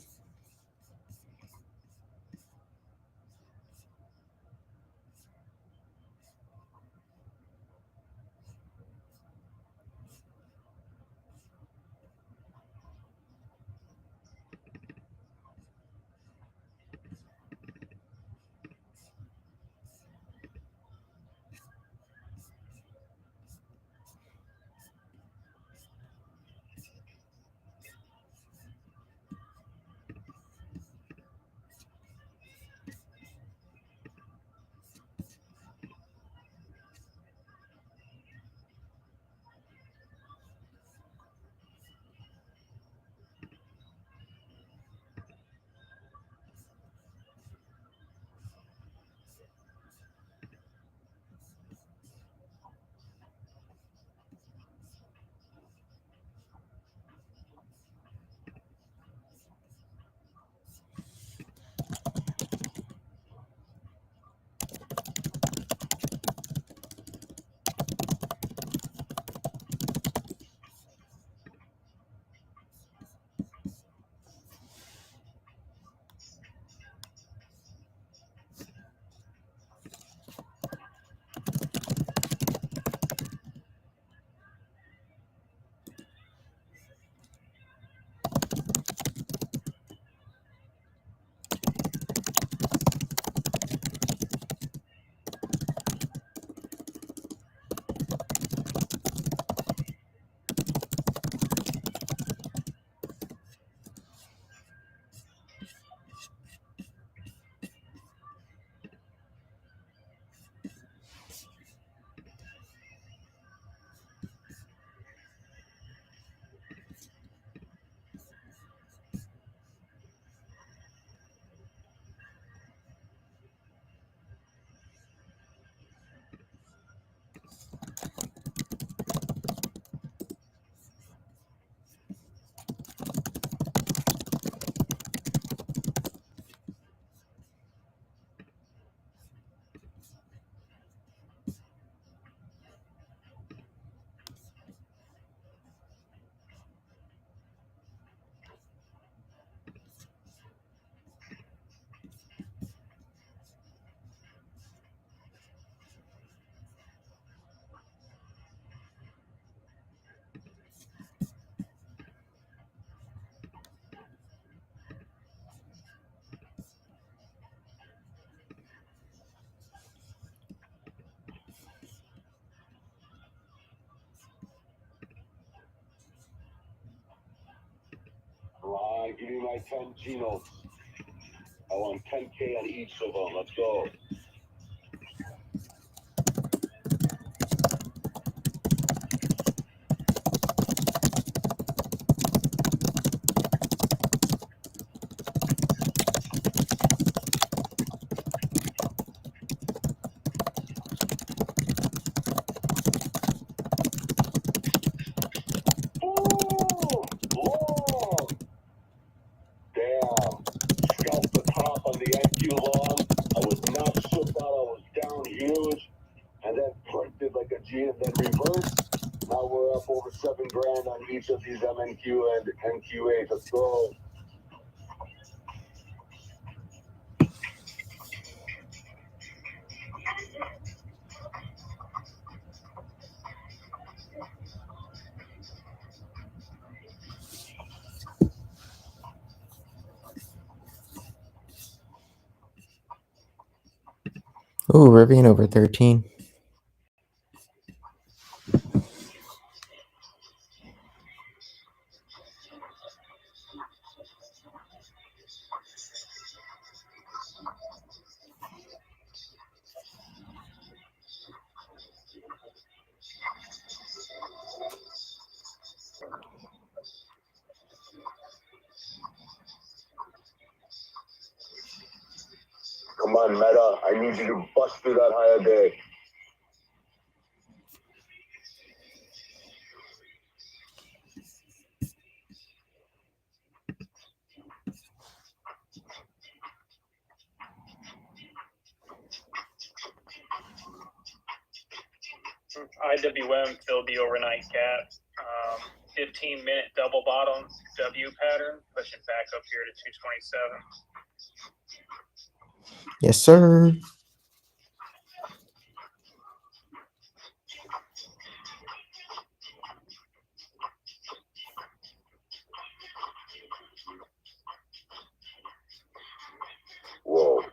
give me my 10 G notes. I want 10K on each of them. Let's go. Ooh, long. Damn. Scalped the top on the NQ long. I was not shook out. I was down huge. And then printed like a G and then reversed. Now we're up over $7 grand on each of these MNQ and NQA. Let's go. Ooh, Rivian over 13. Come on, Meta. I need you to bust through that higher day. IWM filled the overnight gap. 15-minute double bottom W pattern, pushing back up here to 227. Yes, sir. Whoa.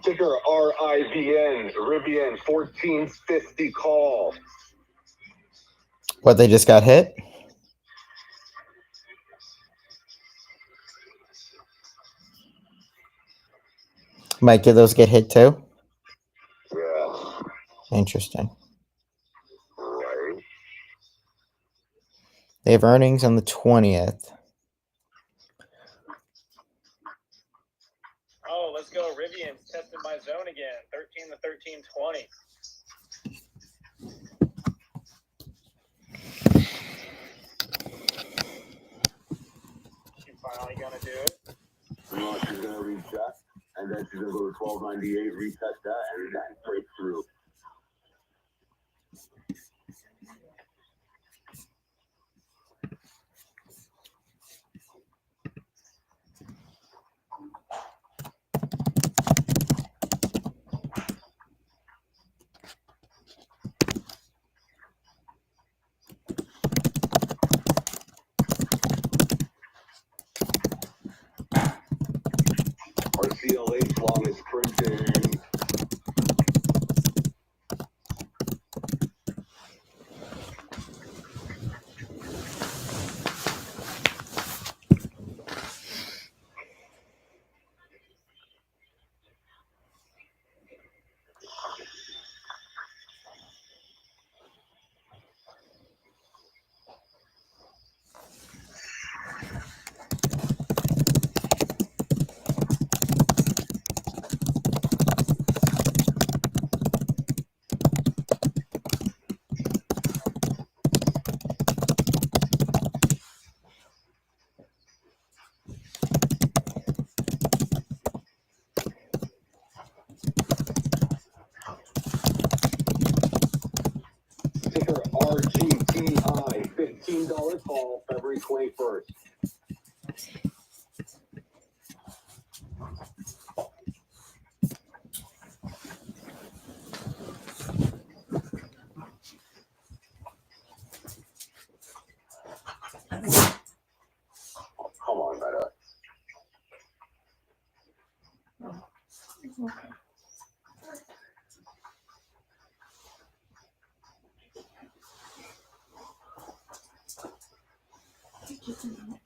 Ticker RIVN, Rivian 1450 call. What, they just got hit? Might give those get hit too? Yeah. Interesting. Right. They have earnings on the 20th. Oh, let's go. Rivian's testing my zone again. 13 to 13.20. She finally gonna do it. No, she's gonna recheck, and then she's gonna go to 1298, retest that, and then break through. Our CLH long is printing. Ticker RGTI, $15 call, February 21st. Okay. Just a minute.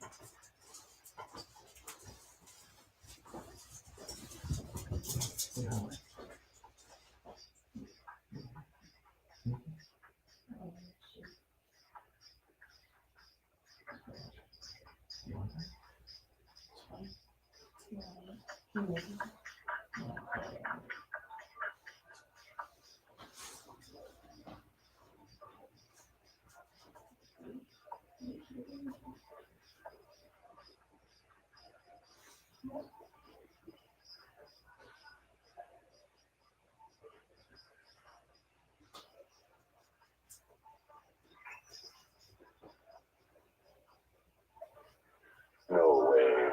No way.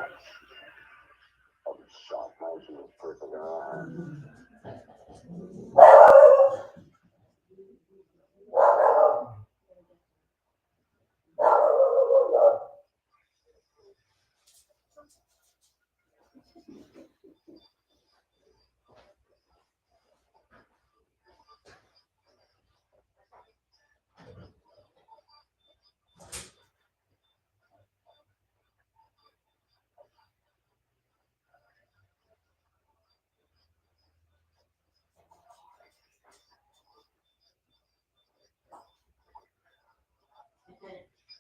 I'll be shocked. My she was perfect in her hand.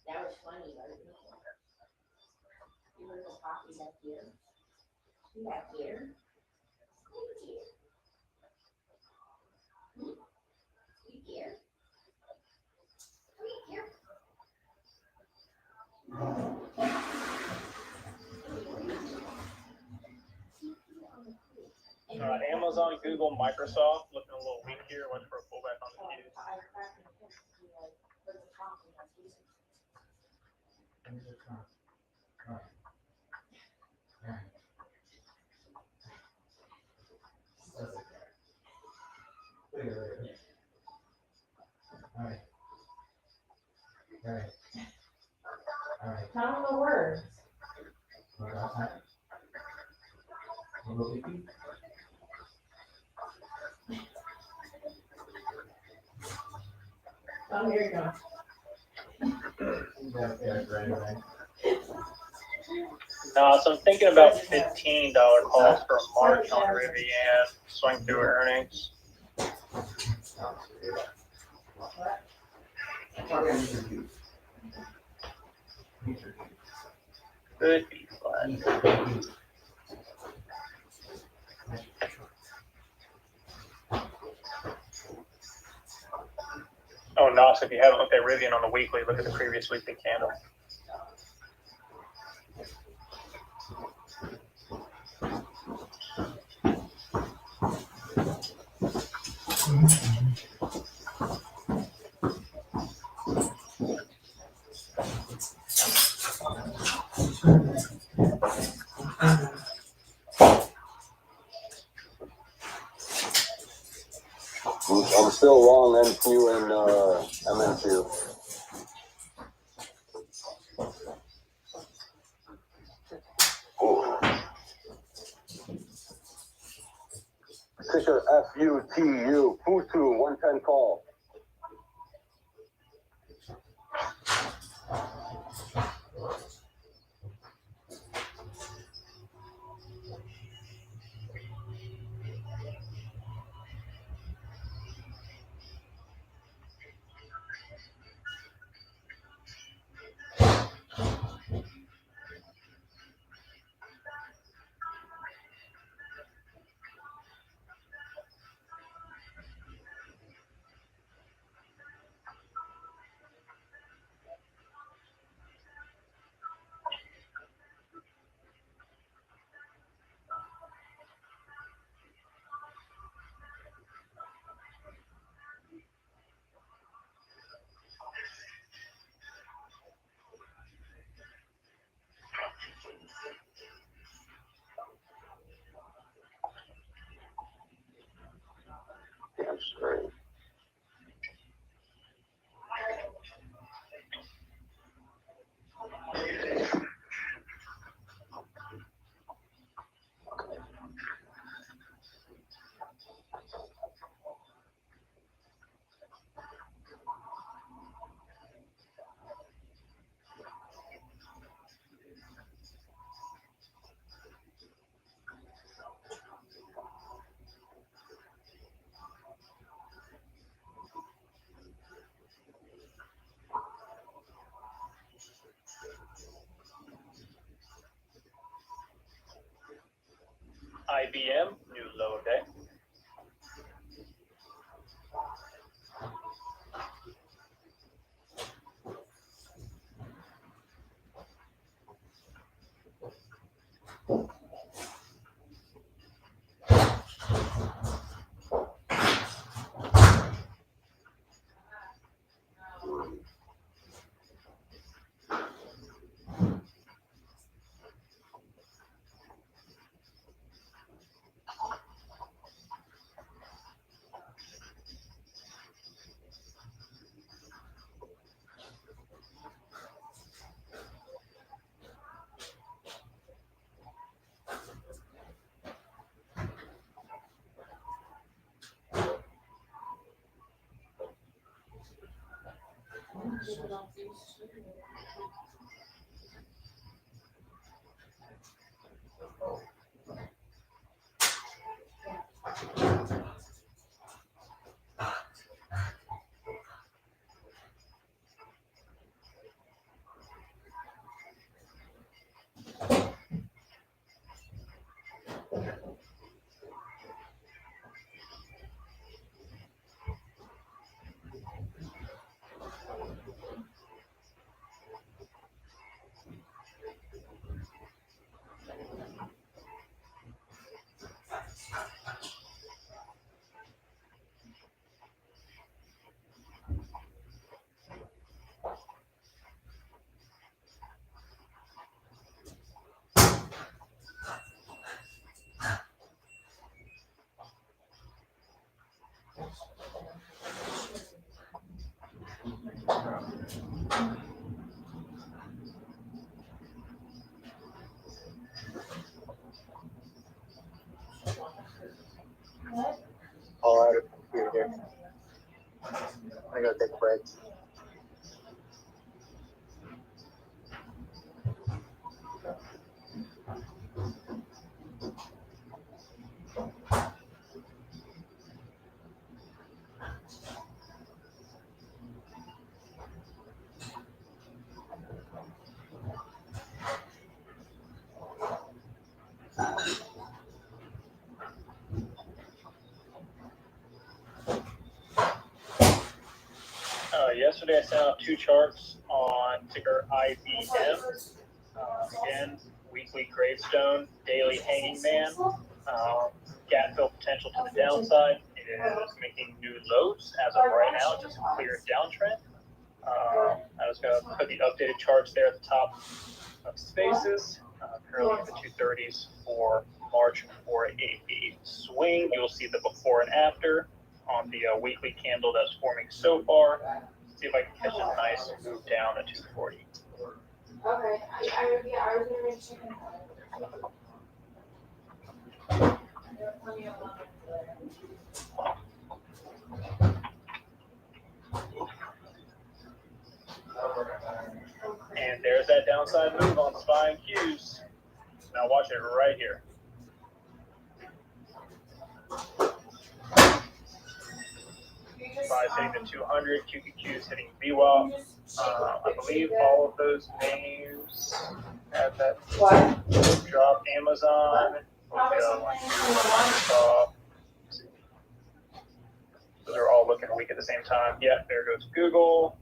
That was funny, right? You were the coffee back here. Back here. Here. Here. Amazon, Google, Microsoft looking a little weak here. Went for a pullback on the Qs. Tell them the words. Oh, here you go. So I'm thinking about $15 calls for March on Rivian. Swing through earnings. Could be flat. Oh, no, so if you haven't looked at Rivian on the weekly, look at the previous weekly candle. I'm still long NQ and MNQ. Ticker FUTU, FUTU, 110 call. Damn straight. IBM, new low of day. All out of computer. I gotta take a break. Yesterday I sent out 2 charts on ticker IBM. Again, weekly gravestone, daily hanging man, gap fill potential to the downside. It is making new lows as of right now, just a clear downtrend. I was going to put the updated charts there at the top of spaces, currently in the 230s for March for a swing. You'll see the before and after on the weekly candle that's forming so far. See if I can catch a nice move down to 240. Okay, I was gonna make chicken. And there's that downside move on SPY and Qs. Now watch it right here. SPY is hitting the 200, QQQ is hitting VWAP. I believe all of those names had that drop. Amazon, Microsoft. Those are all looking weak at the same time. Yeah, there goes Google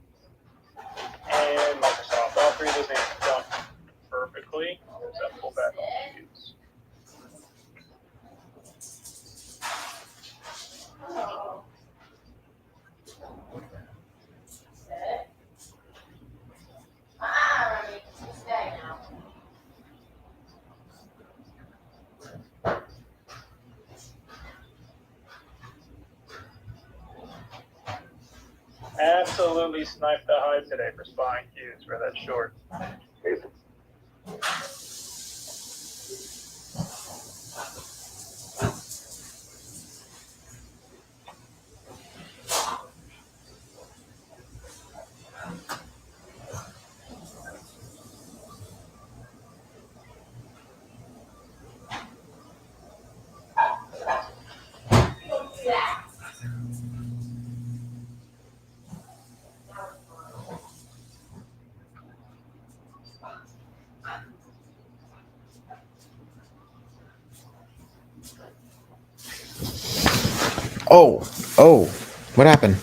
and Microsoft. All 3 of those names jumped perfectly. There's that pullback on the Qs. Absolutely sniped the high today for SPY and Qs for that short. Oh, what happened?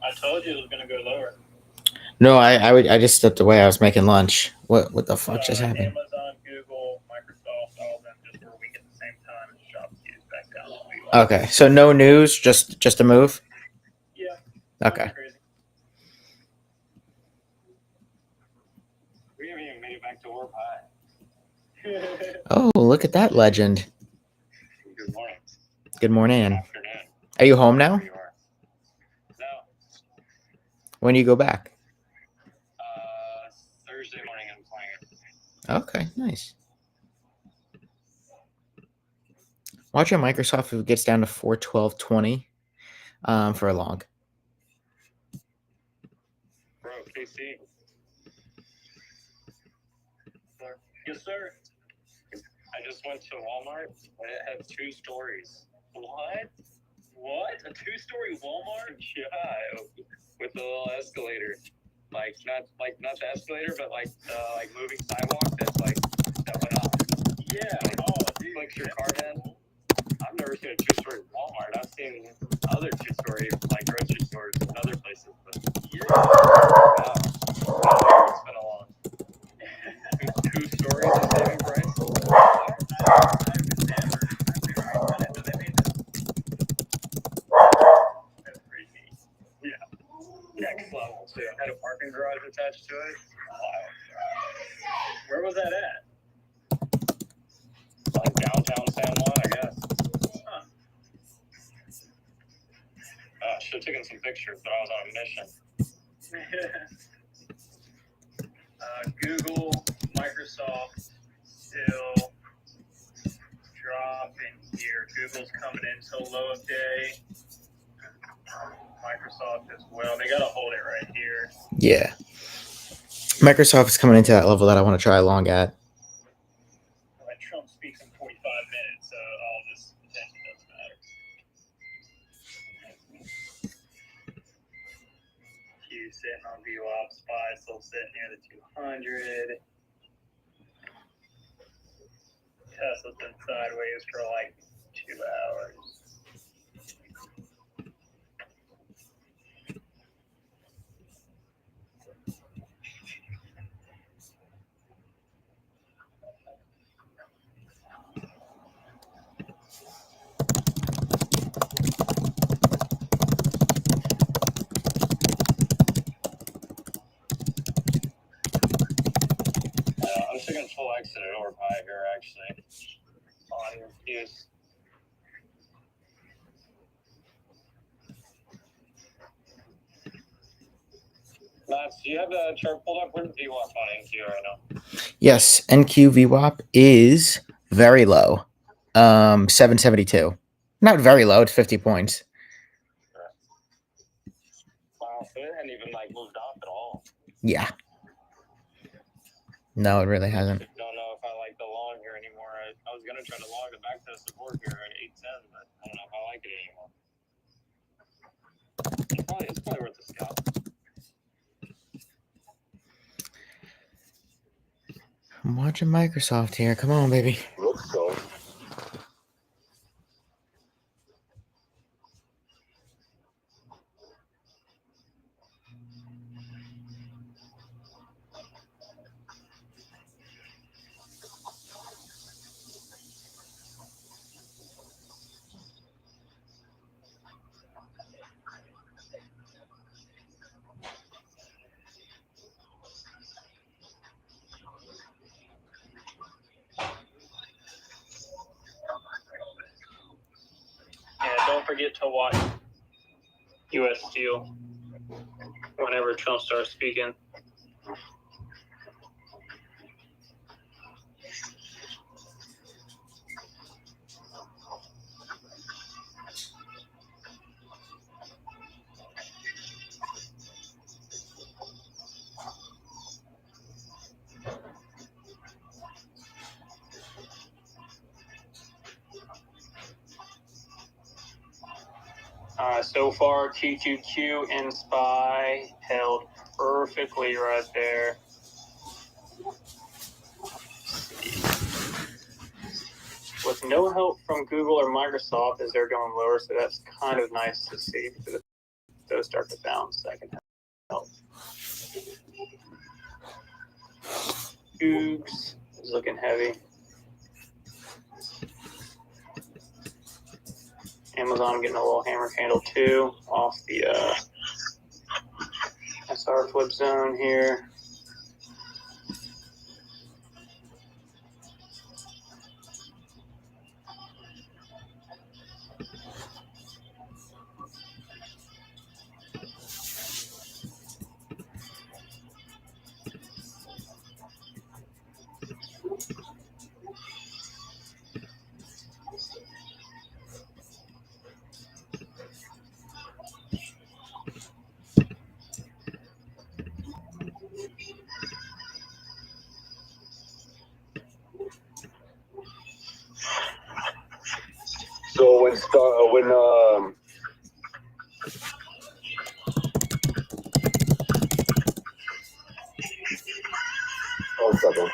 I told you it was gonna go lower. No, I just stepped away. I was making lunch. What the fuck just happened? Amazon, Google, Microsoft, all of them just were weak at the same time, and shop is back down to where you are. Okay, so no news, just a move. Yeah. Okay. Crazy. We haven't even made it back to Orb High. Oh, look at that legend. Good morning. Good morning. Afternoon. Are you home now? Where you are. No. When do you go back? Thursday morning I'm flying. Okay, nice. Watch your Microsoft if it gets down to 412.20 for a long. Bro, KC. Sir. Yes, sir. I just went to Walmart and it had 2 stories. What? What? A 2-story Walmart? Yeah, with a little escalator. Not the escalator, but like moving sidewalk that's like stepping up. Yeah. Oh, dude. Flicks your car in. I've never seen a 2-story Walmart. I've seen other 2-story like grocery stores and other places, but yeah. It's been a long. 2 stories of saving price. Next level too. Had a parking garage attached to it. Wow. Where was that at? Like downtown San Juan, I guess. Huh. Should have taken some pictures, but I was on a mission. Google, Microsoft, still dropping here. Google's coming in so low of day. Microsoft as well. They gotta hold it right here. Yeah. Microsoft is coming into that level that I want to try long at. When Trump speaks in 45 minutes, all this attention doesn't matter. Q sitting on VWAP, SPY still sitting near the 200. Tesla's been sideways for like 2 hours. I'm taking full exit at Orb High here, actually. On use. Lance, do you have the chart pulled up? Where's the VWAP on NQ right now? Yes, NQ VWAP is very low. 772. Not very low, it's 50 points. Wow, so it hadn't even like moved off at all. Yeah. No, it really hasn't. Don't know if I like the long here anymore. I was gonna try to log it back to the support here at 810, but I don't know if I like it anymore. It's probably worth a scalp. I'm watching Microsoft here. Come on, baby. Looks so. Yeah, don't forget to watch U.S. Steel whenever Trump starts speaking. So far, QQQ and SPY held perfectly right there. with no help from Google or Microsoft as they're going lower, so that's kind of nice to see. Because if those start to bounce, that can help. Googs is looking heavy. Amazon getting a little hammer candle too off the SR flip zone here. So when one second.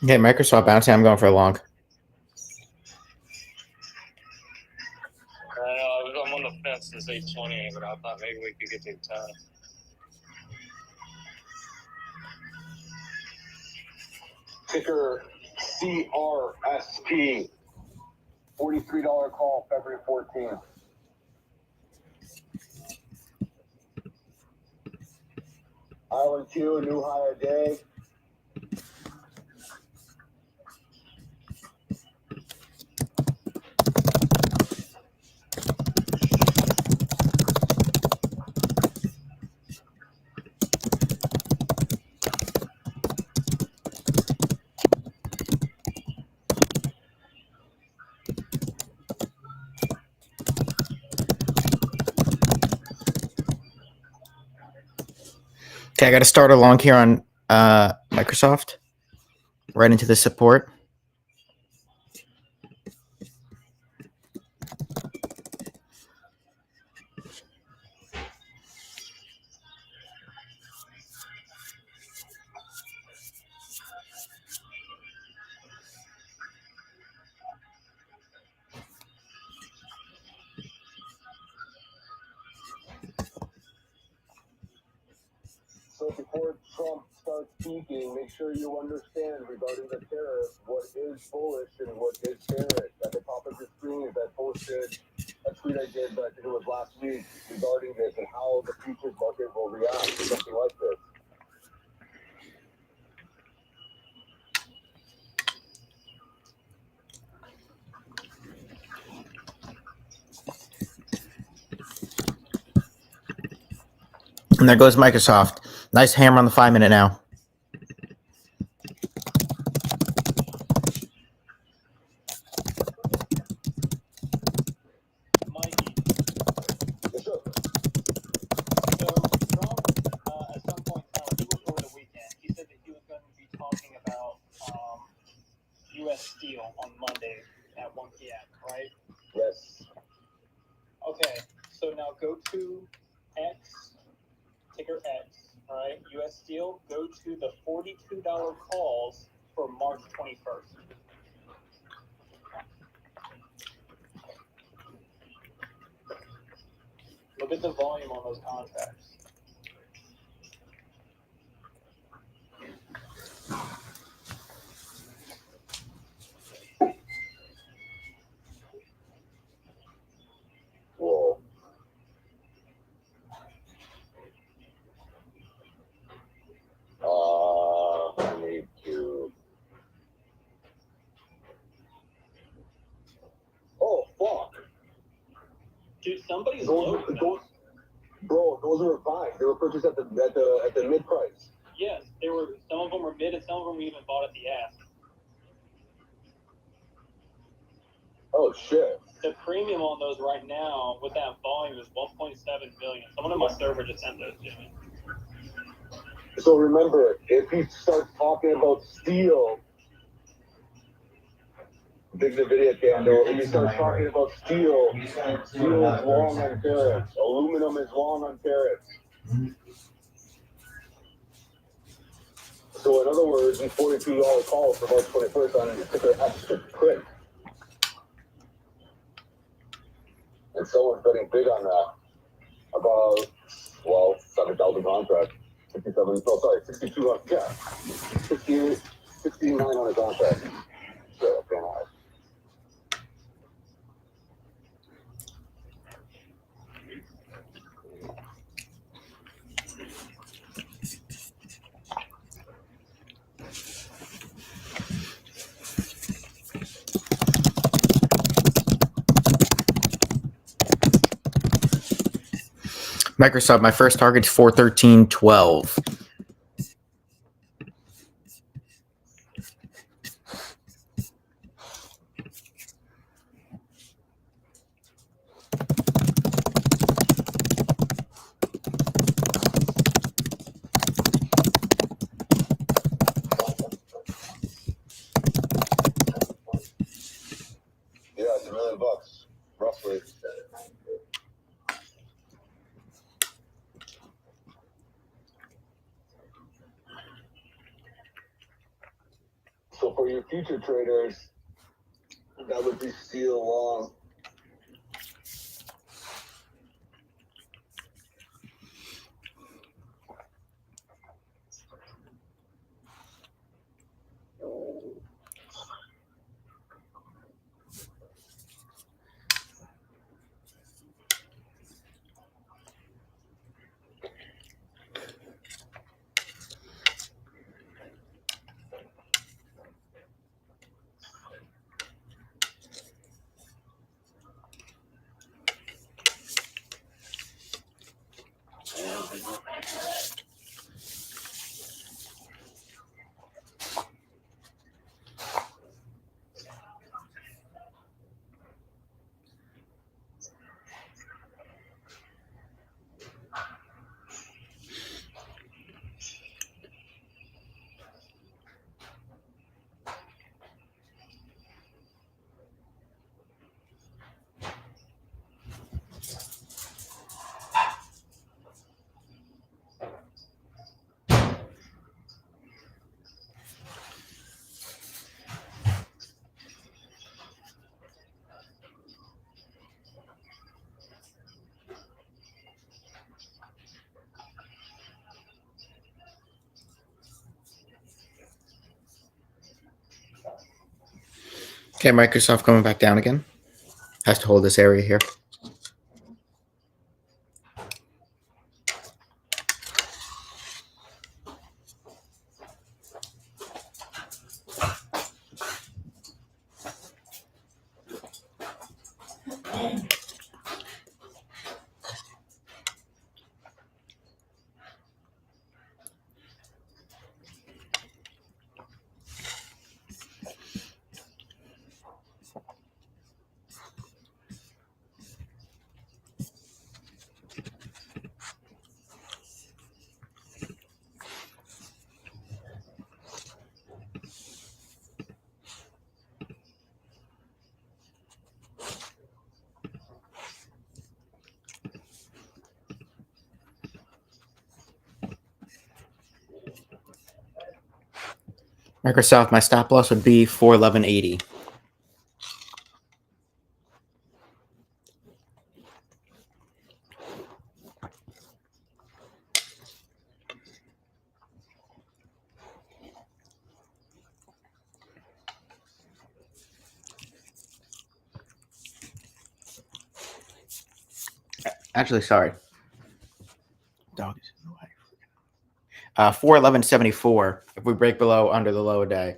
Okay, Microsoft bouncing. I'm going for a long. I'm on the fence since 8:20, but I thought maybe we could get to 10. Ticker CRSP. $43 call February 14th. Island Q, a new high a day. Okay, I got to start a long here on Microsoft. Right into the support. So before Trump starts speaking, make sure you understand regarding the tariffs, what is bullish and what is bearish. At the top of your screen, I posted a tweet I did, I think it was last week, regarding this and how the futures market will react to something like this. And there goes Microsoft. Nice hammer on the 5-minute now. Mikey. Yes, sir. So Trump, at some point in time, I think it was over the weekend, he said that he was going to be talking about U.S. Steel on Monday at 1 p.m., right? Yes. Okay, so now go to X, ticker X, all right, U.S. Steel, go to the $42 calls for March 21st. Look at the volume on those contracts. Whoa. I need to. Oh, fuck. Dude, somebody's Those, loading those, those. bro, those are revised. They were purchased at the mid price. Yes, they were. Some of them were mid, and some of them we even bought at the ask. Oh shit. The premium on those right now with that volume is 1.7 million. Someone in my server just sent those to me. So remember, if he starts talking about steel, big NVIDIA candle, if he starts talking about steel, steel is long on carrots. Aluminum is long on carrots. So in other words, these $42 calls for March 21st on a ticker extra print. And someone's betting big on that. About, well, 7,000 contracts. 67, no, sorry, 6,200, yeah. 6,900 contracts. So, okay, nice. Microsoft, my first target's 413.12. Yeah, it's $1 million, roughly. So for your future traders, that would be steel long. Okay, Microsoft coming back down again. Has to hold this area here. Microsoft, my stop loss would be 411.80. Actually, sorry. Dog is in the way. 411.74 if we break below under the low a day.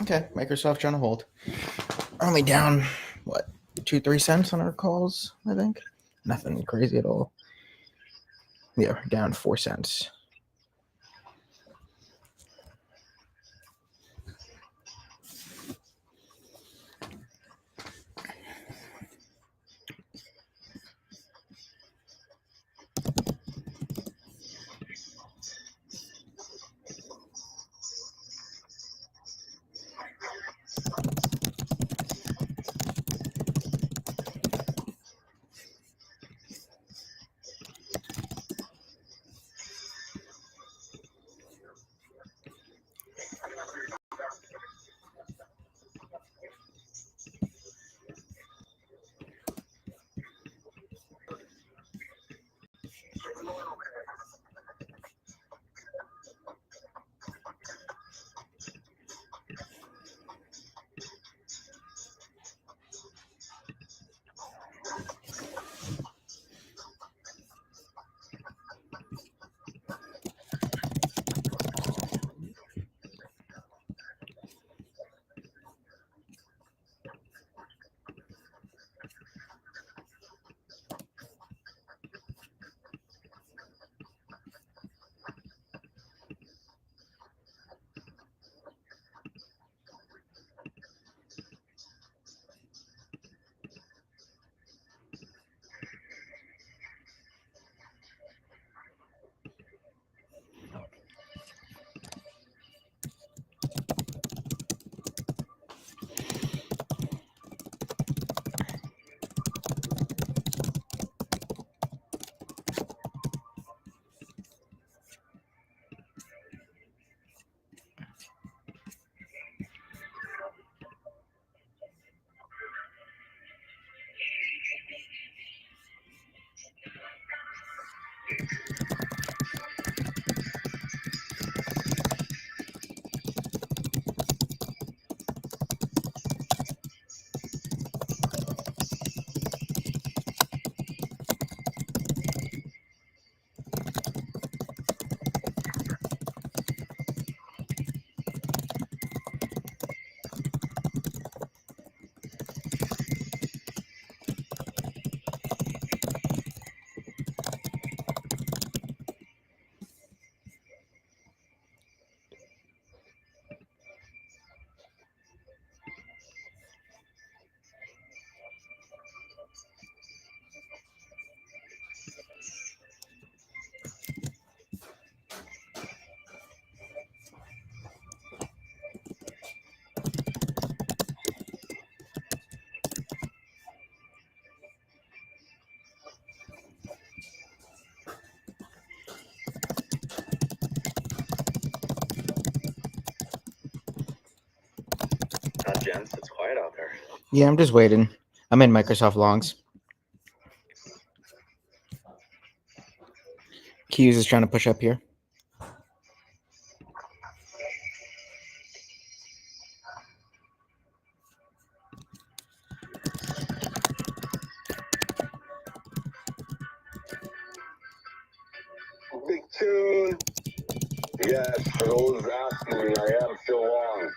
Okay, Microsoft trying to hold. Only down, what, 2-3 cents on our calls, I think. Nothing crazy at all. Yeah, we're down 4 cents. Gents, it's quiet out there. Yeah, I'm just waiting. I'm in Microsoft longs. Q's is trying to push up here. Yes, for those asking me, I am still long.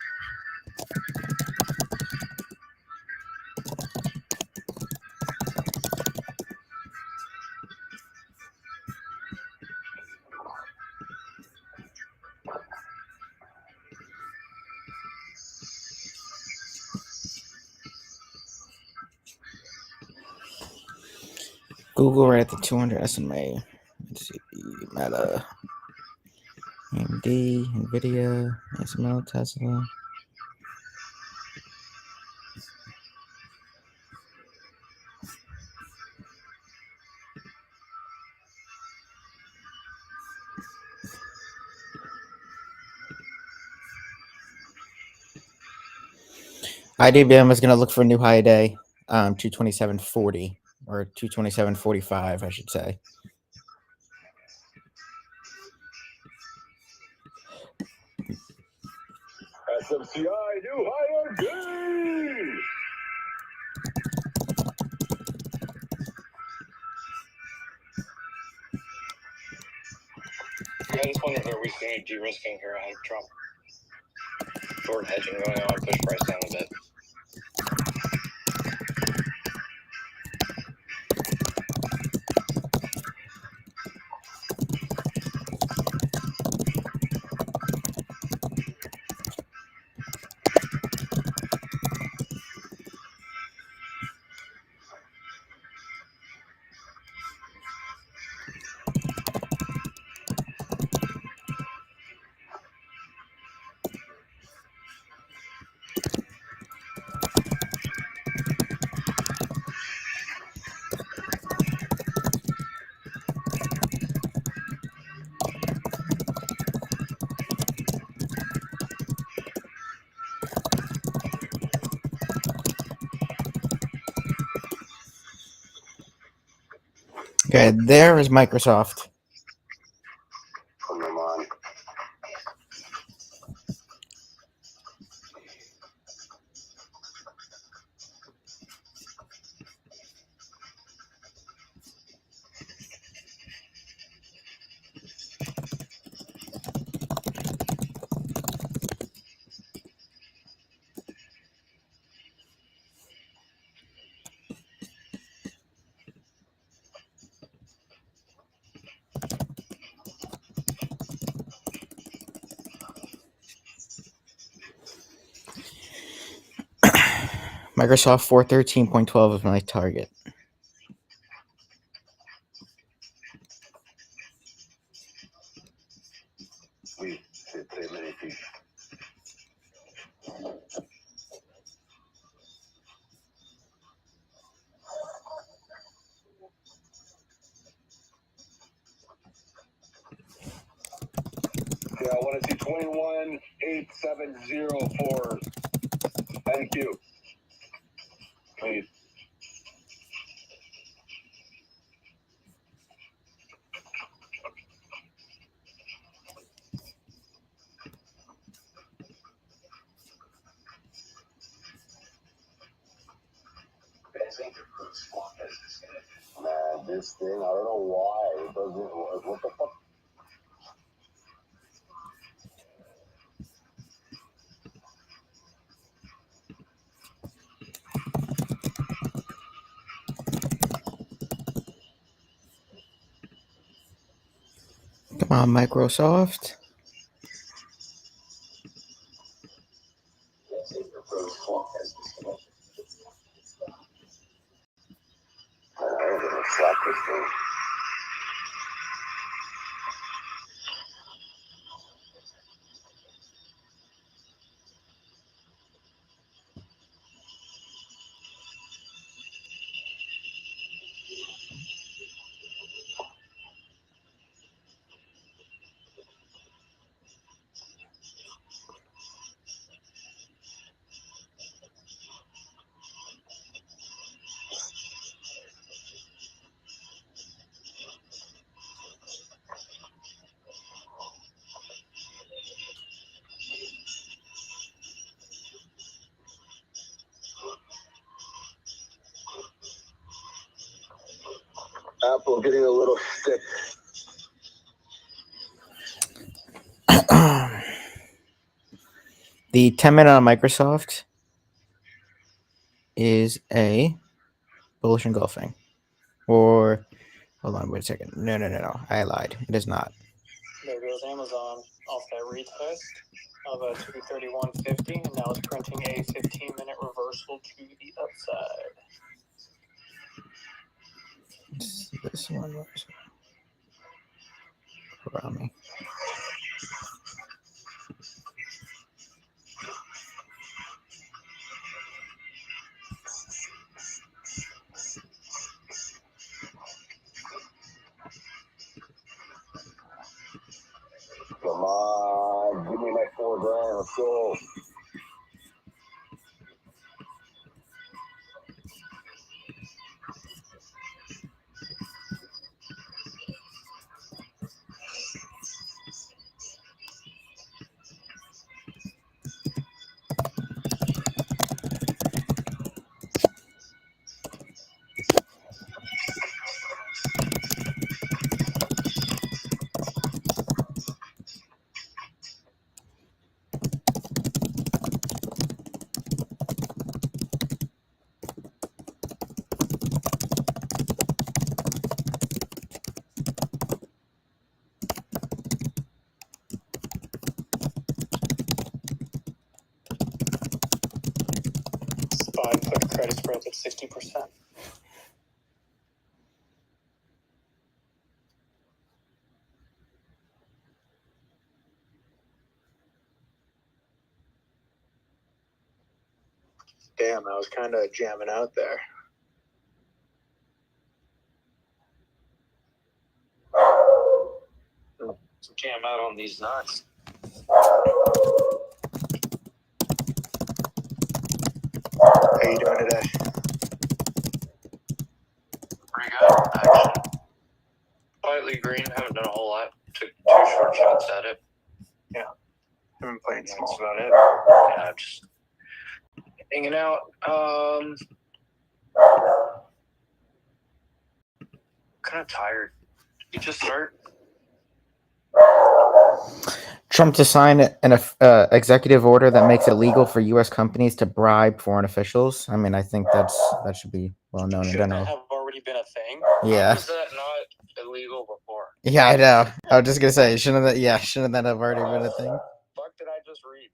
Google right at the 200 SMA. Let's see. Meta. AMD, NVIDIA, ASML, Tesla. IDBM is going to look for a new high day, 227.40 or 227.45, I should say. SMCI new higher day! I just wonder if they're recently de-risking here ahead of Trump. Short hedging going on, push price down a bit. Okay, there is Microsoft. Come on. Microsoft 413.12 is my target. We did say many people. Yeah, I want to see 21,870 for NQ. Please. Man, this thing, I don't know why it doesn't work. What the fuck? Come on, Microsoft. I don't gonna slap this thing. Apple getting a little stiff. The 10-minute on Microsoft is a bullish engulfing. Or, hold on, wait a second. No. I lied. It is not. There goes Amazon off that retest of a 231.50, and now it's printing a 15-minute reversal to the upside. It's this one. Where is it? Around me. Come on, give me my $4 grand. Let's go. SPY put credit spreads at 60%. Damn, I was kind of jamming out there. Jam out on these nuts. How you doing today? Pretty good, actually. Slightly green, haven't done a whole lot. Took 2 short shots at it. Yeah, I've been playing small. That's about it. Yeah, just hanging out. Kind of tired. You just start. Trump to sign an executive order that makes it legal for U.S. companies to bribe foreign officials. I mean, I think that should be well known in Shouldn't that general. have already been a thing? Yeah. How was that not illegal before? Yeah, I know. I was just gonna say, shouldn't that have already been a thing? Fuck did I just read?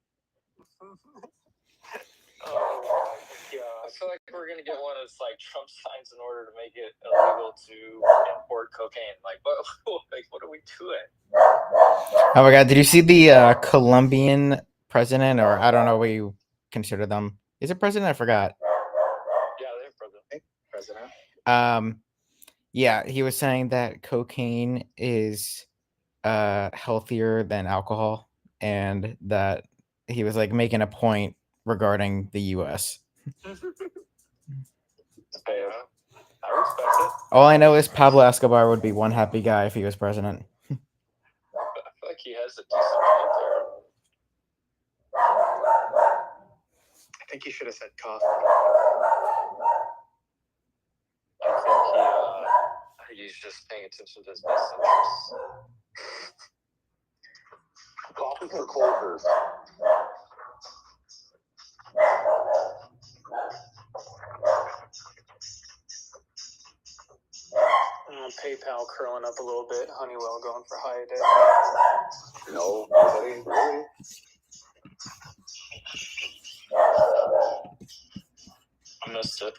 Oh my god. I feel like we're gonna get one that's like Trump signs an order to make it illegal to import cocaine. Like what are we doing? Oh my god, did you see the Colombian president, or I don't know what you consider them? Is it president? I forgot. Yeah, they're president. Yeah, he was saying that cocaine is healthier than alcohol, and that he was like making a point regarding the US. Hey, I respect it. All I know is Pablo Escobar would be one happy guy if he was president. I feel like he has a decent point there. I think he should have said coffee. I think he's just paying attention to his best interests. Coffee for closers. PayPal curling up a little bit. Honeywell going for high day. No, really? I missed it.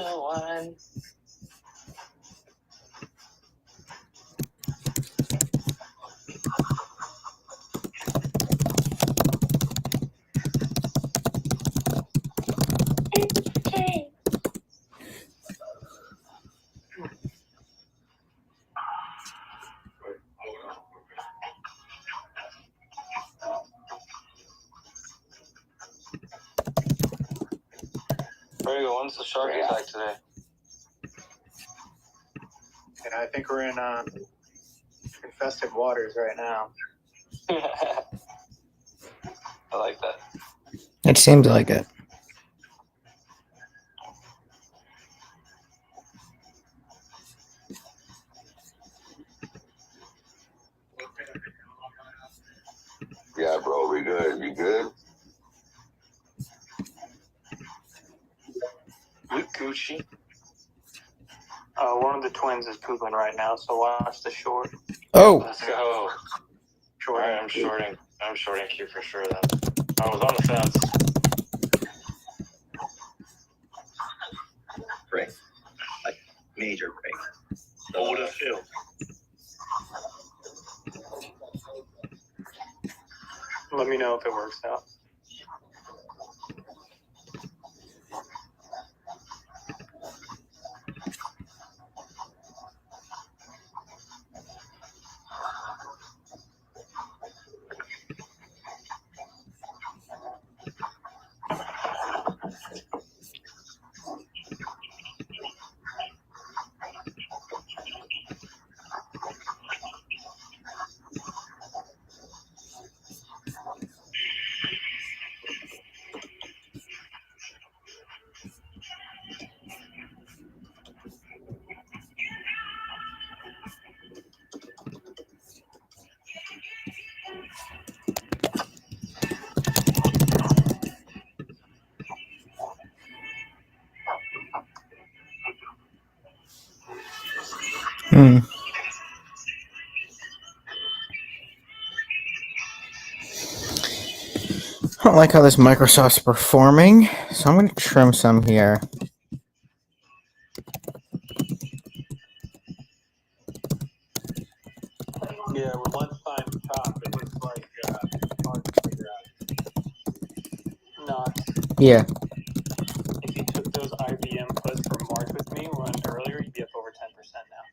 no one. Very good. When's the shark attack today? And I think we're in infested waters right now. I like that. It seems like it. Yeah, bro, we good. You good? Gucci. One of the twins is pooping right now, so watch the short. Oh, Let's go. Short. Alright, I'm shorting Q for sure then. I was on the fence. Break. Like, major break. What would it feel? Let me know if it works out. hmm. I don't like how this Microsoft's performing, so I'm going to trim some here. Yeah, with lunchtime top, it looks like hard to figure out. Not. Yeah. If you took those IBM puts from March with me earlier, you'd be up over 10% now.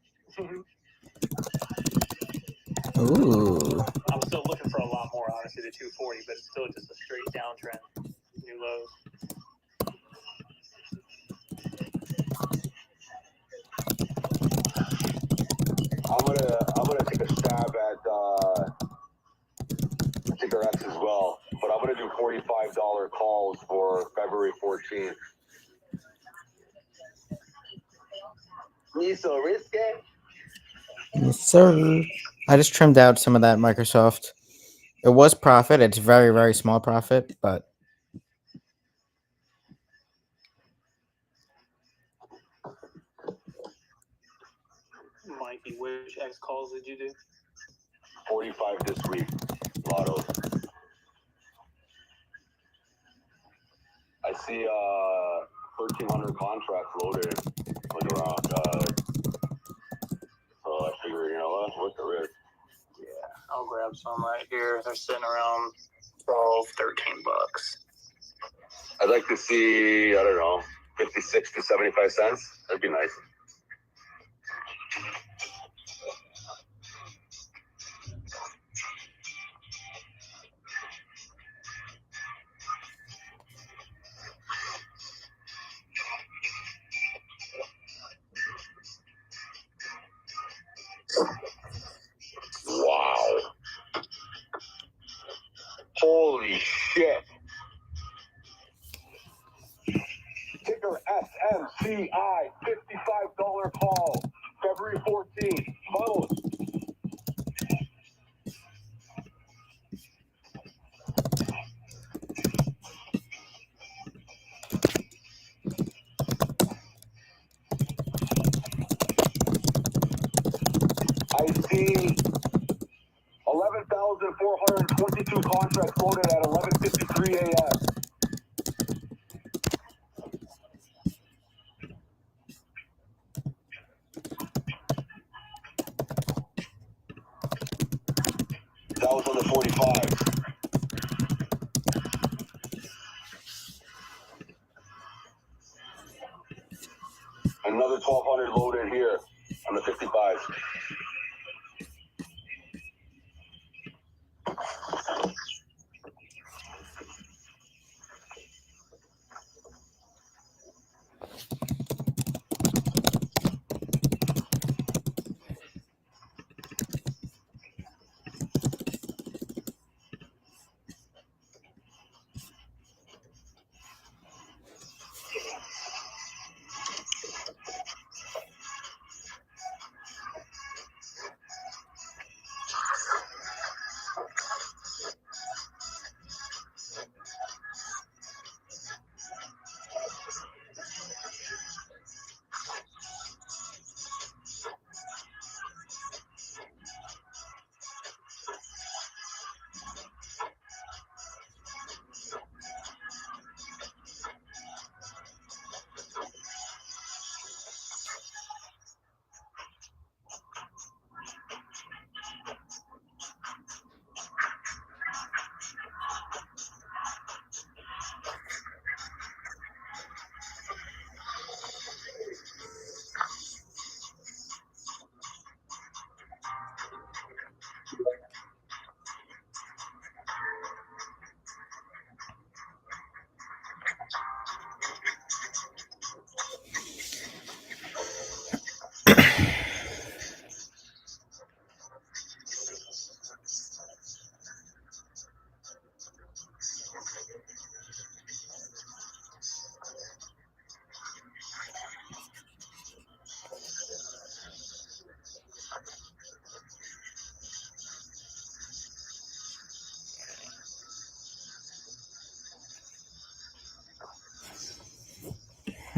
Ooh. I'm still looking for a lot more, honestly, the 240, but it's still just a straight downtrend. New lows. I'm gonna take a stab at ticker X as well, but I'm gonna do $45 calls for February 14th. Me so risky. Yes, sir. I just trimmed out some of that Microsoft. It was profit. It's very, very small profit, but Mikey, which X calls did you do? 45 this week, Lotto. I see 1,300 contracts loaded, like around. So I figure, you know what, what's the risk? Yeah, I'll grab some right here. They're sitting around 12, 13 bucks. I'd like to see, I don't know, 56 to 75 cents. That'd be nice. Wow. Holy shit. Ticker SMCI, $55 call, February 14th. Funnels. I see 11,422 contracts loaded at 11:53 a.m. up on the 45. Another 1,200 loaded here on the 55.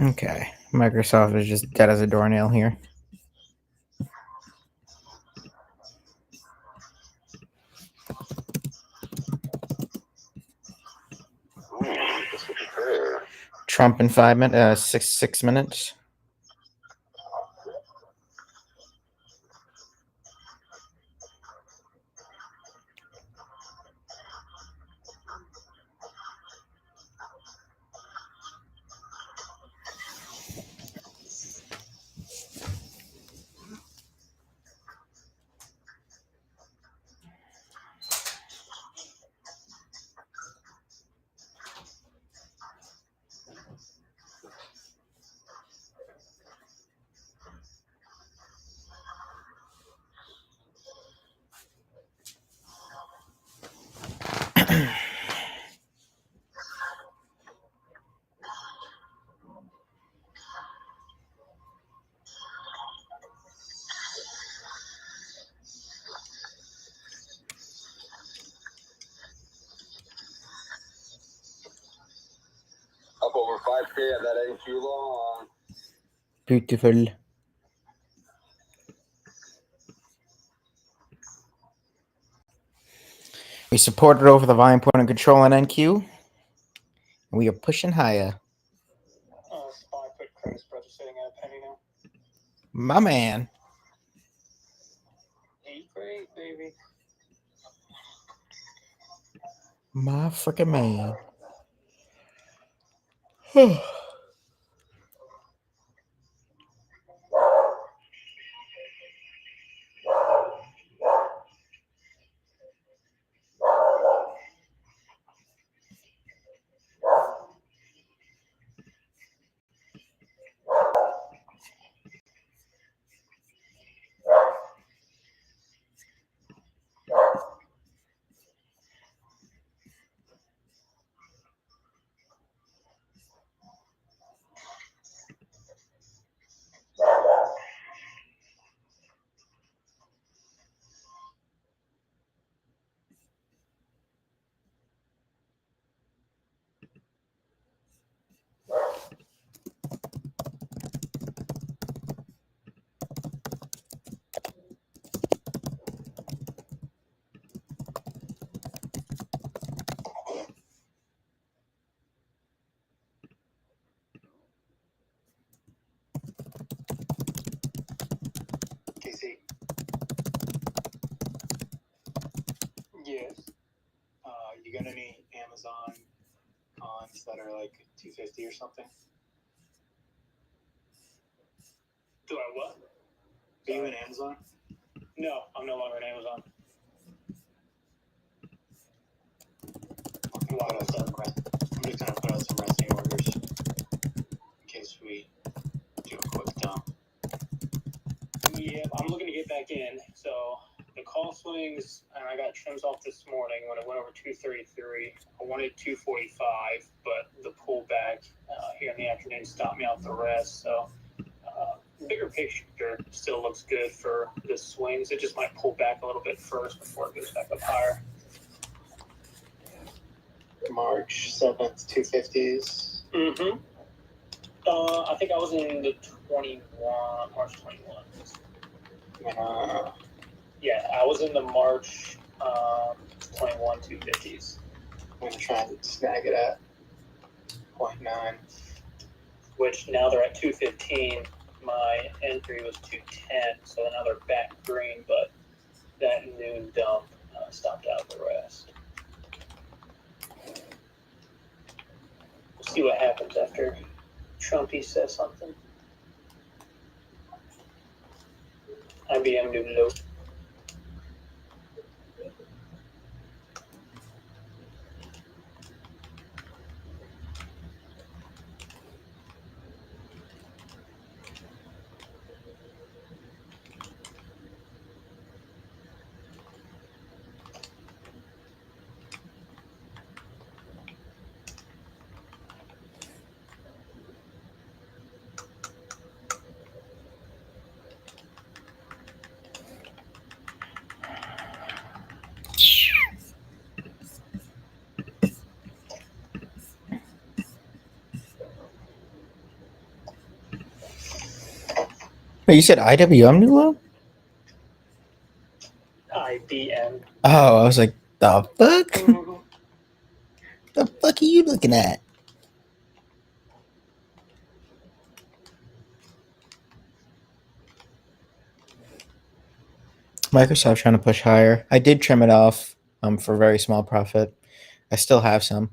Okay. Microsoft is just dead as a doornail here. This would be fair. Trump in 5 minutes, 6 minutes. Up over 5K at that ain't too long. Beautiful. We supported over the volume point and control on NQ. We are pushing higher. Spy put credit spreads are sitting at a penny now. My man. 8 for 8, baby. My freaking man. KC. Yeah. got any Amazon cons that are like 250 or something? Do I what? Are you in Amazon? No, I'm no longer in Amazon. I'm just gonna put out some resting orders in case we do a quick dump. Yeah, I'm looking to get back in. So the call swings, and I got trims off this morning when it went over 233. I wanted 245, but the pullback here in the afternoon stopped me off the rest. So bigger picture still looks good for the swings. It just might pull back a little bit first before it goes back up higher. March 7th, 250s. Mm-hmm. I think I was in the 21, March 21. Yeah, I was in the March 21 250s. I'm gonna try and snag it at 0.9. Which now they're at 215. My entry was 210, so now they're back green, but that noon dump stopped out the rest. We'll see what happens after Trumpy says something. IBM new low. Wait, you said IWM new low? IBM. Oh, I was like, the fuck? The fuck are you looking at? Microsoft trying to push higher. I did trim it off for very small profit. I still have some.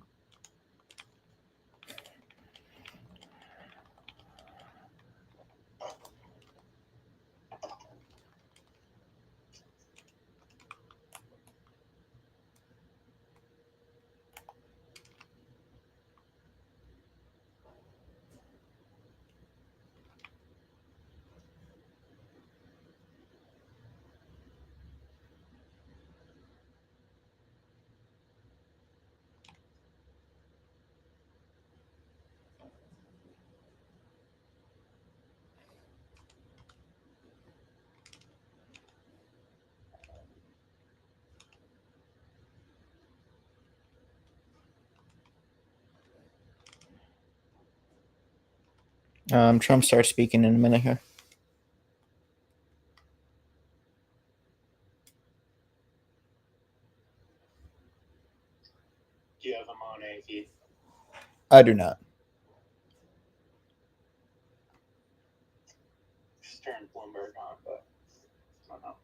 Trump starts speaking in a minute here. Do you have them on a feed? I do not. Just turned Bloomberg on, but I don't know.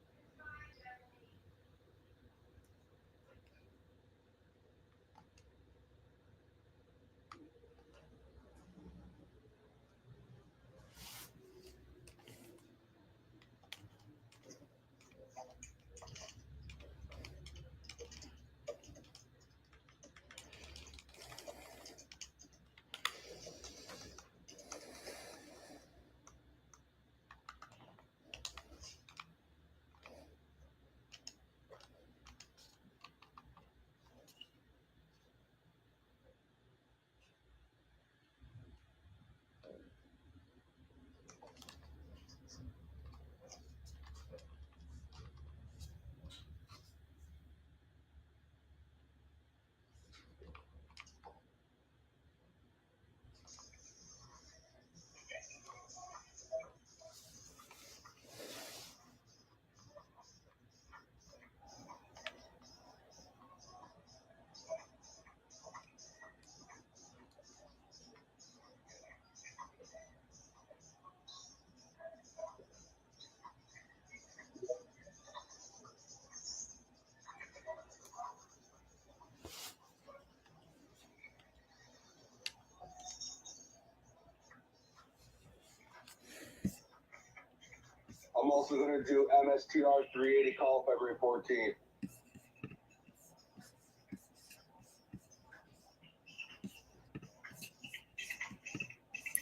I'm also going to do MSTR 380 call February 14th.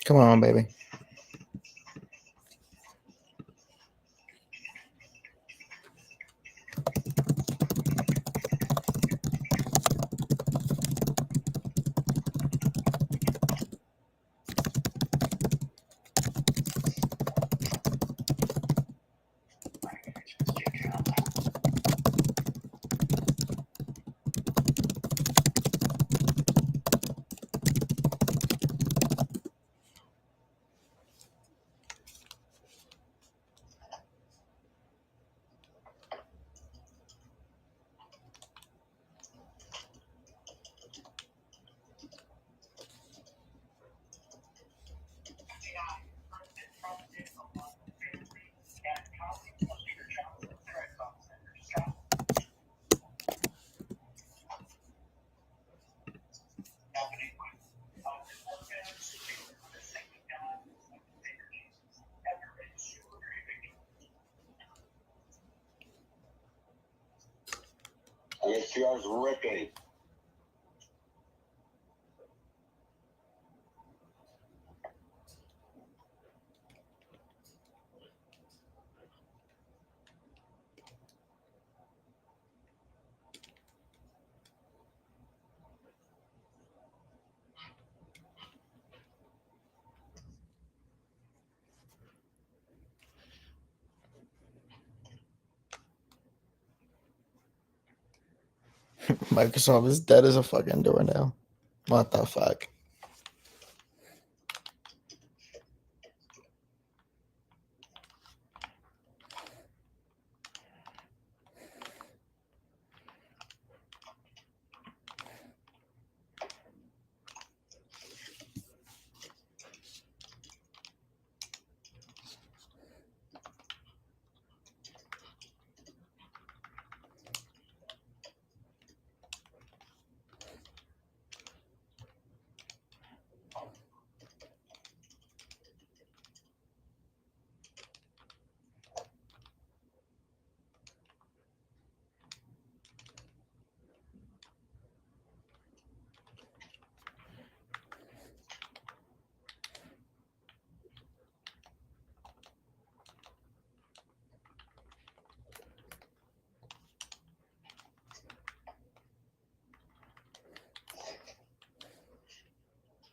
Come on, baby. MSTR's ripping. Microsoft is dead as a fucking doornail. What the fuck?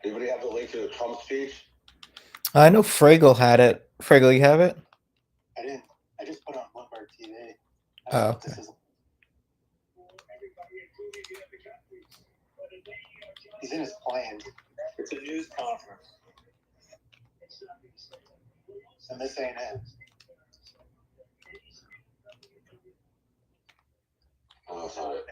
Anybody have the link to the Trump speech? I know Fraggle had it. Fraggle, you have it? I didn't. I just put on Bloomberg TV. Oh, This okay. is. He's in his plane. It's a news conference. And this ain't it. Oh, that's not it.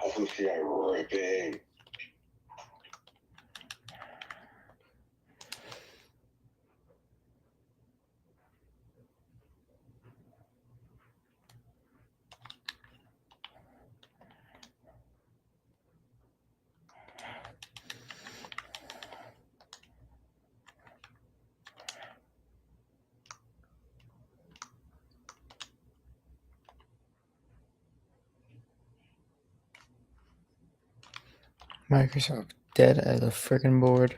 FMCI ripping. Microsoft dead as a freaking board.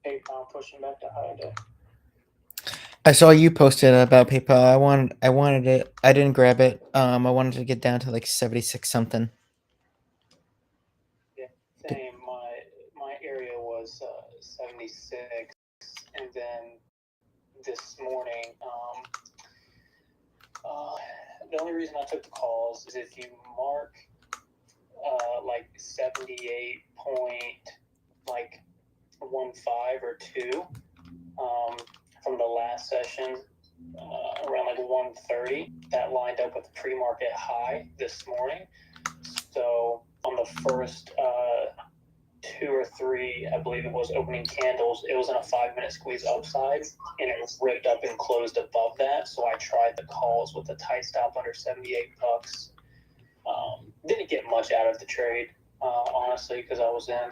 PayPal pushing back to high day. I saw you posted about PayPal. I wanted it. I didn't grab it. I wanted to get down to like 76 something. Same. My area was 76, and then this morning, the only reason I took the calls is if you mark like 78.15 or 2 from the last session, around like 1:30, that lined up with the pre-market high this morning. So on the first 2 or 3, I believe it was, opening candles, it was in a 5-minute squeeze upside, and it was ripped up and closed above that. So I tried the calls with a tight stop under $78. Didn't get much out of the trade, honestly, because I was in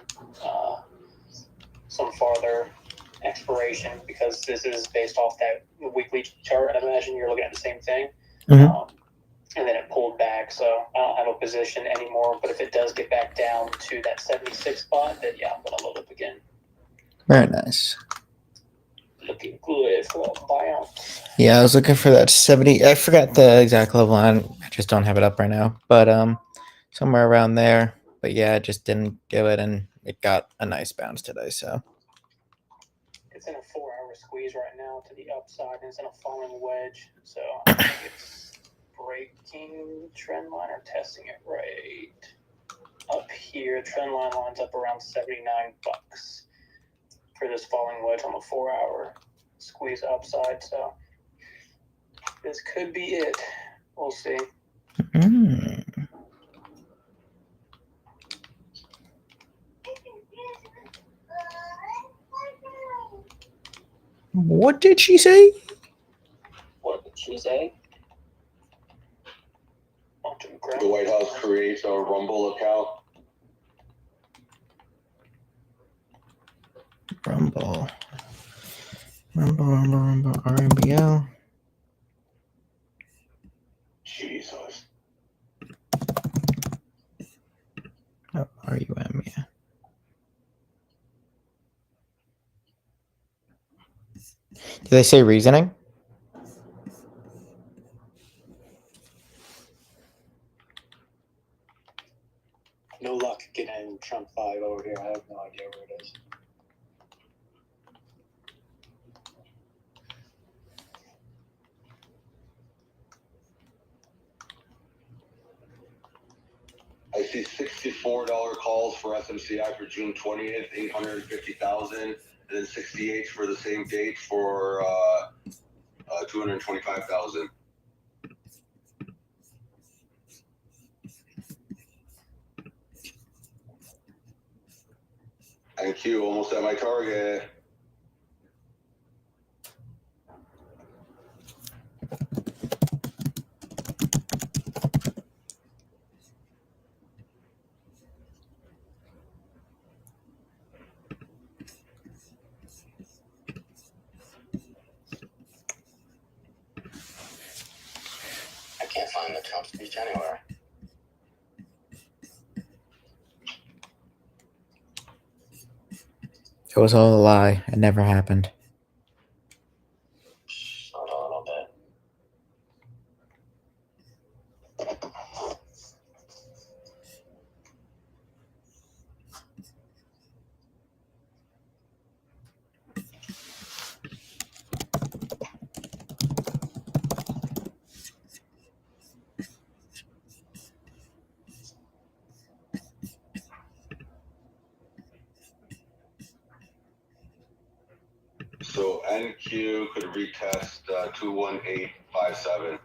some farther expiration, because this is based off that weekly chart. I imagine you're looking at the same thing. Mhm. And then it pulled back, so I don't have a position anymore. But if it does get back down to that 76 spot, then yeah, I'm gonna load up again. Very nice. Looking good for a buyout. Yeah, I was looking for that 70. I forgot the exact level line. I just don't have it up right now. But somewhere around there. But yeah, I just didn't do it, and it got a nice bounce today. So It's in a 4-hour squeeze right now to the upside, and it's in a falling wedge. So I think it's breaking trend line or testing it right up here. Trend line lines up around $79 for this falling wedge on the 4-hour squeeze upside. So this could be it. We'll see. What did she say? What did she say? The White House creates a Rumble account. Rumble, RMBL. Jesus. Oh, RUM, yeah. Did they say reasoning? No luck getting Trump 5 over here. I have no idea where it is. I see $64 calls for SMCI for June 20th, 850,000, and then 68 for the same date for 225,000. And Q almost at my target. I can't find the Trump speech anywhere. It was all a lie. It never happened. Hold on a little bit. So NQ could retest 21857.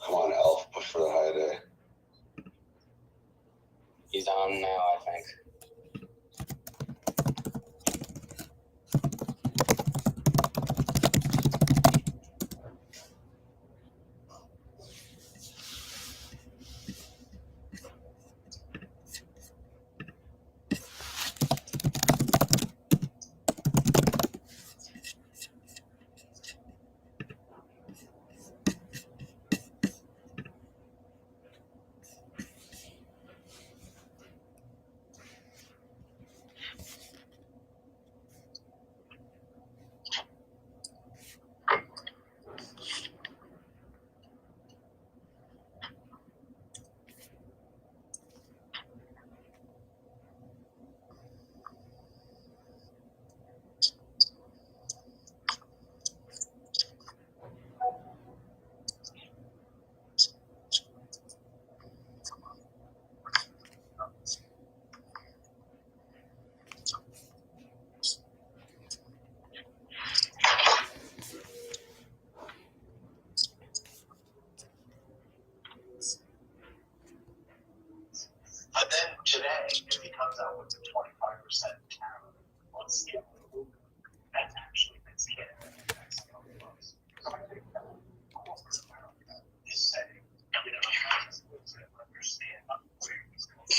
Come on, Elf, push for the high day. He's on now, I think.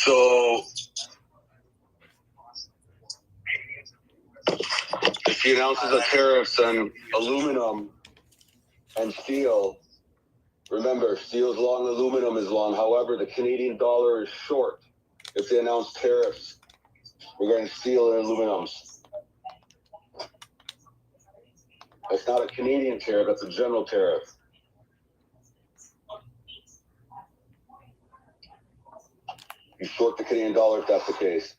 So if he announces the tariffs on aluminum and steel, remember, steel's long, aluminum is long. However, the Canadian dollar is short. If they announce tariffs regarding steel and aluminums, it's not a Canadian tariff, that's a general tariff. You short the Canadian dollar if that's the case.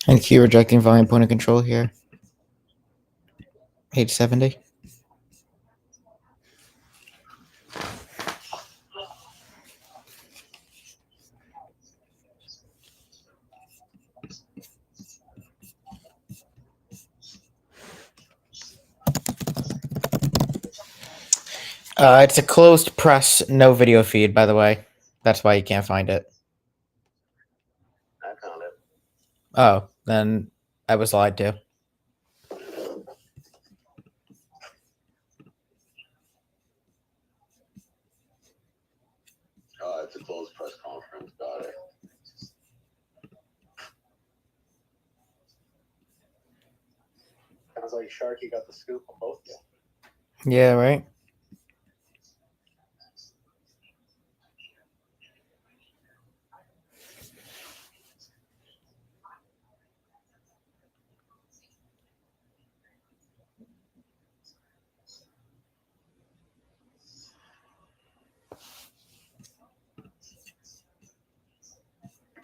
And Q rejecting volume point of control here. 870. It's a closed press, no video feed, by the way. That's why you can't find it. I found it. Oh, then I was lied to. It's a closed press conference. Got it. Sounds like Sharky got the scoop on both of you. Yeah, right?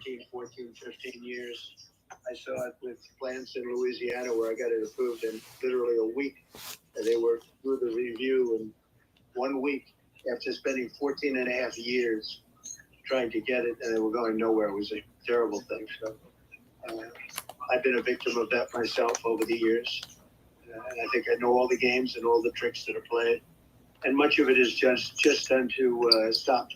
Fifteen, 14, 15 years. I saw it with plants in Louisiana where I got it approved in literally a week. And they were through the review in 1 week after spending 14 and a half years trying to get it, and they were going nowhere. It was a terrible thing. So I've been a victim of that myself over the years. And I think I know all the games and all the tricks that are played. And much of it is just done to stop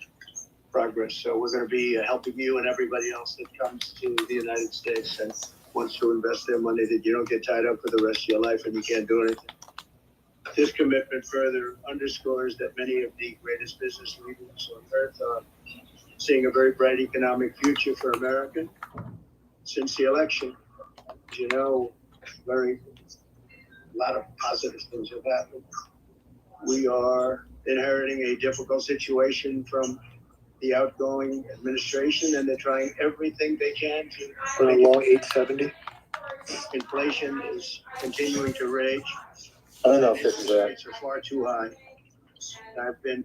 progress. So we're going to be helping you and everybody else that comes to the United States and wants to invest their money, that you don't get tied up for the rest of your life and you can't do anything. This commitment further underscores that many of the greatest business leaders on earth are seeing a very bright economic future for America. Since the election, as you know, a lot of positive things have happened. We are inheriting a difficult situation from the outgoing administration, and they're trying everything they can to make long 870. Inflation is continuing to rage. I don't know if this is Interest rates are far too high. I've been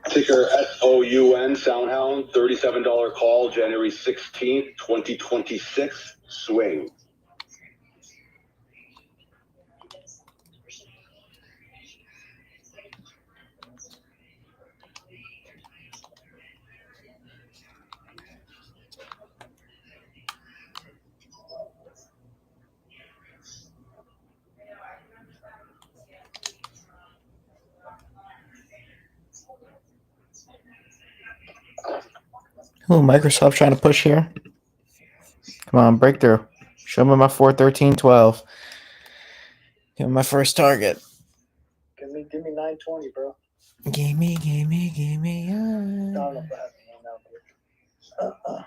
Ticker SOUN, Soundhound, $37 call, January 16th, 2026, swing. Ooh, Microsoft trying to push here. Come on, breakthrough. Show me my 41312. Give me my first target. give me 920, bro. Gimme. I don't know if that happened.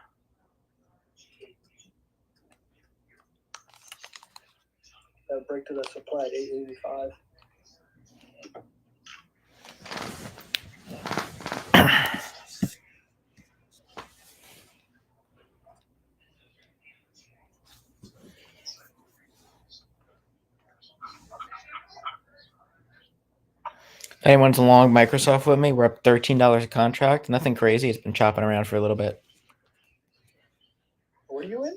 That break to the supply at 885. Anyone's long Microsoft with me? We're up $13 a contract. Nothing crazy. It's been chopping around for a little bit. What are you in?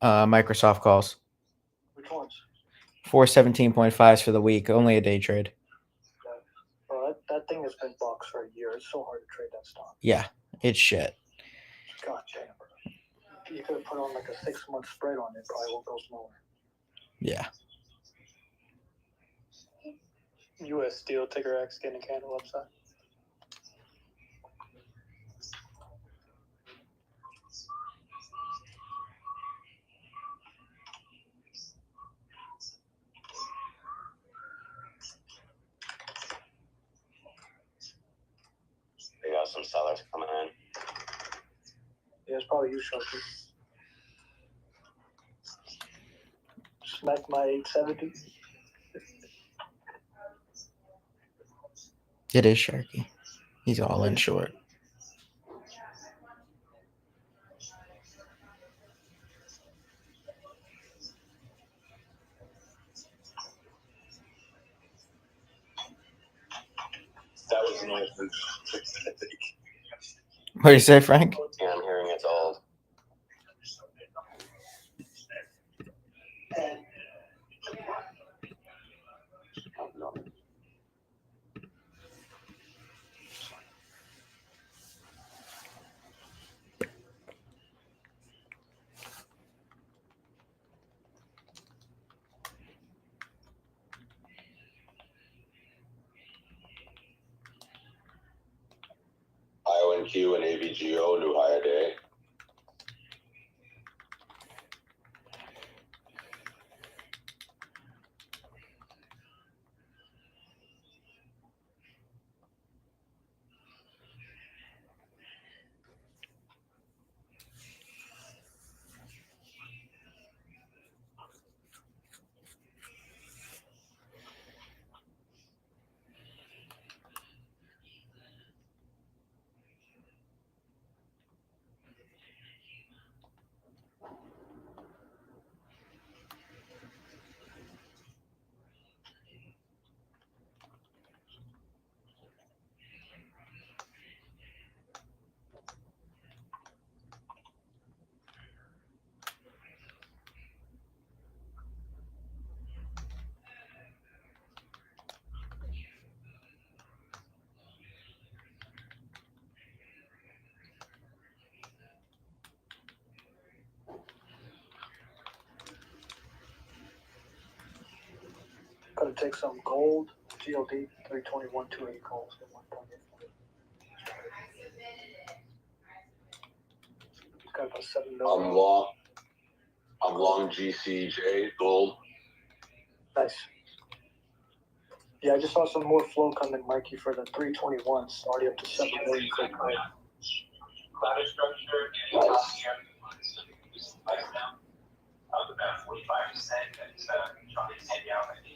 Microsoft calls. Which ones? 417.5s for the week. Only a day trade. Bro, that thing has been bucks for a year. It's so hard to trade that stock. Yeah, it's shit. God damn, bro. You could have put on like a 6-month spread on it. Probably won't go smaller. Yeah. U.S. Steel ticker X getting a candle upside. They got some sellers coming in. Yeah, it's probably you, Sharky. Smack my 870. It is Sharky. He's all in short. That was an old. What do you say, Frank? Yeah, I'm hearing it's old. IONQ and AVGO new higher day. Gonna take some gold, GLD, 321, 280 calls at 1.8. It's got about 7 million. I'm long GCJ gold. Nice. Yeah, I just saw some more flow coming, Mikey, for the 321s, already up to 7 million for the credit. Ladder structure in the last year, price down of about 45%. That's trying to take out, I think.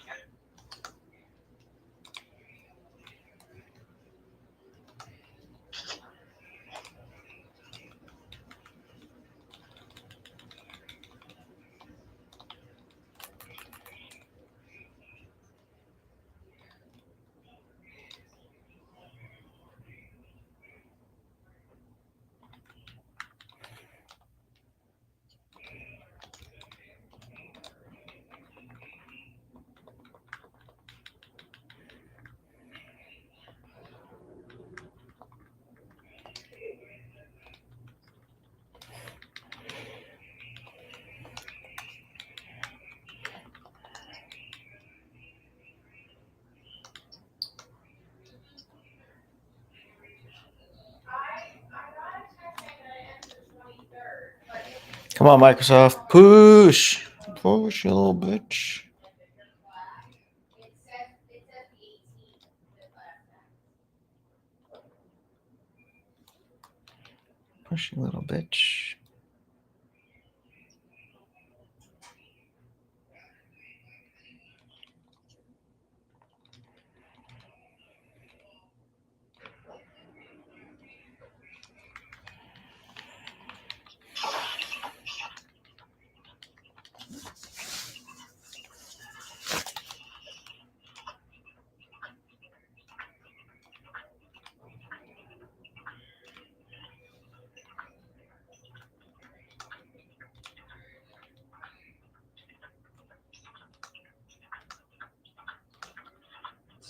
Come on, Microsoft. Push. Push, you little bitch. Push, you little bitch.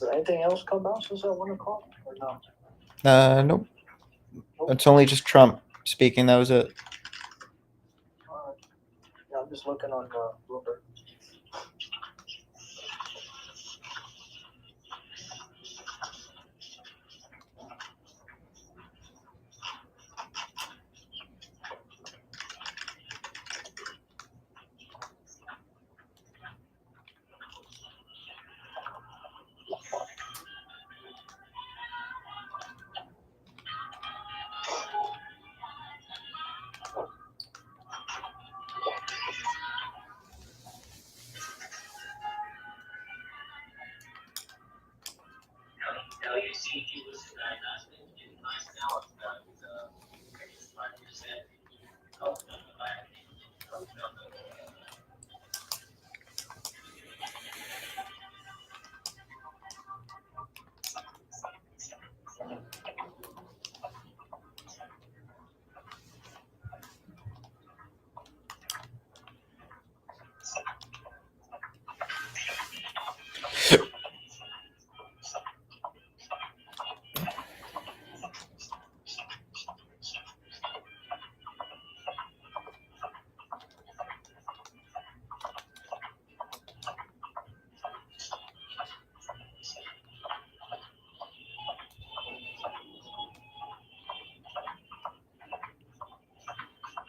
Did anything else come out since that 1 o'clock or no? Nope. It's only just Trump speaking. That was it. Yeah, I'm just looking on Bloomberg.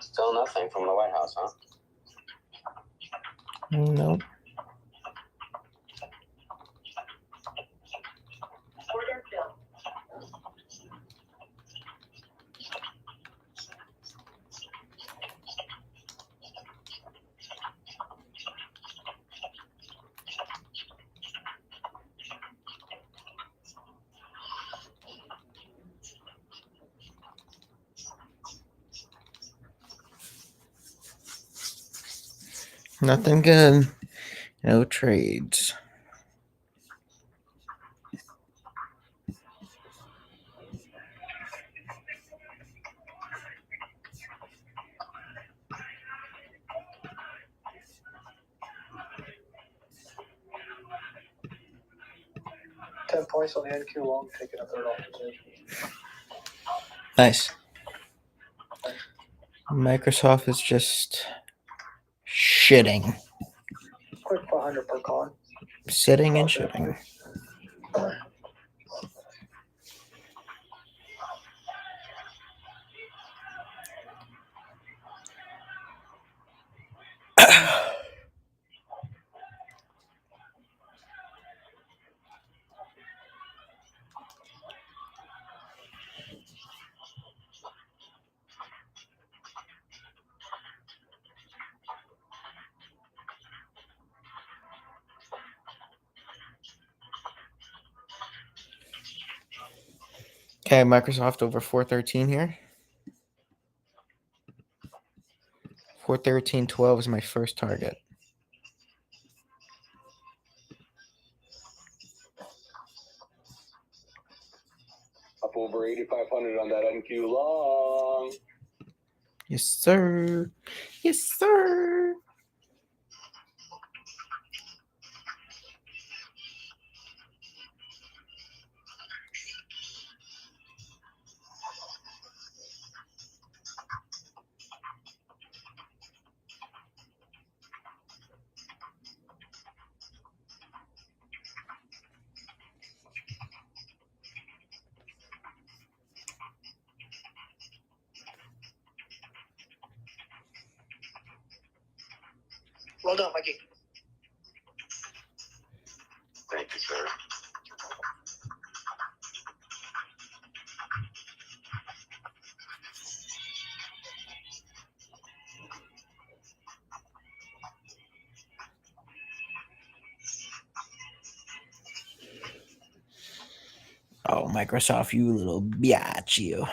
Still nothing from the White House, huh? Nope. Order bill. Nothing good. No trades. $10 on the NQ long, taking a third off position. Nice. Microsoft is just shitting. Quick 500 per con. Sitting and shitting. Okay, Microsoft over 413 here. 413.12 is my first target. Up over 8,500 on that NQ long. Yes, sir. Yes, sir. Well done, Mikey. Thank you, sir. Oh, Microsoft, you little biatch, you.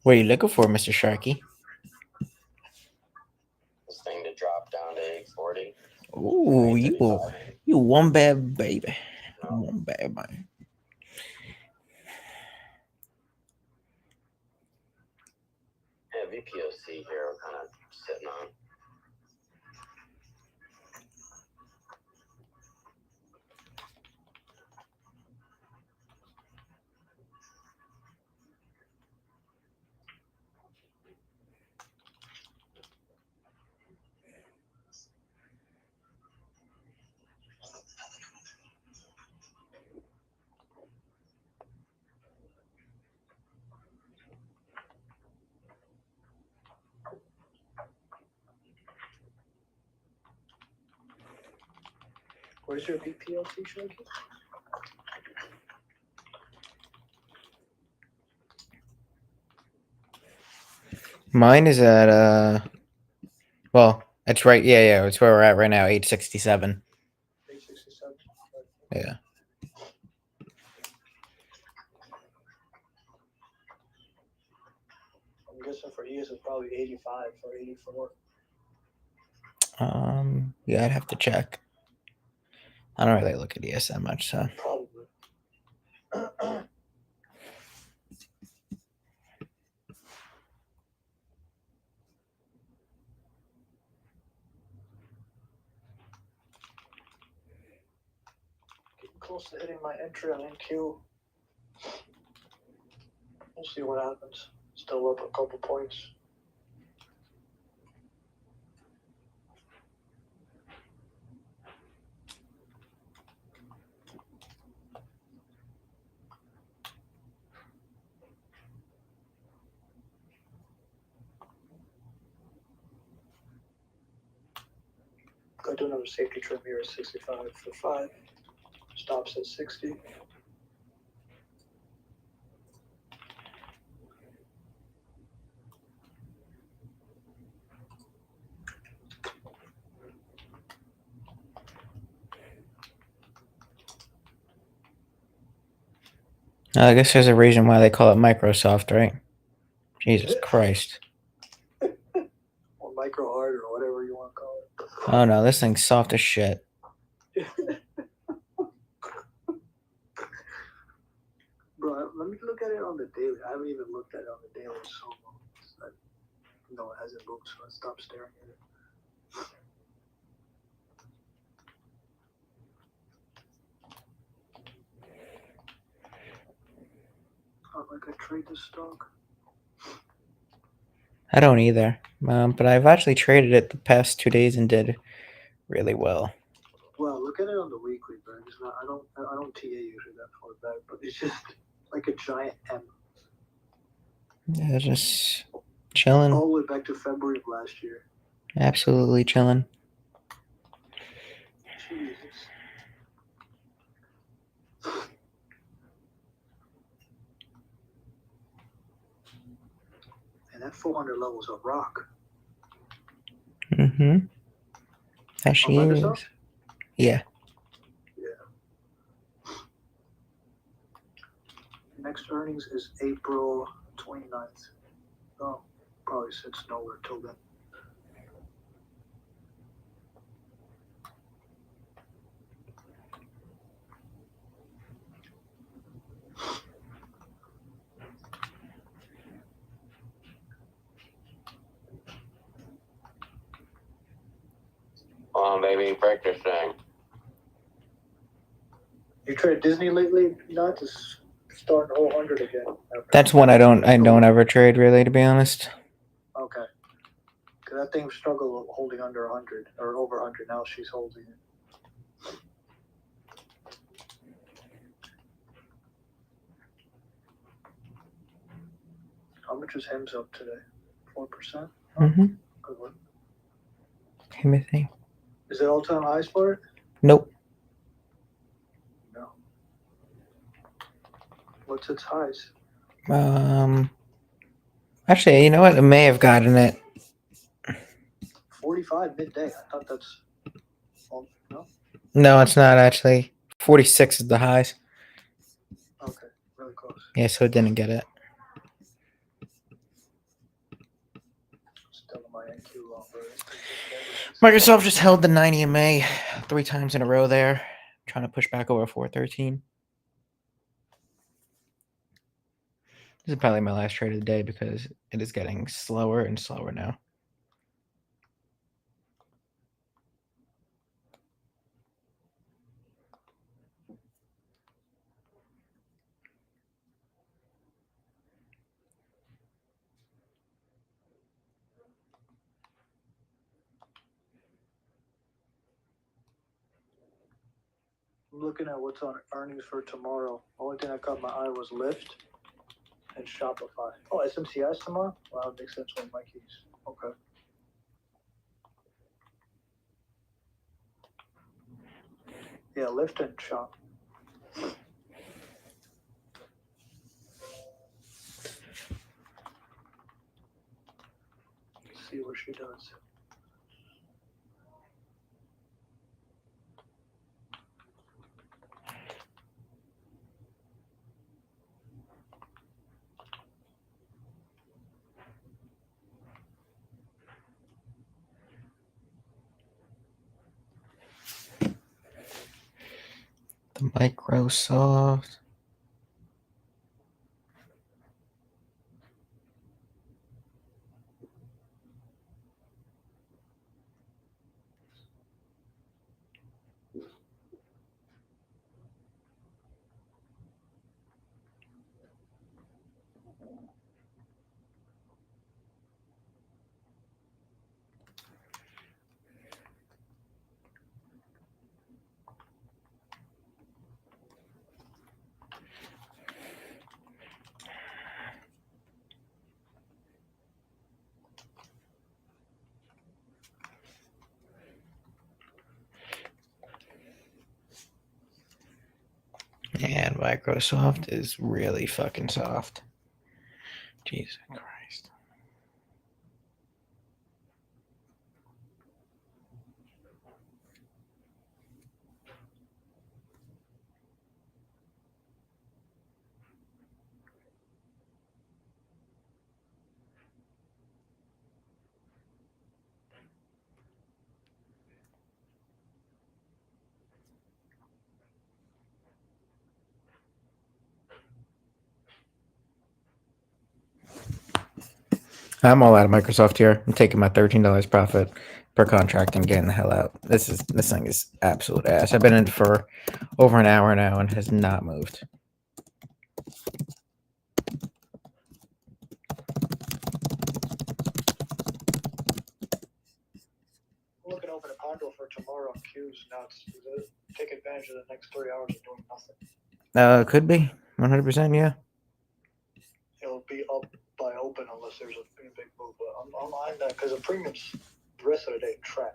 What are you looking for, Mr. Sharky? This thing to drop down to 840. Ooh, you one bad baby. No. One bad man. Yeah, VPOC here, we're kind of sitting on. Where's your BPLC, Sharky? Mine is at well, it's right. Yeah, it's where we're at right now. 867. 867. Yeah. I'm guessing for you, it's probably 85 or 84. Yeah, I'd have to check. I don't really look at ES that much, so. Probably. Getting close to hitting my entry on NQ. We'll see what happens. Still up a couple points. I do another safety trim here at 65 for 5. Stops at 60. I guess there's a reason why they call it Microsoft, right? Jesus Christ. Or micro hard or whatever you want to call it. Oh no, this thing's soft as shit. Bro, let me look at it on the daily. I haven't even looked at it on the daily in so long. No, it hasn't moved, so I stopped staring at it. Not like I trade this stock. I don't either. But I've actually traded it the past 2 days and did really well. Well, look at it on the weekly, bro. It's not, I don't TA usually that far back, but it's just like a giant M. Yeah, just chilling. All the way back to February of last year. Absolutely chilling. Jesus. And that 400 level's a rock. Mm-hmm. That she is. Microsoft? Yeah. Next earnings is April 29th. Oh, probably sits nowhere till then. Come on, baby, break this thing. You traded Disney lately? Not to start the whole 100 again. That's one I don't ever trade really, to be honest. Okay. Because that thing struggled holding under 100 or over 100. Now she's holding it. How much is Hems up today? 4%? Oh, Mm-hmm. good one. Timothy. Is it all-time highs for it? Nope. No. What's its highs? Actually, you know what? I may have gotten it. 45 midday. I thought that's... Oh, no? No, it's not actually. 46 is the highs. Okay. Really close. Yeah, so it didn't get it. Microsoft just held the 90 EMA 3 times in a row there, trying to push back over 413. This is probably my last trade of the day because it is getting slower and slower now. I'm looking at what's on earnings for tomorrow. Only thing that caught my eye was Lyft and Shopify. Oh, SMCI's tomorrow? Wow, that makes sense with my keys. Okay. Yeah, Lyft and Shop. Let's see what she does. The Microsoft. And Microsoft is really fucking soft. Jesus Christ. I'm all out of Microsoft here. I'm taking my $13 profit per contract and getting the hell out. This thing is absolute ass. I've been in for over an hour now and has not moved. I'm looking to open a condo for tomorrow on Q's. Now it's take advantage of the next 3 hours of doing nothing. Could be 100%. Yeah. It'll be up by open unless there's a big move. But I'm eyeing that because the premiums the rest of the day trash.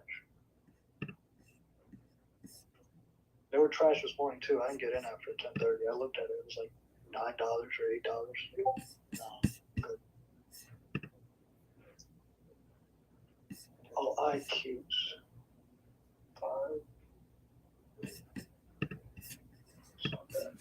They were trash this morning too. I didn't get in after 10:30. I looked at it. It was like $9 or $8. No, good. Oh, IQs. 5. It's not bad.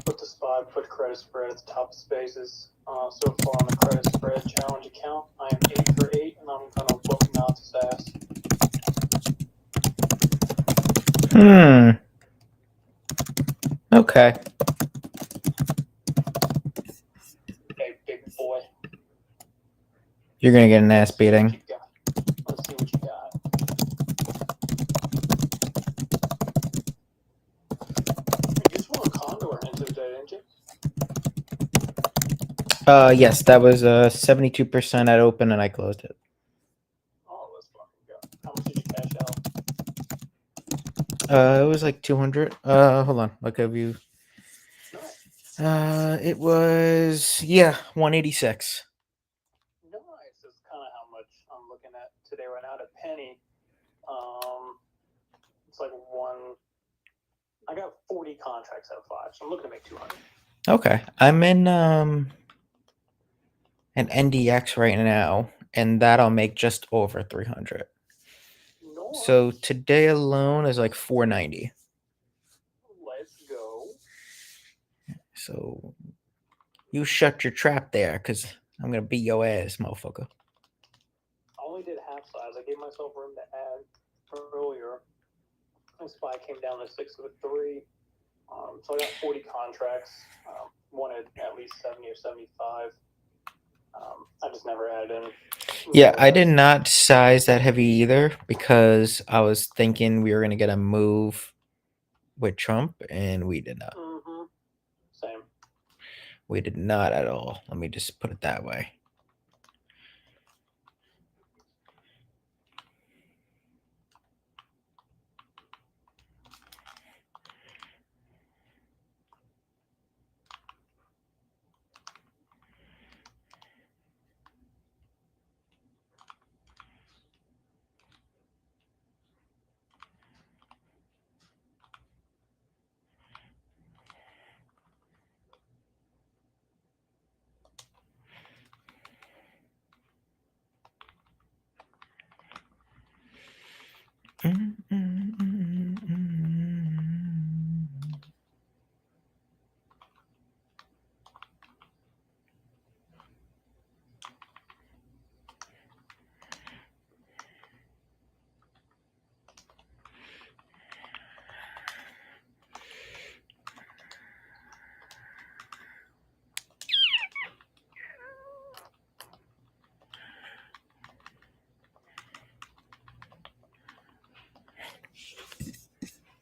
Put the SPY, put credit spread at the top of spaces. So far on the credit spread challenge account, I am 8 for 8, and I'm gonna whoop Mount's ass. Okay. Hey, big boy. You're gonna get an ass beating. Let's see what you got. You just won a condo or anything today, didn't you? Yes, that was 72% at open and I closed it. Oh, let's fucking go. How much did you cash out? It was like 200. Hold on. I'll give you. It was 186. Nice. That's kind of how much I'm looking at today right now. At a penny, it's like one. I got 40 contracts out of 5, so I'm looking to make 200. Okay, I'm in an NDX right now, and that'll make just over 300. So today alone is like 490. Let's go. So you shut your trap there, because I'm going to beat your ass, motherfucker. I only did half size. I gave myself room to add earlier. My SPY came down to 603. So I got 40 contracts. Wanted at least 70 or 75. I just never added in. Yeah, I did not size that heavy either, because I was thinking we were going to get a move with Trump, and we did not. Mm-hmm. Same. We did not at all. Let me just put it that way.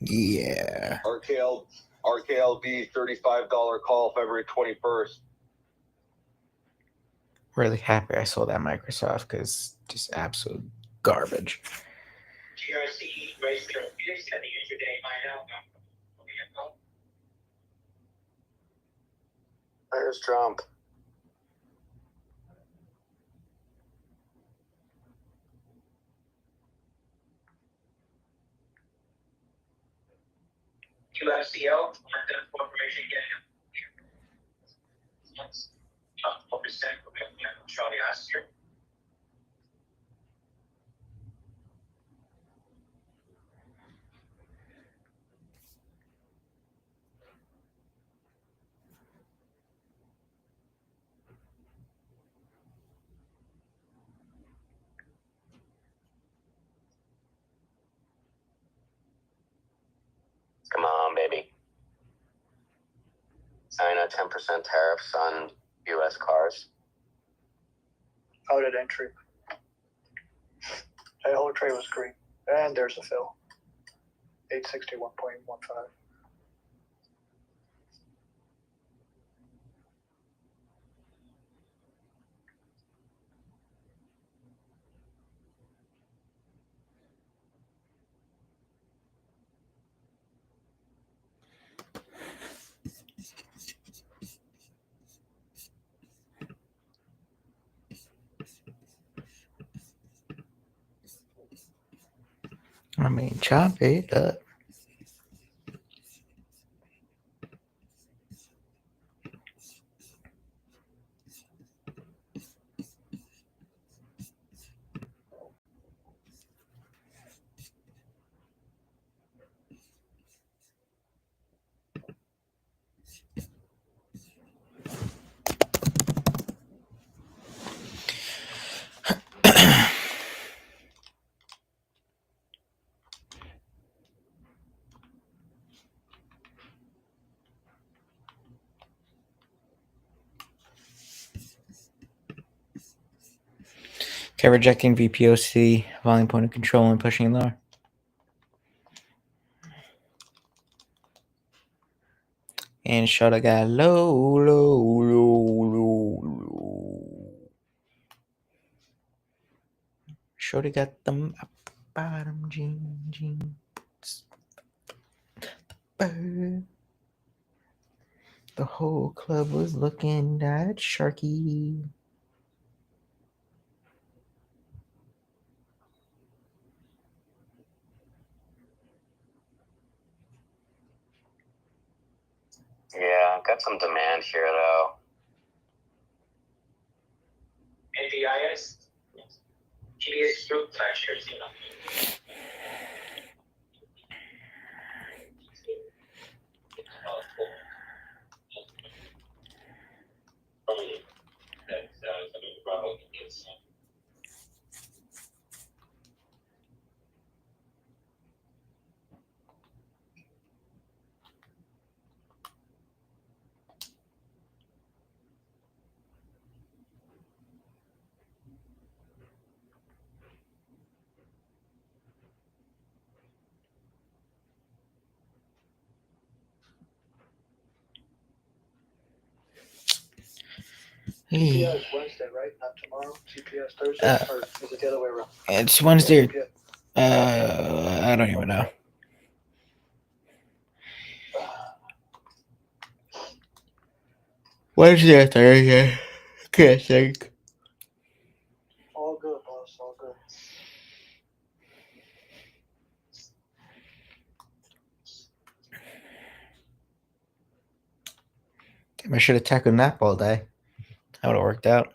Yeah. RKLB $35 call February 21st. Really happy I sold that Microsoft, because just absolute garbage. GRC raised their fears at the intraday hideout. Where's Trump? QFCO, London Corporation getting 4% Charlie last year. Come on, baby. Sign a 10% tariffs on U.S. cars. Out at entry. That whole trade was green. And there's a fill. 861.15. I mean, chop it up. Okay, rejecting VPOC, volume point of control, and pushing lower. And shot got low. Shorty got them bottom jeans. The whole club was looking at Sharky. Yeah, got some demand here though. TBH throat fractures, you know. Oh, cool. Probably next, something wrong is. CPS Wednesday, right? Not tomorrow. CPS Thursday, or is it the other way around? It's Wednesday. I don't even know. Wednesday or Thursday. Can't think. All good, boss. All good. Damn, I should have taken a nap all day. That would have worked out.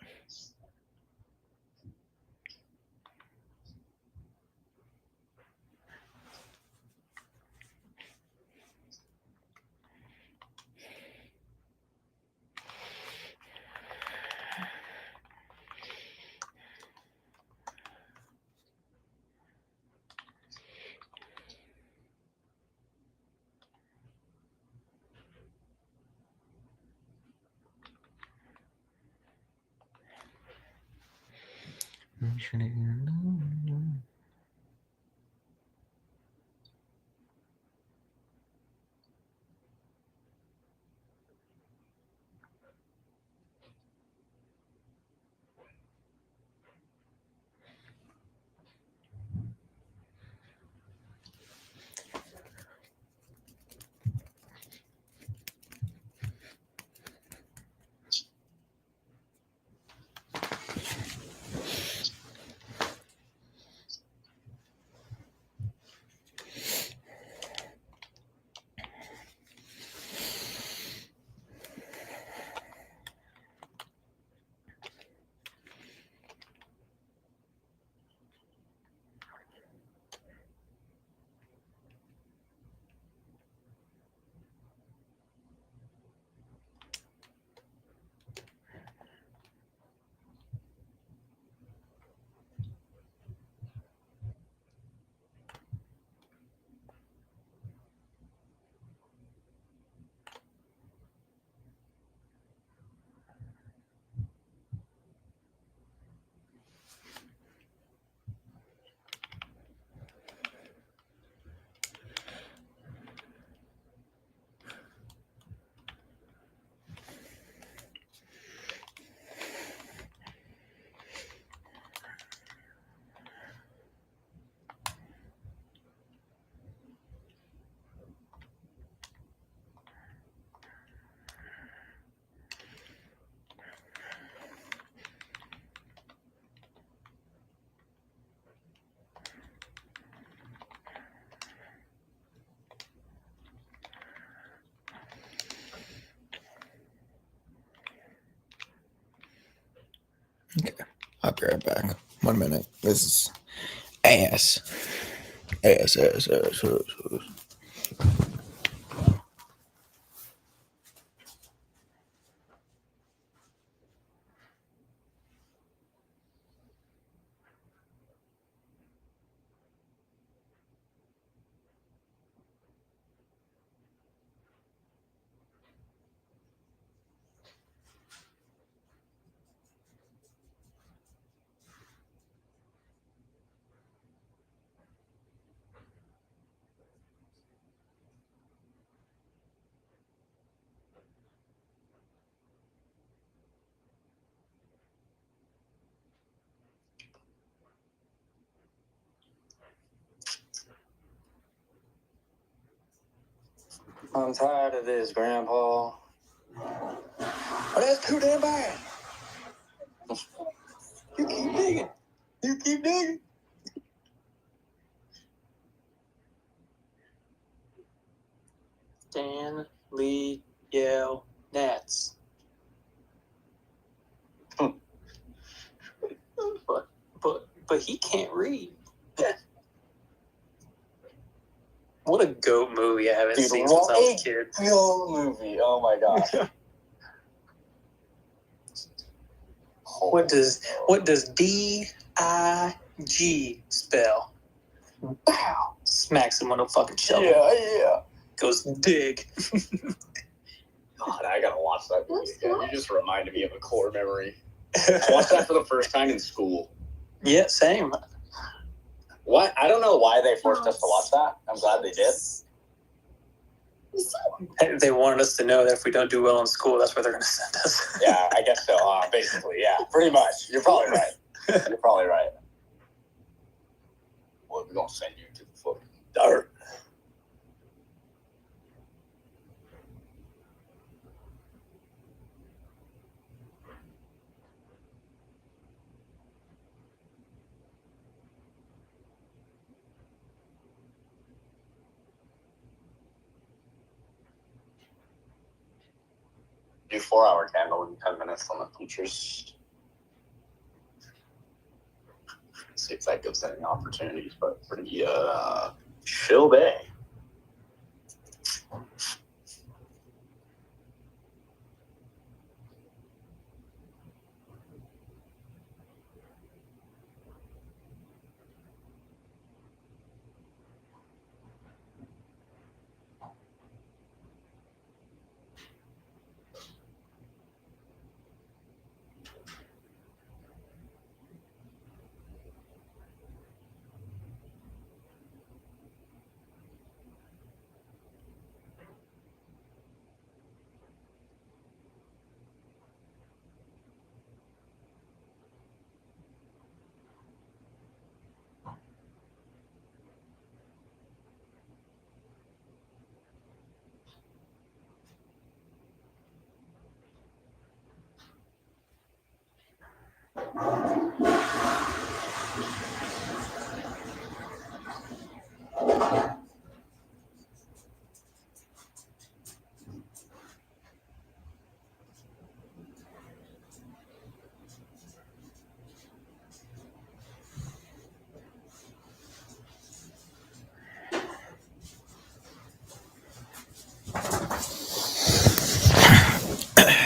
Okay, I'll be right back. 1 minute. This is ass. Ass. I'm tired of this, Grandpa. Oh, that's too damn bad. You keep digging. You keep digging. Dan, Lee, Yale, Nats. But but he can't read. What a GOAT movie I haven't seen since I was a kid. Real movie. Oh my gosh. What does D-I-G spell? Wow. Smacks him on a fucking shovel. Yeah. Goes dig. God, I gotta watch that movie again. You just reminded me of a core memory. I watched that for the first time in school. Yeah, same. What? I don't know why they forced us to watch that. I'm glad they did. They wanted us to know that if we don't do well in school, that's where they're going to send us. Yeah, I guess so. Basically, yeah, pretty much. You're probably right. Well, we're gonna send you to the fucking dirt. Do 4-hour candle in 10 minutes on the futures. See if that gives any opportunities, but pretty chill day.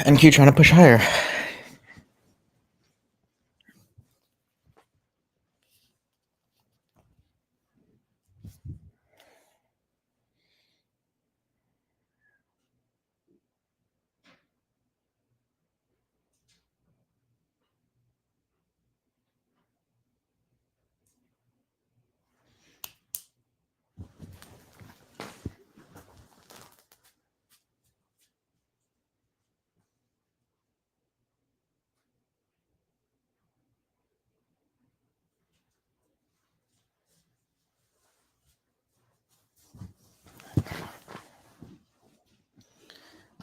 NQ trying to push higher.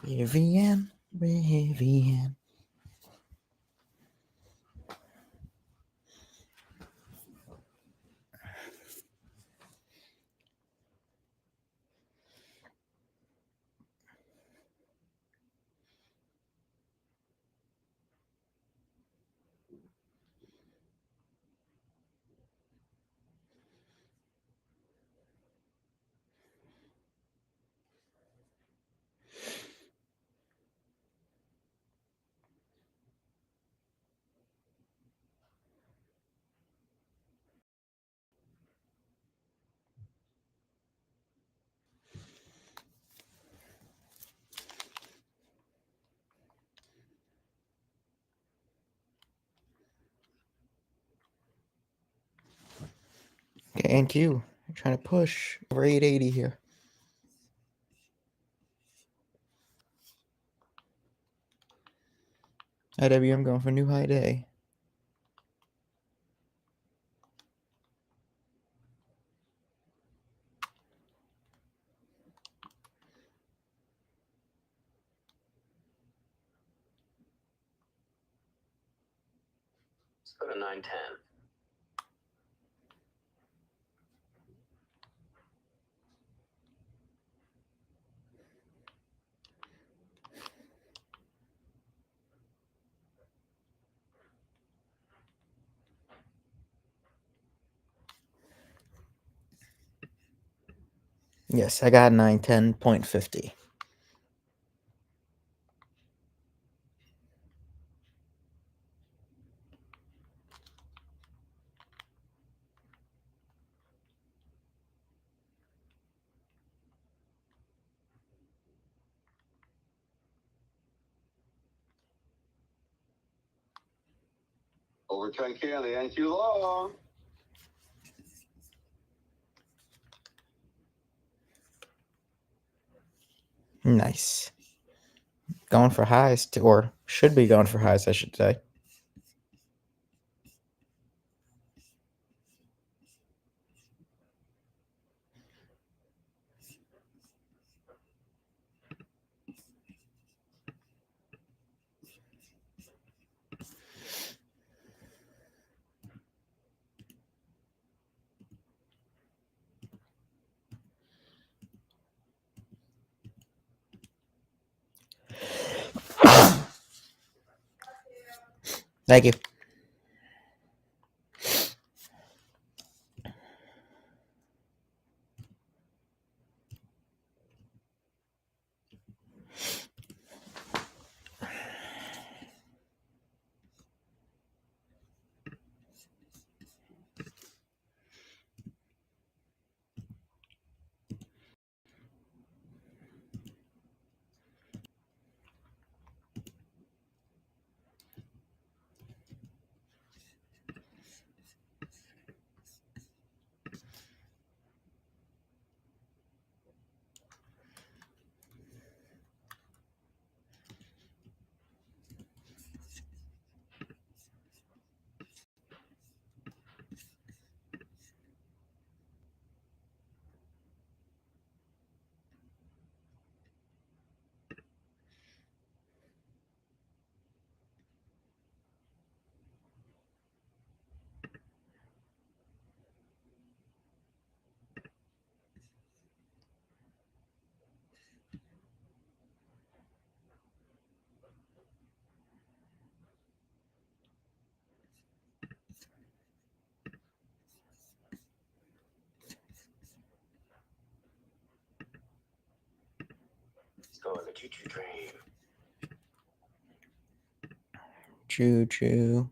Rivian. Okay, NQ trying to push over 880 here. IWM going for new high day. Let's go to 910. Yes, I got 910.50. Overturn Kelly, ain't you long? Nice. Going for highs, or should be going for highs, I should say. Thank you. Let's go on the choo-choo train. Choo choo.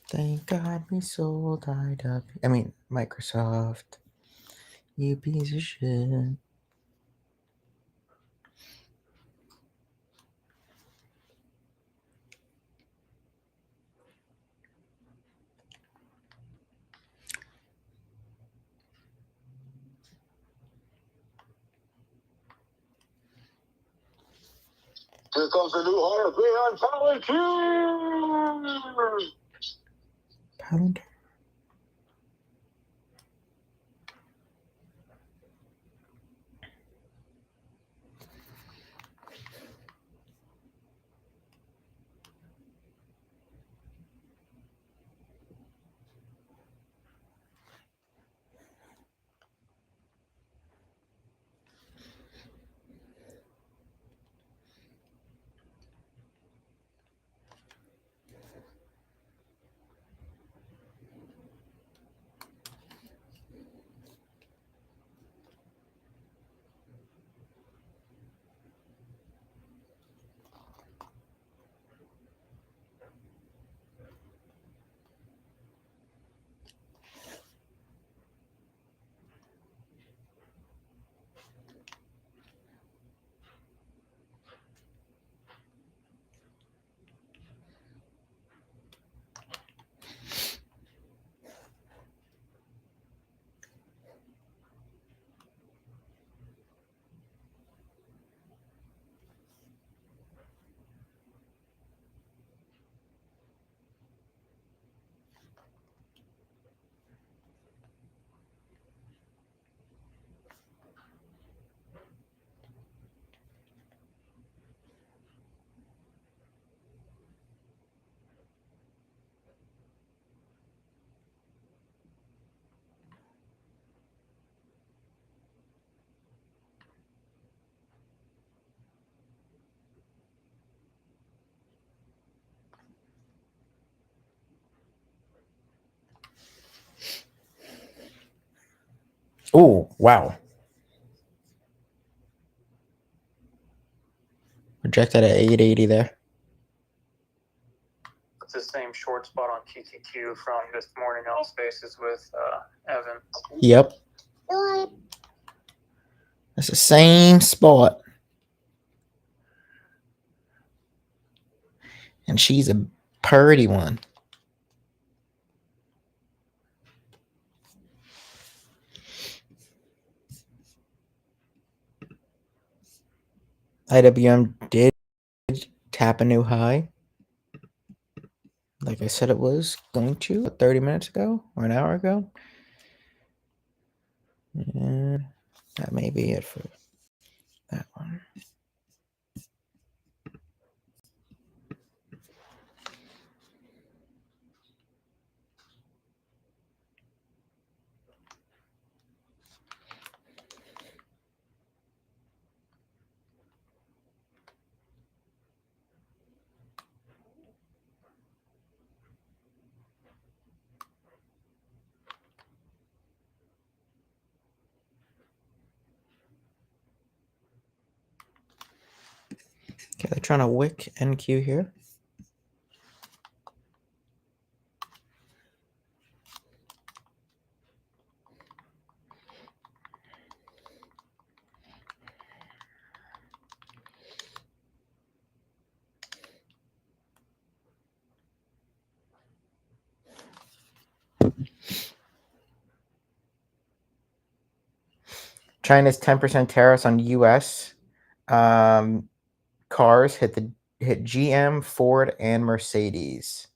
Thank God we sold IW. I mean, Microsoft. You piece of shit. comes the new higher pay on Palantir. Palantir. Oh, wow. Rejected at 880 there. It's the same short spot on QQQ from this morning on Spaces with Evan. Yep. That's the same spot. And she's a purty one. IWM did tap a new high. Like I said it was going to 30 minutes ago or an hour ago. And that may be it for that one. Okay, they're trying to wick NQ here. China's 10% tariffs on U.S. Cars hit GM, Ford, and Mercedes.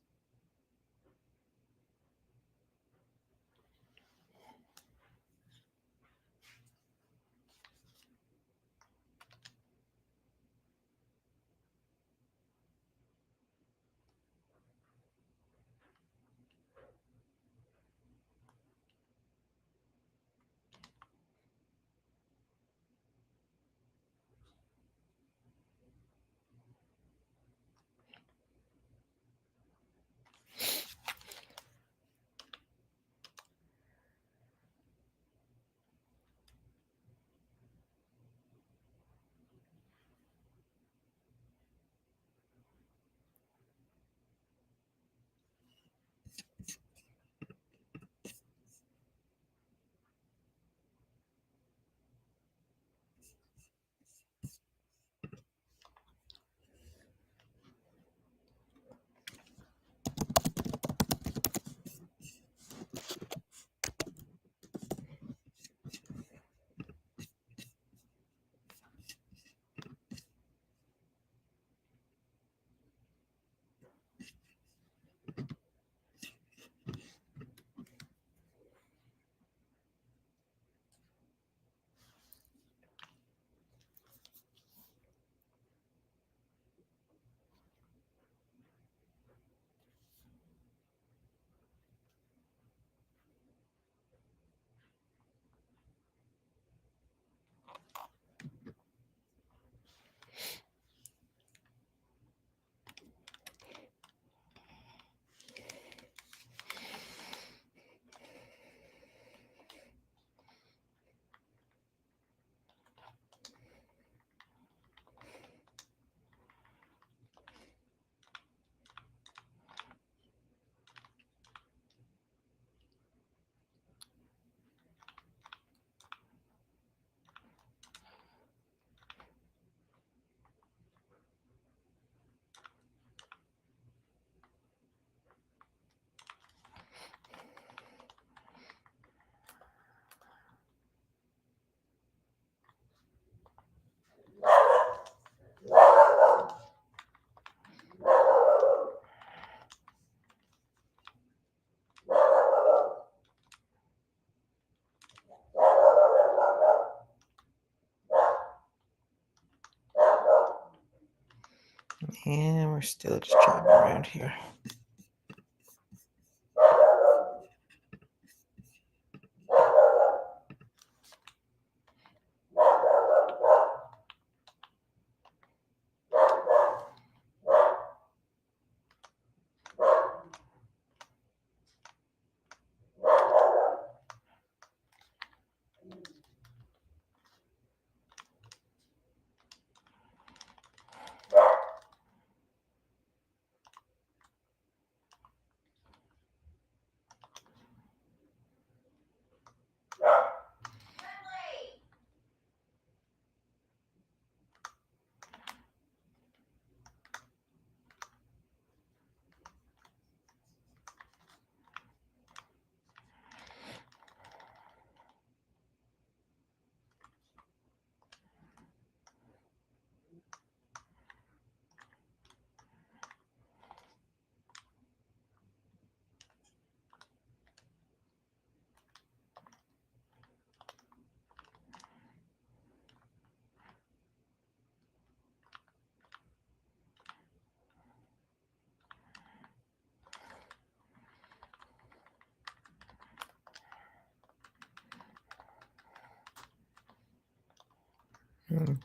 And we're still just chopping around here.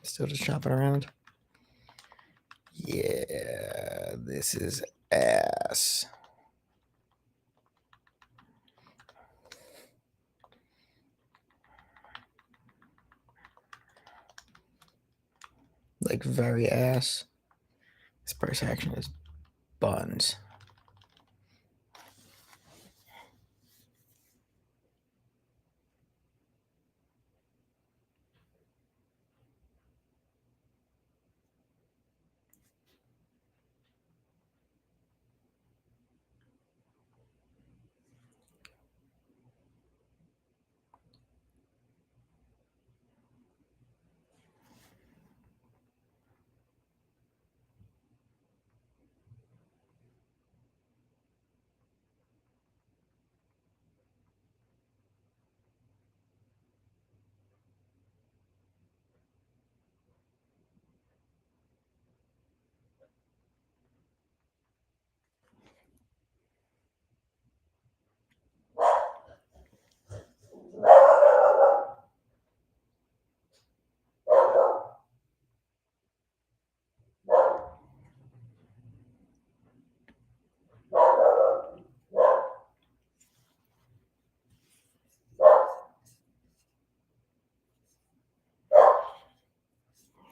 Still just chopping around. Yeah, this is ass. Like very ass. This price action is buns.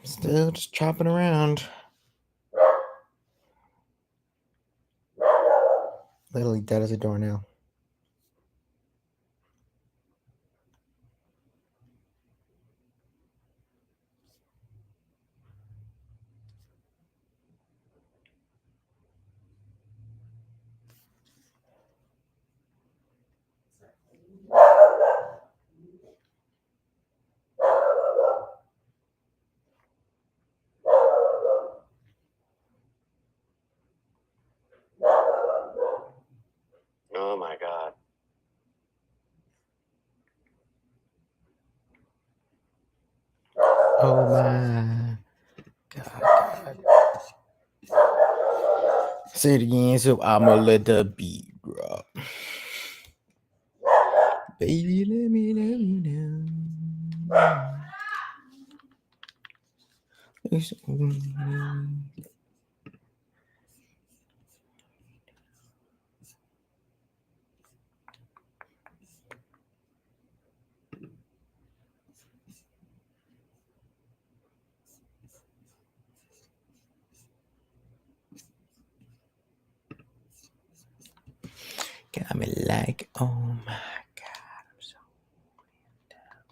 Still just chopping around. Literally dead as a doornail. Oh my God. Oh my God. Say it again, so I'ma let the beat drop. Baby, let me know. Got me like, oh my God, I'm so down.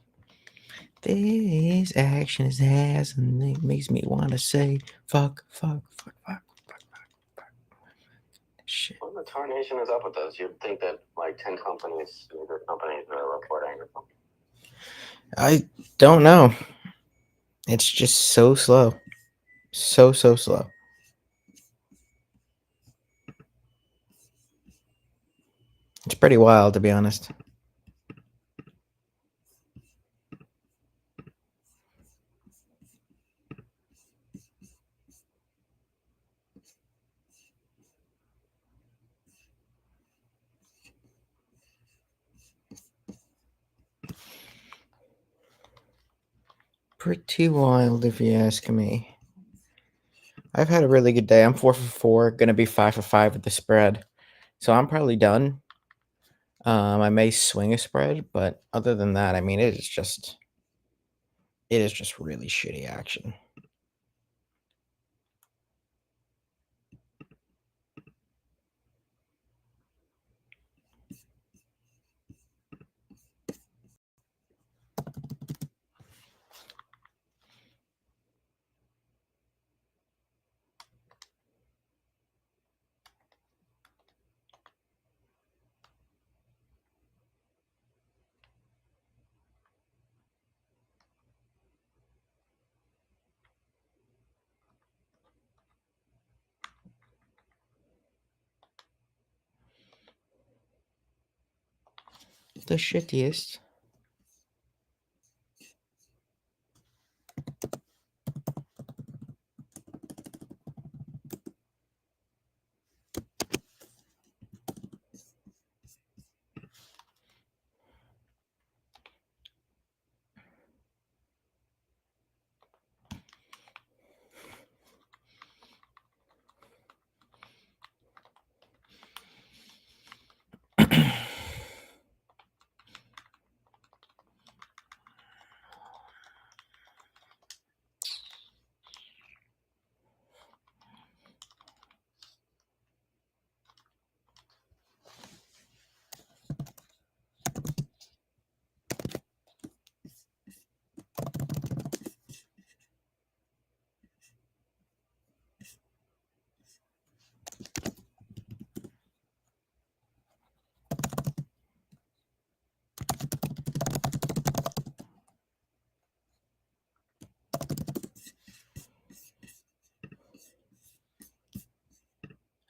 This action is ass, and it makes me want to say, fuck. Shit. What in the tarnation is up with this? You'd think that like 10 companies, major companies, are reporting or something. I don't know. It's just so slow. So slow. It's pretty wild, to be honest. pretty wild if you ask me. I've had a really good day. I'm 4 for 4, gonna be 5 for 5 with the spread. So I'm probably done. I may swing a spread, but other than that, I mean, it is just really shitty action. The shittiest.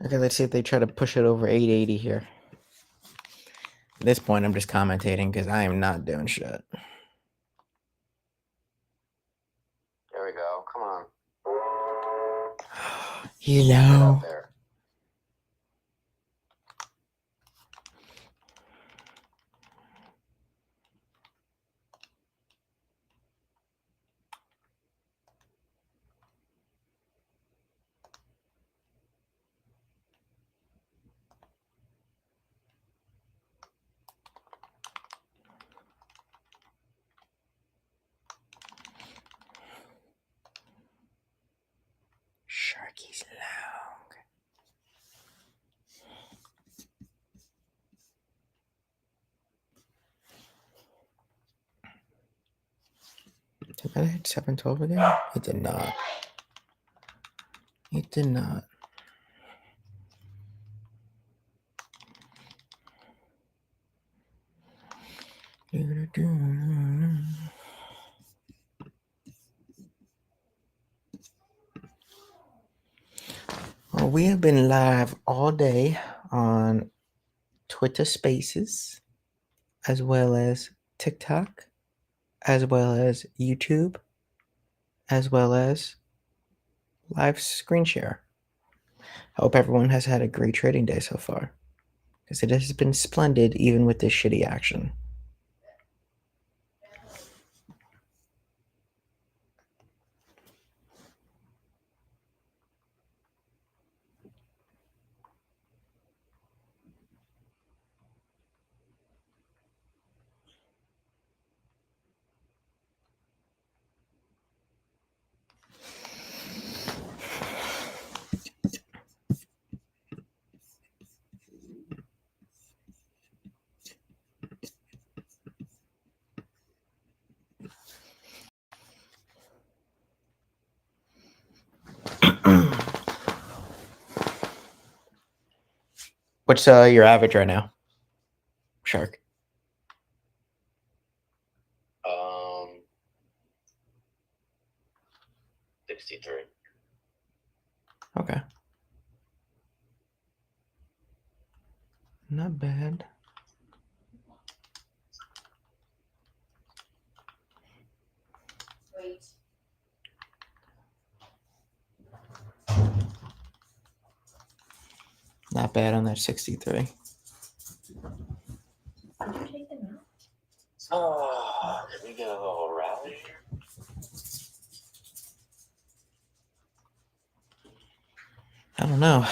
Okay, let's see if they try to push it over 880 here. At this point, I'm just commentating because I am not doing shit. There we go. Come on. You Get know. up there. Sharky's long. Did I hit 712 again? It did not. It did not. Well, we have been live all day on Twitter Spaces, as well as TikTok, as well as YouTube, as well as live screen share. I hope everyone has had a great trading day so far, because it has been splendid even with this shitty action. What's your average right now, Shark? 63. Okay. Not bad. Wait. Not bad on that 63. Did you take them out? Oh, did we get a little rally? I don't know.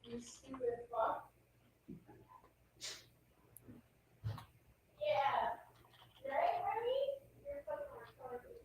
You stupid fuck. Yeah. Right, honey? You're fucking retarded.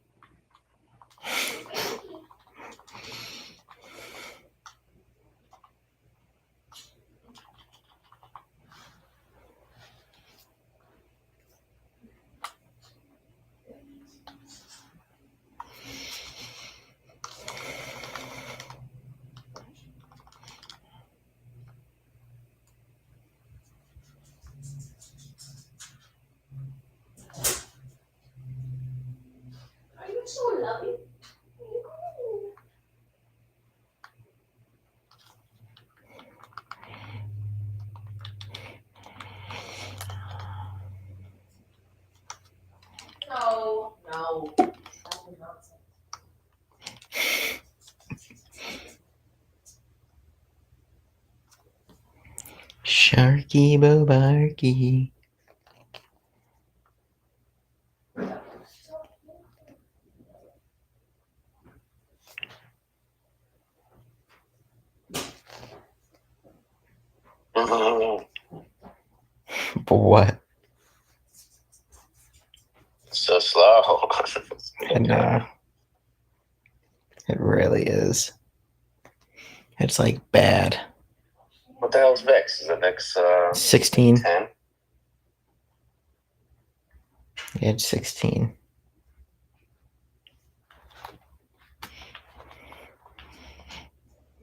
Are you so loving? No, no. That's nonsense. Sharky Bobarky. What? So slow. And it really is. It's like bad. What the hell's VIX? Is it VIX 16. 10? It's 16. You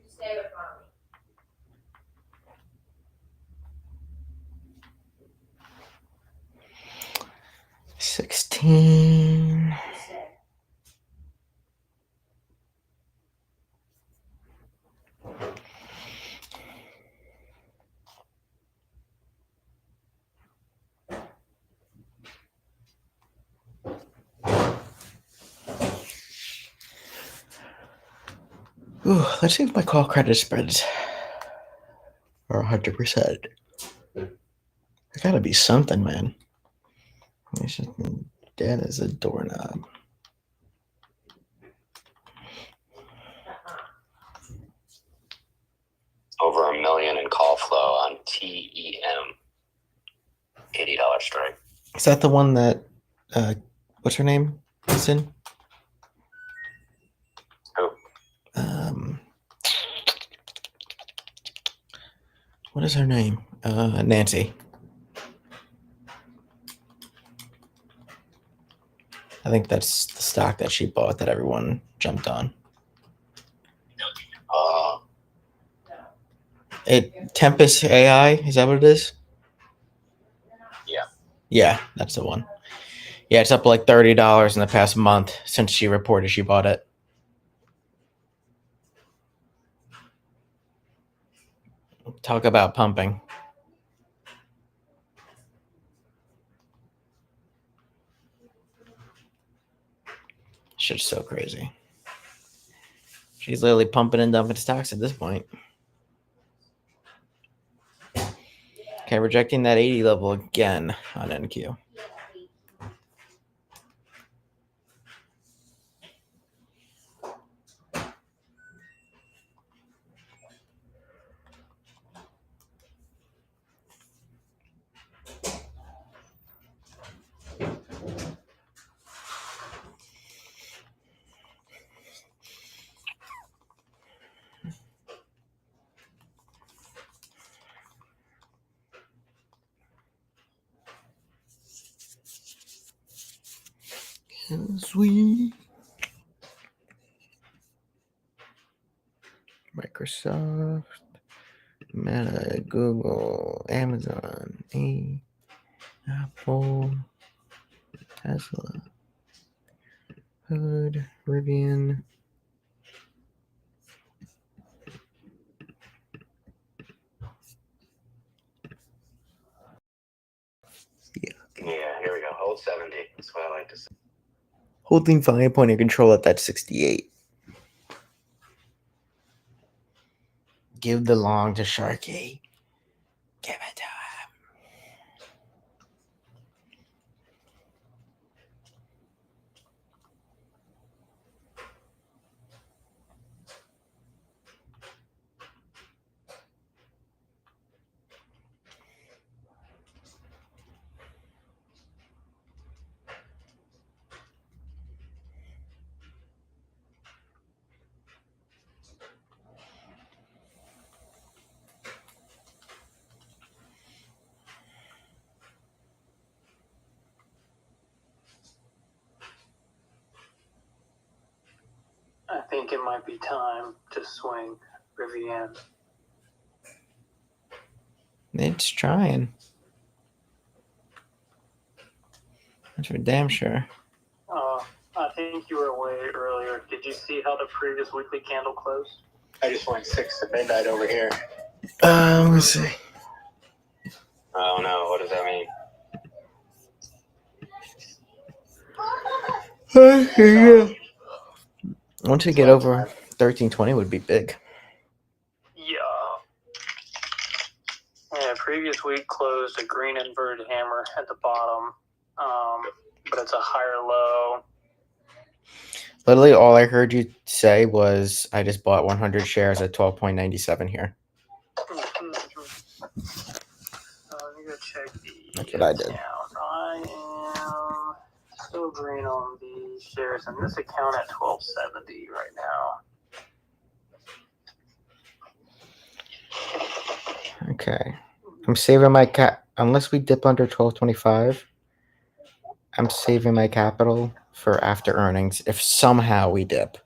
stay with mommy. 16. You stay. Ooh, let's see if my call credit spreads are 100%. There gotta be something, man. It's just dead as a doorknob. Over $1 million in call flow on TEM. $80 strike. Is that the one that, what's her name? Is in? Who? What is her name? Nancy. I think that's the stock that she bought that everyone jumped on. Tempest AI, is that what it is? Yeah. Yeah, that's the one. Yeah, it's up like $30 in the past month since she reported she bought it. Talk about pumping. Shit's so crazy. She's literally pumping and dumping stocks at this point. Okay, rejecting that 80 level again on NQ. Sweet. Microsoft, Meta, Google, Amazon, Apple, Tesla, Hood, Rivian. I like to say. Holding volume point of control at that 68. Give the long to Sharky. Give it to him. I think it might be time to swing Rivian. It's trying. That's for damn sure. I think you were away earlier. Did you see how the previous weekly candle closed? I just went 6 to midnight over here. Let's see. Oh no, what does that mean? Yeah. Once we get over 1320 would be big. Yeah. Yeah, previous week closed a green inverted hammer at the bottom, but it's a higher low. Literally, all I heard you say was, I just bought 100 shares at 12.97 here. Let me go check the That's what I did. account. I am still green on the shares in this account at 1270 right now. Okay. I'm saving my unless we dip under 1225, I'm saving my capital for after earnings if somehow we dip.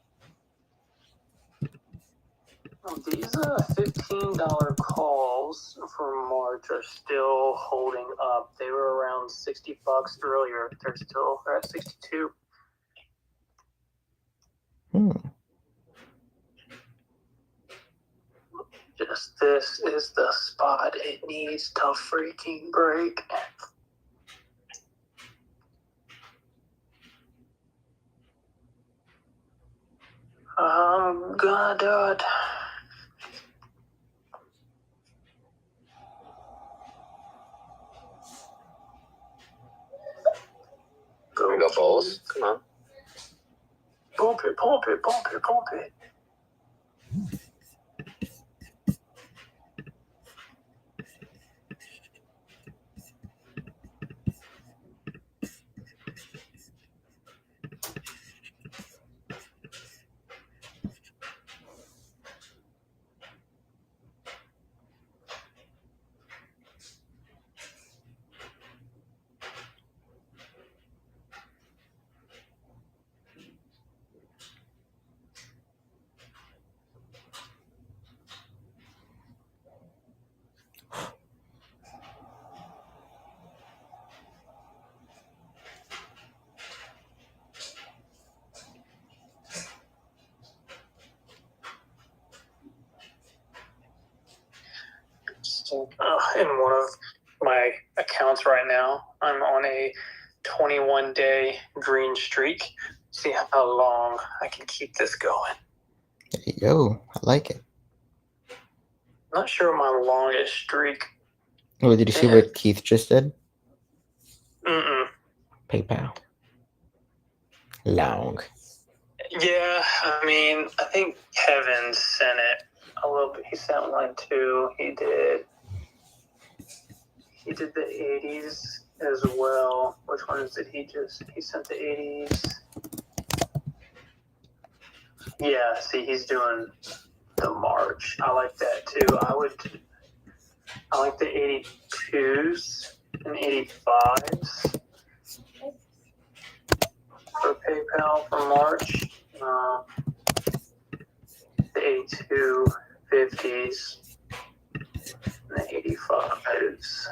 These $15 calls for March are still holding up. They were around $60 earlier. They're at 62. Just this is the spot it needs to freaking break. I'm gonna do it. We go Bulls. Come on. Pump it, pump it, pump it, pump it. In one of my accounts right now, I'm on a 21-day green streak. See how long I can keep this going. There you go. I like it. Not sure my longest streak. Oh, did you see what Keith just did? PayPal. Long. Yeah, I mean, I think Kevin sent it a little bit. He sent one too. He did the 80s as well. Which ones did he sent the 80s? Yeah, see, he's doing the March. I like that too. I like the 82s and 85s for PayPal for March. The 8250s and the 85s.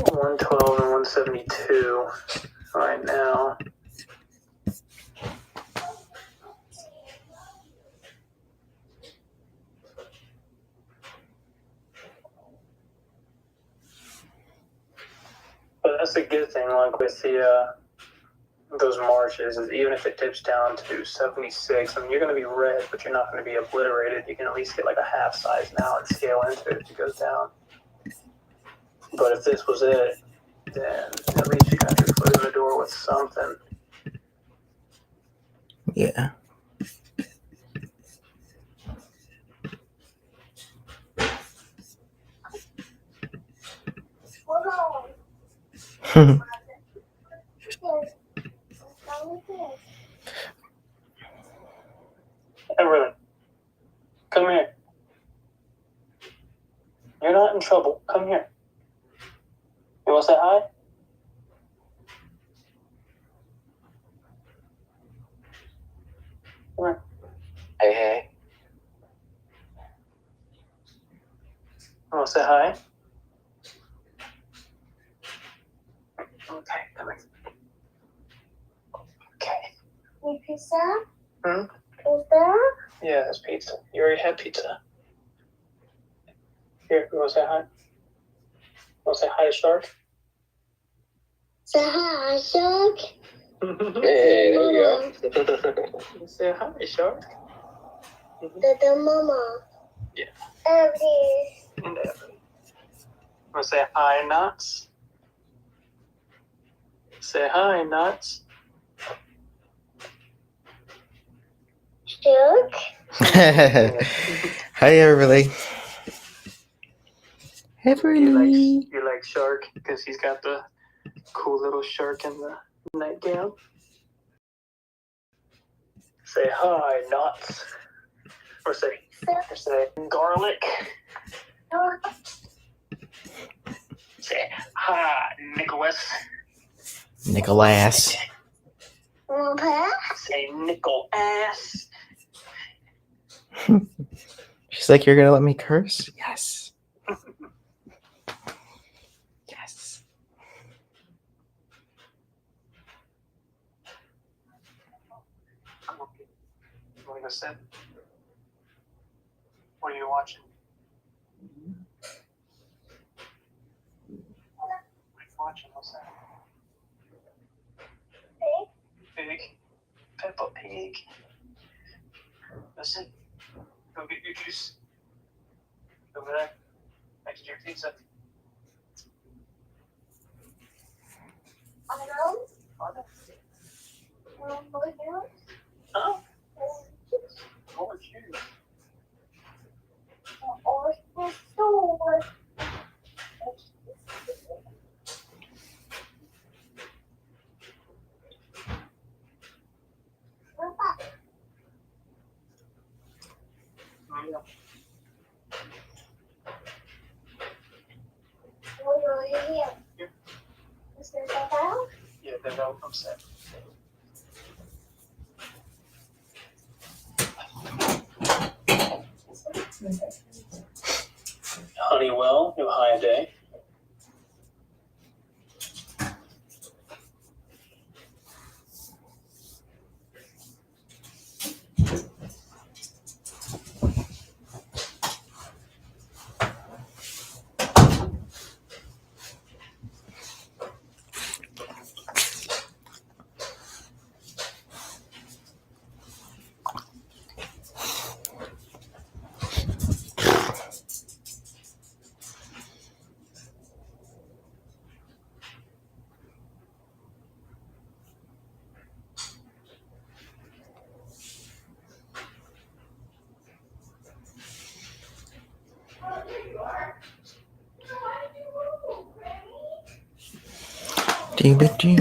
112 and 172 right now. That's a good thing. Like with the those marches, is even if it dips down to 76, I mean, you're going to be red, but you're not going to be obliterated. You can at least get like a half size now and scale into it if it goes down. But if this was it, then at least you got your foot in the door with something. Yeah. Everyone, come here. You're not in trouble. Come here. You want to say hi? Come here. Hey. You want to say hi? Okay, come here. Okay. Need pizza? Hmm? Pizza? Yeah, that's pizza. You already had pizza. Here, you want to say hi? Want to say hi to Shark? Say hi, Shark. Hey, there you go. Say hi, Shark. The mama. Yeah. Every. And want to say hi, Nuts? Say hi, Nuts. Shark. Hi, everybody. You like Shark because he's got the cool little shark in the nightgown. Say hi, Nuts. Or say garlic. Say hi, Nicholas. Nicholas. Okay. Say nickel ass. She's like, you're gonna let me curse? Yes. Yes. You want to go sit? What are you watching? What are you watching? What's that? Pig. Peppa Pig. Listen. Go get your juice. Over there. Next to your pizza. I know. Huh? More juice. Or the store. Yeah. What are you here? Is there that out? Yeah, they're all upset. Honeywell, new high day. Timothy.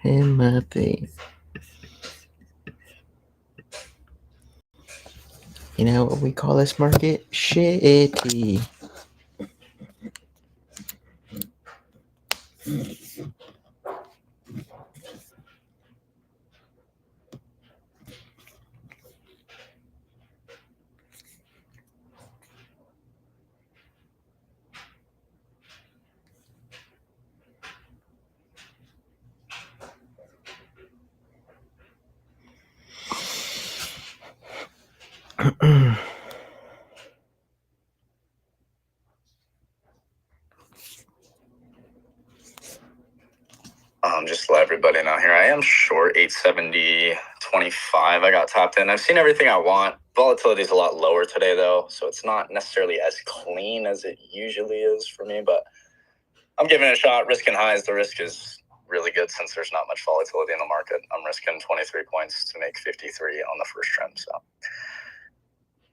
Timothy. You know what we call this market? Shitty. Just to let everybody know here, I am short 870.25. I got tapped in. I've seen everything I want. Volatility is a lot lower today, though, so it's not necessarily as clean as it usually is for me, but I'm giving it a shot. Risking highs. The risk is really good since there's not much volatility in the market. I'm risking 23 points to make 53 on the first trend, so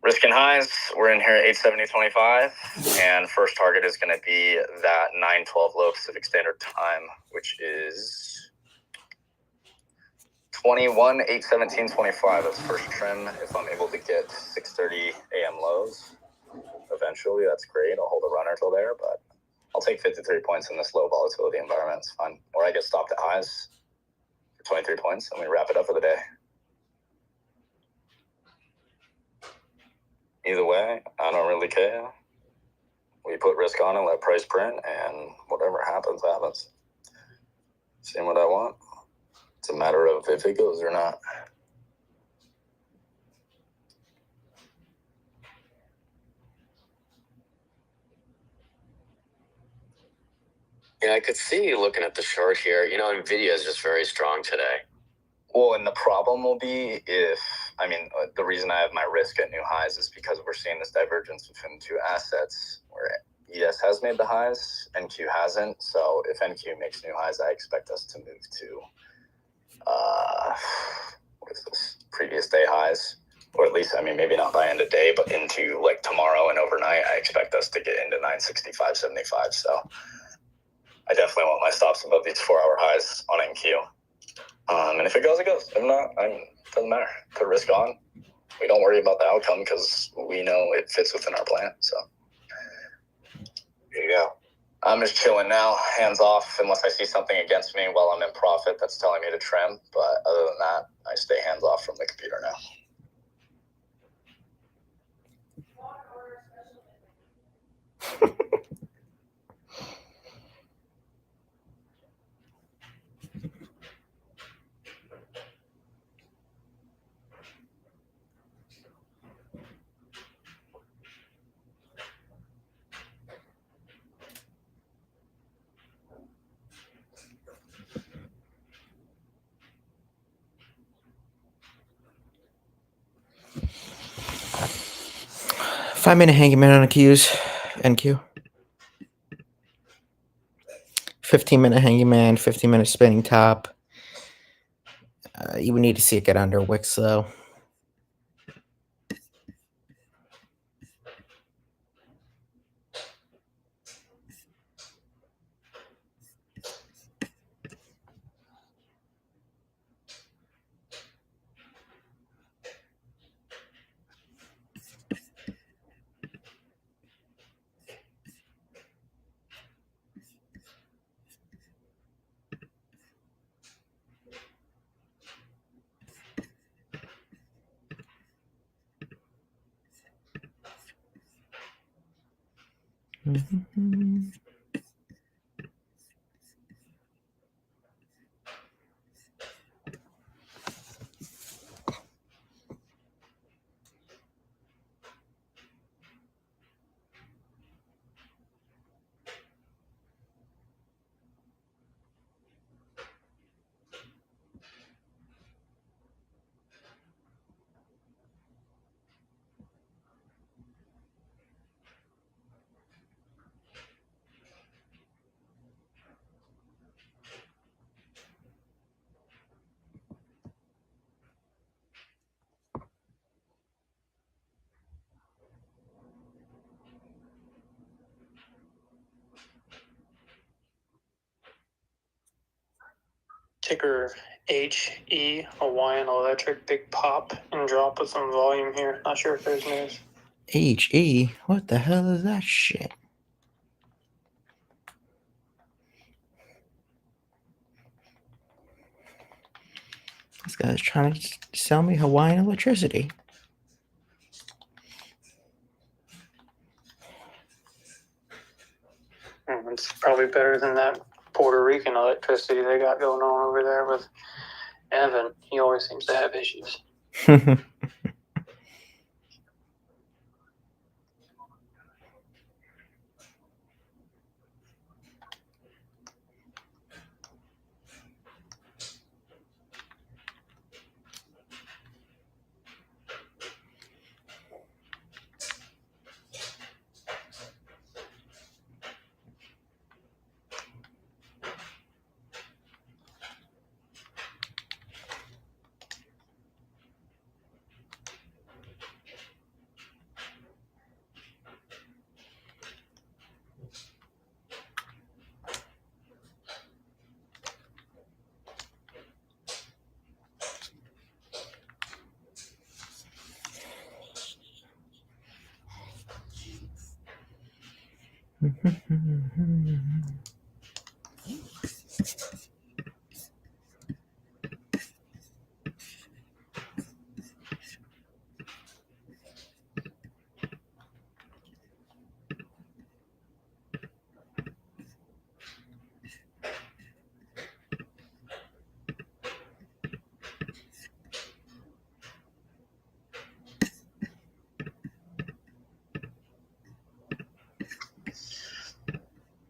risking highs. We're in here at 870.25, and first target is going to be that 912 low Pacific Standard Time, which is 21/8/17/25. That's first trim. If I'm able to get 6:30 a.m. lows eventually, that's great. I'll hold a runner till there, but I'll take 53 points in this low volatility environment. It's fine. Or I get stopped at highs for 23 points, and we wrap it up for the day. Either way, I don't really care. We put risk on and let price print, and whatever happens, happens. Seeing what I want. It's a matter of if it goes or not. Yeah, I could see you looking at the chart here. Nvidia is just very strong today. Well, and the problem will be the reason I have my risk at new highs is because we're seeing this divergence between two assets where ES has made the highs, NQ hasn't. So if NQ makes new highs, I expect us to move to what is this? Previous day highs, or at least, maybe not by end of day, but into like tomorrow and overnight. I expect us to get into 965.75. So I definitely want my stops above these 4-hour highs on NQ. And if it goes, it goes. If not, it doesn't matter. Put risk on. We don't worry about the outcome because we know it fits within our plan. So there you go. I'm just chilling now, hands off, unless I see something against me while I'm in profit that's telling me to trim. But other than that, I stay hands off from the computer now. Five-minute hangman on Qs. NQ. 15-minute hangman, 15-minute spinning top. You would need to see it get under wicks, though. Mm-hmm. Ticker HE, Hawaiian Electric, big pop and drop with some volume here. Not sure if there's news. HE? What the hell is that shit? This guy's trying to sell me Hawaiian electricity. It's probably better than that Puerto Rican electricity they got going on over there with Evan. He always seems to have issues.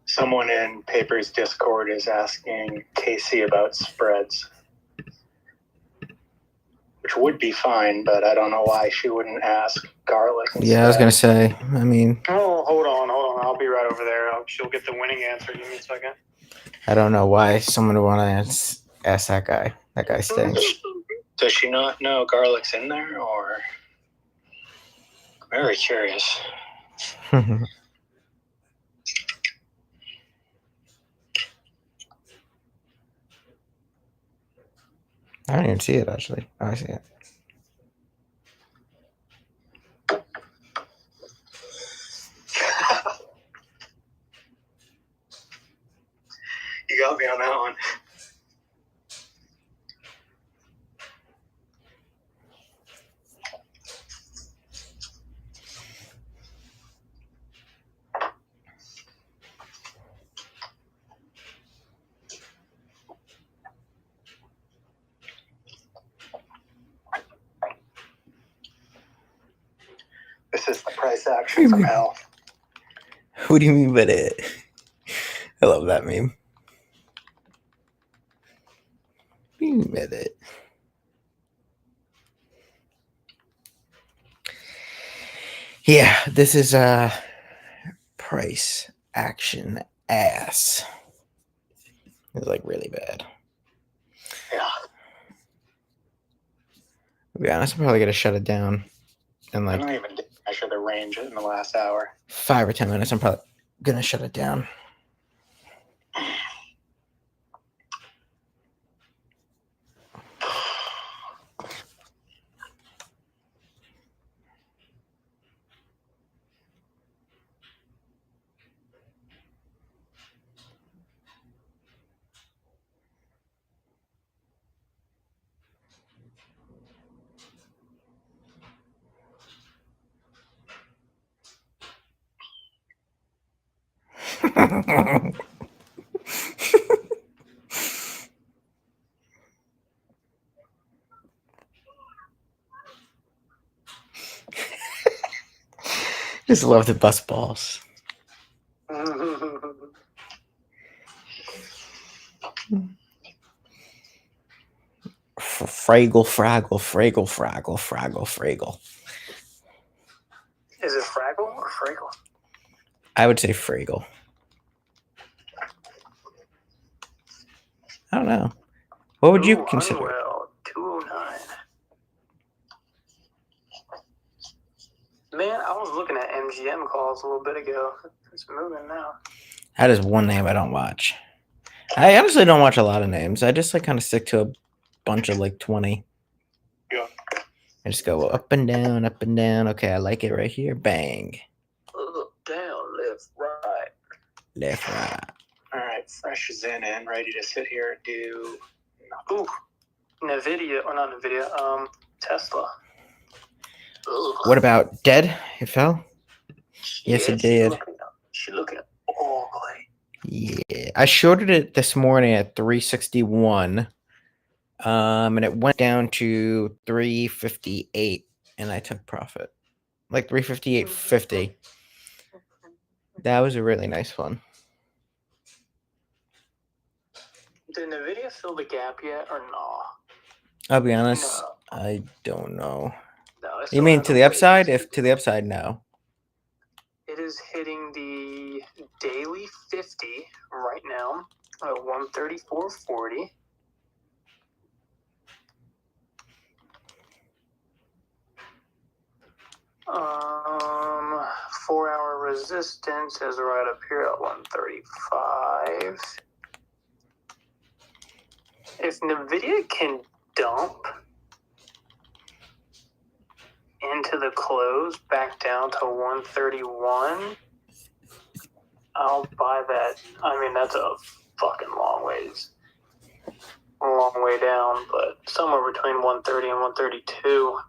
Someone in Papers Discord is asking Casey about spreads, which would be fine, but I don't know why she wouldn't ask Garlic instead. Yeah, I was gonna say. I mean, Oh, hold on. I'll be right over there. She'll get the winning answer. Give me a second. I don't know why someone would want to ask that guy. That guy stinks. Does she not know Garlic's in there, or? Very curious. I don't even see it actually. Oh, I see it. You got me on that one. This is the price action from hell. What do you mean by that? I love that meme. What do you mean by that? Yeah, this is price action ass. It's like really bad. Yeah. To be honest, I'm probably gonna shut it down in I like don't even measure the range in the last hour. 5 or 10 minutes. I'm probably gonna shut it down. Just love the bus balls. Fraggle, fraggle, fraggle, fraggle, fraggle, fraggle. Is it Fraggle or Fraggle? I would say fraggle. I don't know. What would you consider? Unwell, 209. Man, I was looking at MGM calls a little bit ago. It's moving now. That is one name I don't watch. I honestly don't watch a lot of names. I just like kind of stick to a bunch of like 20. Yeah. I just go up and down, up and down. Okay, I like it right here. Bang. Up, down, left, right. Left, right. All right, Fresh is in and ready to sit here and do. Ooh, Nvidia, or not Nvidia, Tesla. Ugh. What about dead? It fell? Yes, it did. She looking ugly. Yeah. I shorted it this morning at 361. And it went down to 358 and I took profit. Like 358.50. That was a really nice one. Did Nvidia fill the gap yet or no? I'll be honest, No. I don't know. No, You mean to the upside? If to the upside, no. It is hitting the daily 50 right now at 134.40. Um, 4-hour resistance is right up here at 135. If Nvidia can dump into the close back down to 131, I'll buy that. I mean, that's a fucking long way down, but somewhere between 130 and 132.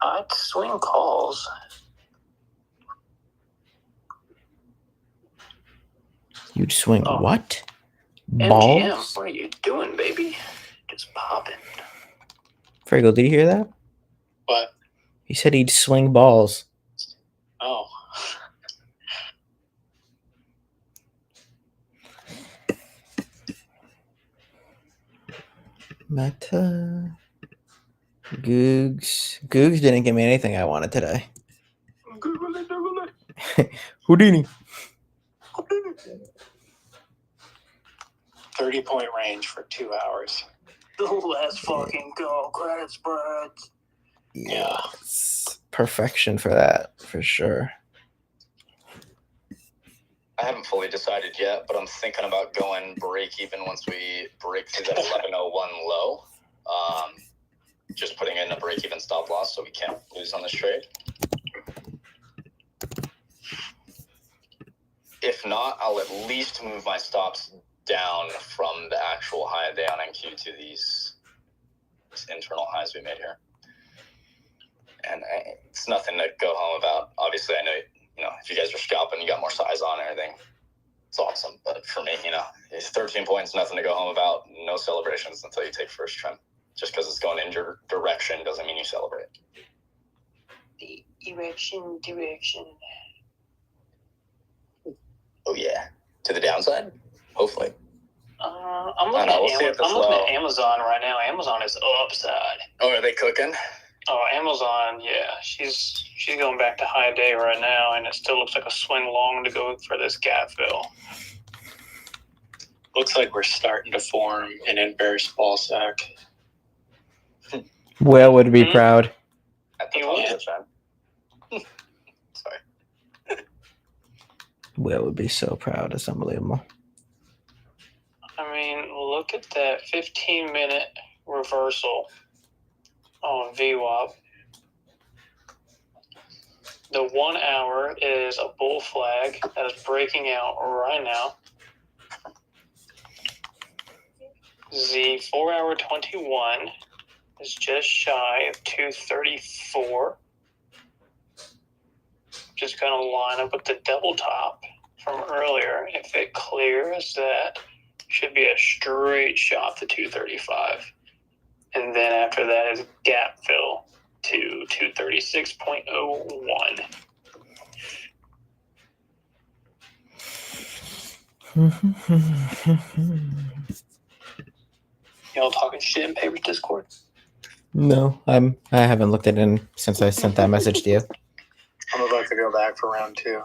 I'd swing calls. You'd swing Oh. what? MGM, Balls? what are you doing, baby? Just popping. Friggle, did you hear that? What? He said he'd swing balls. Oh. Meta. Googs. Googs didn't give me anything I wanted today. Houdini. 30-point range for 2 hours. Let's fucking go. Credit spreads. Yes. Perfection for that, for sure. I haven't fully decided yet, but I'm thinking about going break even once we break through that 1101 low. Just putting in a break even stop loss so we can't lose on this trade. If not, I'll at least move my stops down from the actual high day on NQ to these internal highs we made here. And it's nothing to go home about. Obviously, I know, if you guys are scalping, you got more size on and everything. It's awesome. But for me, it's 13 points, nothing to go home about. No celebrations until you take first trim. Just because it's going in your direction doesn't mean you celebrate. The erection direction. Oh, yeah. To the downside? Hopefully. I'm looking at Amazon right now. Amazon is upside. Oh, are they cooking? Oh, Amazon, yeah. She's going back to high day right now, and it still looks like a swing long to go for this gap fill. Looks like we're starting to form an inverse ball sack. Will would be proud. At the top of the trend. Sorry. Will would be so proud. It's unbelievable. I mean, look at that 15-minute reversal on VWAP. The 1 hour is a bull flag that is breaking out right now. The 4 hour 21 is just shy of 234. Just going to line up with the double top from earlier. If it clears, that should be a straight shot to 235. And then after that is gap fill to 236.01. Y'all talking shit in Papers Discord? No, I haven't looked at it since I sent that message to you. I'm about to go back for round 2.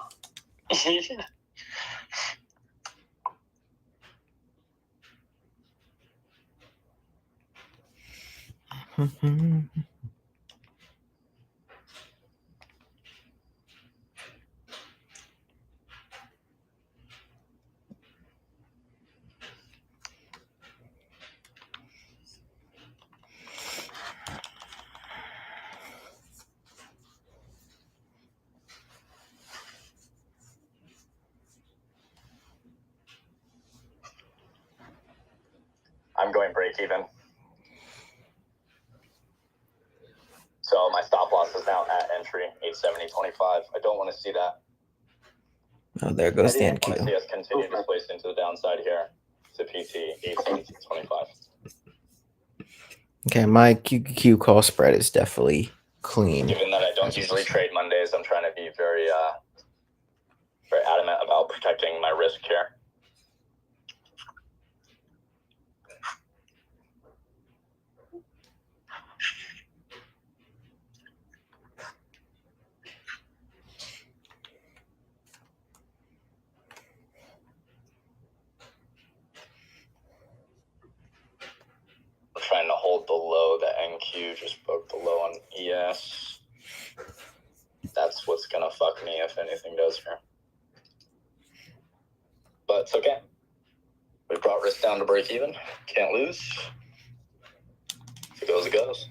I'm going break even. So my stop loss is now at entry, 870.25. I don't want to see that. Oh, there goes the I want to NQ. see us continue displacing to the downside here to PT, 872.25. Okay, my QQ call spread is definitely clean. Given that I don't usually trade Mondays, I'm trying to be very adamant about protecting my risk here. We're trying to hold the low. The NQ just broke the low on ES. That's what's gonna fuck me if anything does here. But it's okay. We brought risk down to break even. Can't lose. If it goes, it goes.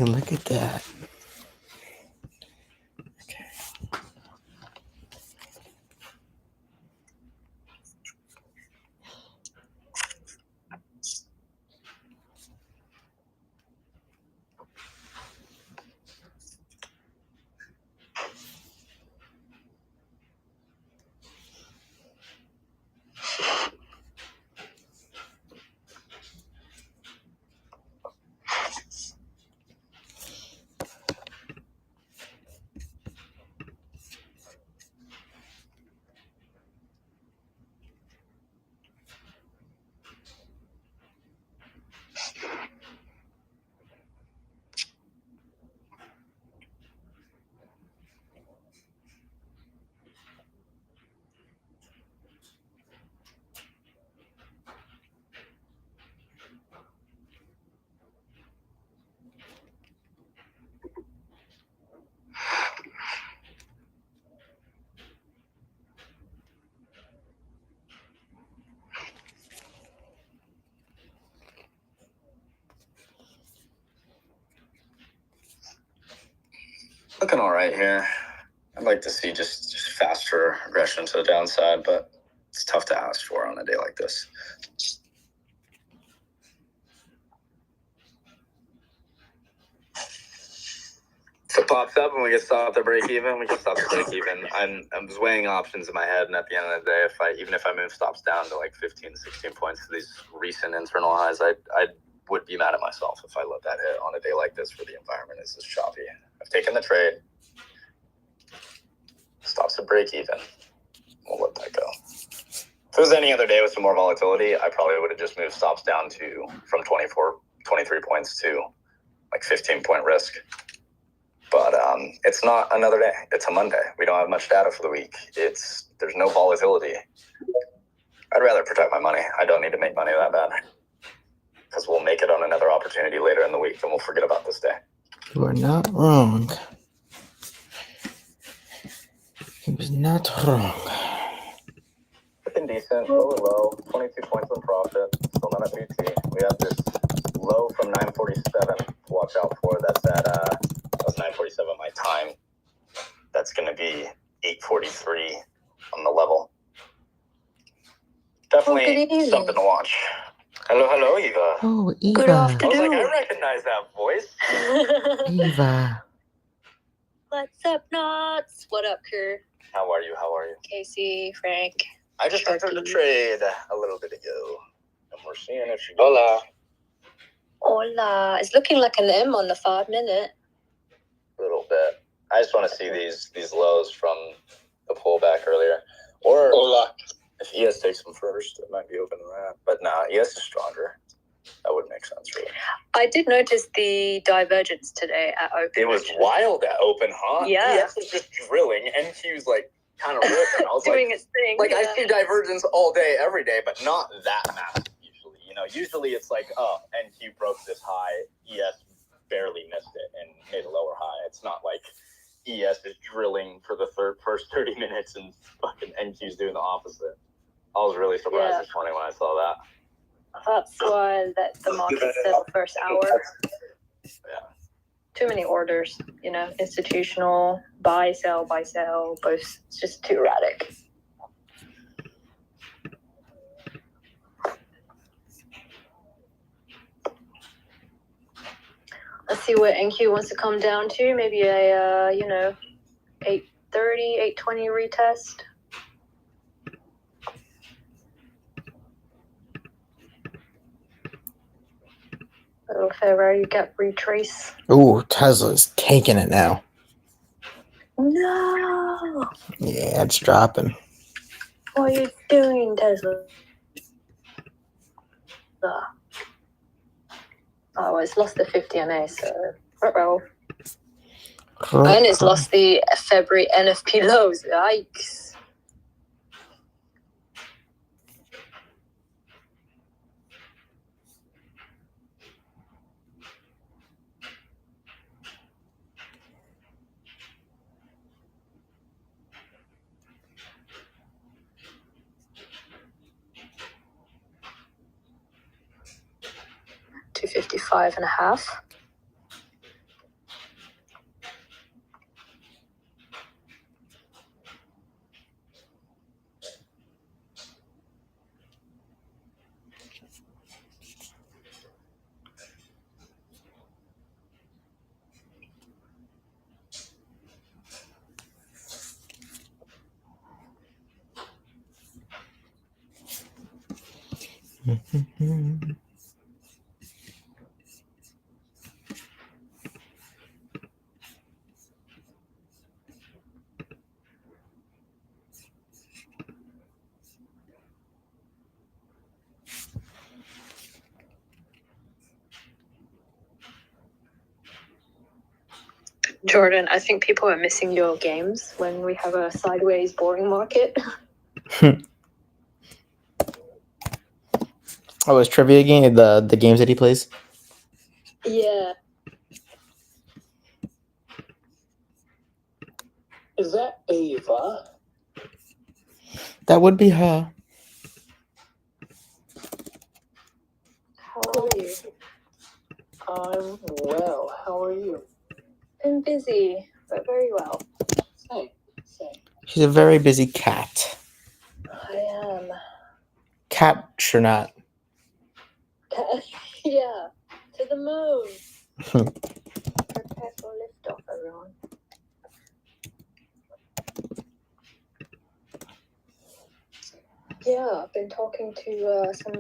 look at that. Looking all right here. I'd like to see just faster aggression to the downside, but it's tough to ask for on a day like this. If it pops up and we get stopped to break even, we can stop to break even. I'm just weighing options in my head, and at the end of the day, even if I move stops down to like 15, 16 points to these recent internal highs, I would be mad at myself if I let that hit on a day like this where the environment is this choppy. I've taken the trade. Stops to break even. We'll let that go. If it was any other day with some more volatility, I probably would have just moved stops down from 23 points to like 15-point risk. But it's not another day. It's a Monday. We don't have much data for the week. There's no volatility. I'd rather protect my money. I don't need to make money that bad because we'll make it on another opportunity later in the week and we'll forget about this day. You are not wrong. He was not wrong. Looking decent, low, 22 points in profit, still not at BT. We have this low from 947 to watch out for. That's at, that was 947 my time. That's going to be 843 on the level. Definitely something to watch. Hello, Eva. Oh, Eva. Good afternoon. I was like, I recognize that voice. Eva. What's up, Knots? What up, Kerr? How are you? Casey, Frank. I just entered the trade a little bit ago, and we're seeing if she goes. Hola. It's looking like an M on the 5 minute. A little bit. I just want to see these lows from the pullback earlier. Or if ES takes them first, it might be open to that. But nah, ES is stronger. That would make sense, really. I did notice the divergence today at open. It was wild at open, huh? Yeah. ES was just drilling, and she was like kind of ripping. I was doing its thing. Like I see divergence all day, every day, but not that massive usually. Usually it's like, oh, NQ broke this high, ES barely missed it and made a lower high. It's not like ES is drilling for the first 30 minutes and fucking NQ's doing the opposite. I was really surprised this morning when I saw that. That's why the market said the first hour. Yeah. Too many orders, institutional, buy, sell, both. It's just too erratic. Let's see what NQ wants to come down to. Maybe a, 830, 820 retest. Little Ferrari gap retrace. Ooh, Tesla's taking it now. No! Yeah, it's dropping. What are you doing, Tesla? Oh, it's lost the 50 MA, so well. And it's lost the February NFP lows. Yikes. $255.5. Jordan, I think people are missing your games when we have a sideways boring market. Oh, his trivia game, the games that he plays? Yeah. Is that Ava? That would be her. How are you? I'm well. How are you? I'm busy, but very well. Same. She's a very busy cat. I am. Cat sure not. Yeah. To the moon. Prepare for liftoff, everyone. Yeah, I've been talking to some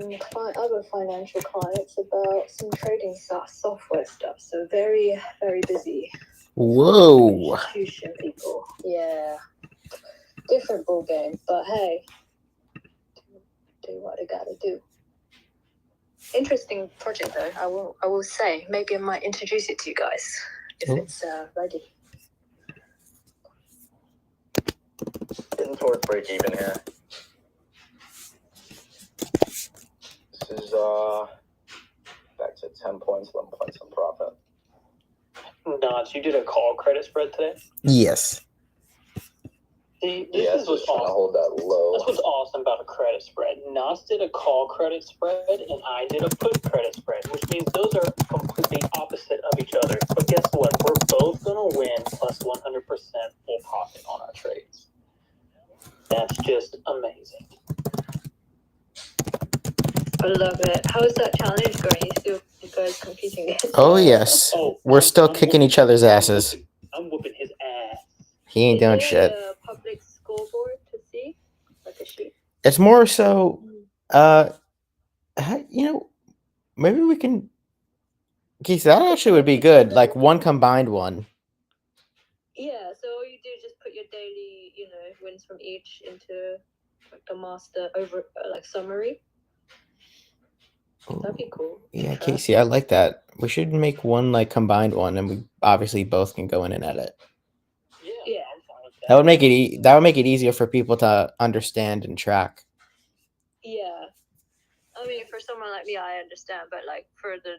other financial clients about some trading software stuff. So very, very busy. Whoa. Institution people. Yeah. Different ball game, but hey, do what I gotta do. Interesting project though. I will say. Maybe I might introduce it to you guys if it's ready. Getting towards break even here. This is back to 10 points, 11 points in profit. Notch, you did a call credit spread today? Yes. See, This was trying to hold that low. That's what's awesome about a credit spread. Nas did a call credit spread, and I did a put credit spread, which means those are completely opposite of each other. But guess what? We're both going to win plus 100% full profit on our trades. That's just amazing. I love it. How is that challenge going? You guys competing against? Oh, yes. We're still kicking each other's asses. I'm whooping his ass. He ain't doing shit. A public scoreboard to see? Like a sheet? It's more so, maybe we can... Keith, that actually would be good. Like one combined one. Yeah, so all you do is just put your daily, wins from each into like the master over summary. That'd be cool. Yeah, Casey, I like that. We should make one like combined one, and we obviously both can go in and edit. Yeah, I'm fine with that. That would make it. That would make it easier for people to understand and track. Yeah, I mean, for someone like me, I understand, but like for the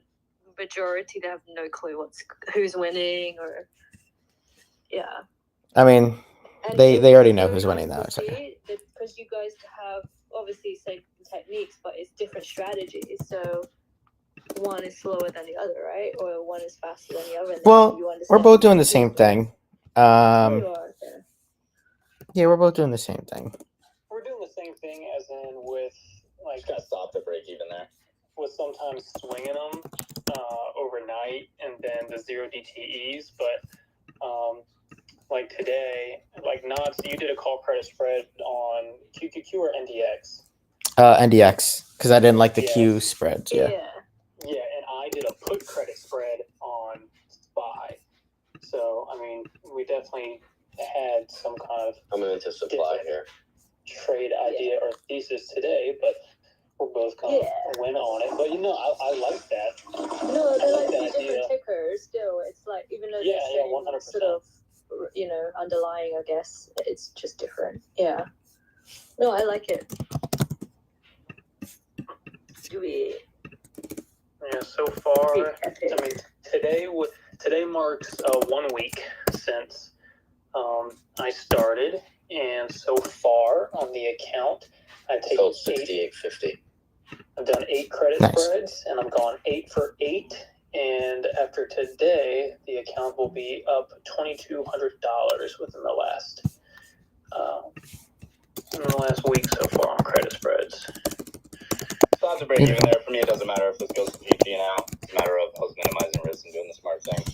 majority, they have no clue who's winning or. Yeah. I mean, they already know who's winning now. So. Because you guys have obviously same techniques, but it's different strategies. So one is slower than the other, right? Or one is faster than the other. Well, we're both doing the same thing. Yeah, we're both doing the same thing. We're doing the same thing as in with like Gotta stop the break even there. With sometimes swinging them overnight and then the 0 DTEs, but like today, like Knots, you did a call credit spread on QQQ or NDX? NDX, because I didn't like the Q spreads. Yeah, and I did a put credit spread on SPY. So, I mean, we definitely had some kind of... I'm into supply here. Trade idea or thesis today, but we're both going to win on it. But, I like that. No, they're like two different tickers still. It's like, even though they're same 100%. sort of, underlying, I guess, it's just different. Yeah. No, I like it. Yeah, so far, I mean, today marks 1 week since I started, and so far on the account, I've taken 68.50. I've done 8 credit spreads, and I'm gone 8 for 8. And after today, the account will be up $2,200 within the last week so far on credit spreads. So that's a break even there. For me, it doesn't matter if this goes to GP now. It's a matter of us minimizing risk and doing the smart thing.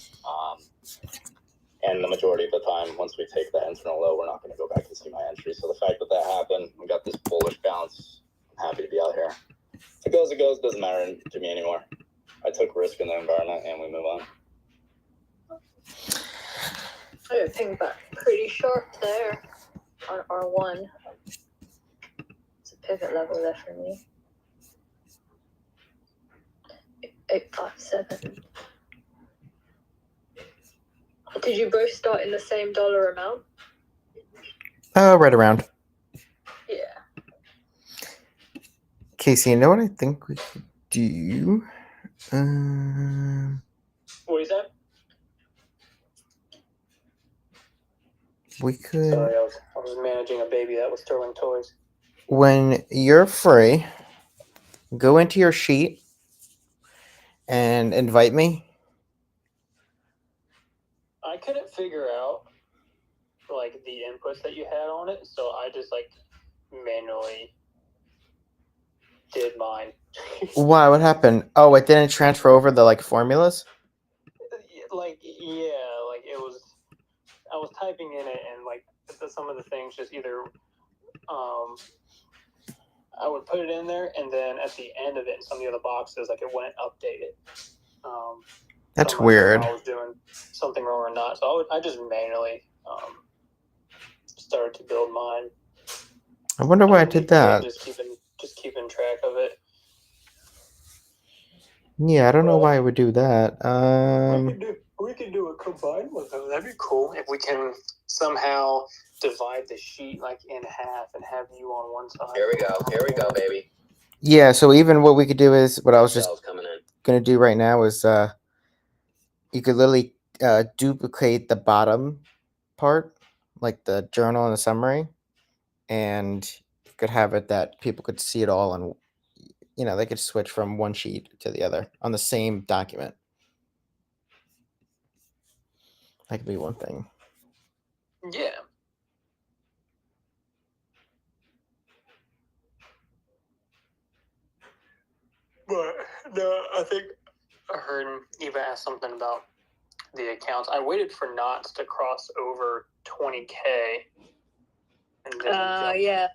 And the majority of the time, once we take the internal low, we're not going to go back and see my entry. So the fact that happened, we got this bullish bounce. I'm happy to be out here it goes, it goes. Doesn't matter to me anymore. I took risk in the environment, and we move on. I think back pretty sharp there on R1. It's a pivot level there for me. 857. Did you both start in the same dollar amount? Right around. Yeah. Casey, you know what I think we could do? What is that? We could, Sorry, I was managing a baby that was throwing toys. when you're free, go into your sheet and invite me. I couldn't figure out like the inputs that you had on it, so I just like manually did mine. Why? What happened? Oh, it didn't transfer over the like formulas? Like it was. I was typing in it, and like some of the things just either I would put it in there, and then at the end of it, in some of the other boxes, like it wouldn't update it. That's so I'm not sure weird. if I was doing something wrong or not, so I just manually started to build mine. I wonder why I did that. Just keeping track of it. Yeah, I don't know why I would do that. We could do a combined one though. That'd be cool if we can somehow divide the sheet like in half and have you on one side. Here we go, baby. Yeah, so even what we could do is what I was just Cells coming in. gonna do right now is you could literally duplicate the bottom part, like the journal and the summary, and you could have it that people could see it all, and they could switch from one sheet to the other on the same document. That could be one thing. Yeah. But no, I think I heard Eva ask something about the accounts. I waited for knots to cross over 20K. And then Yeah.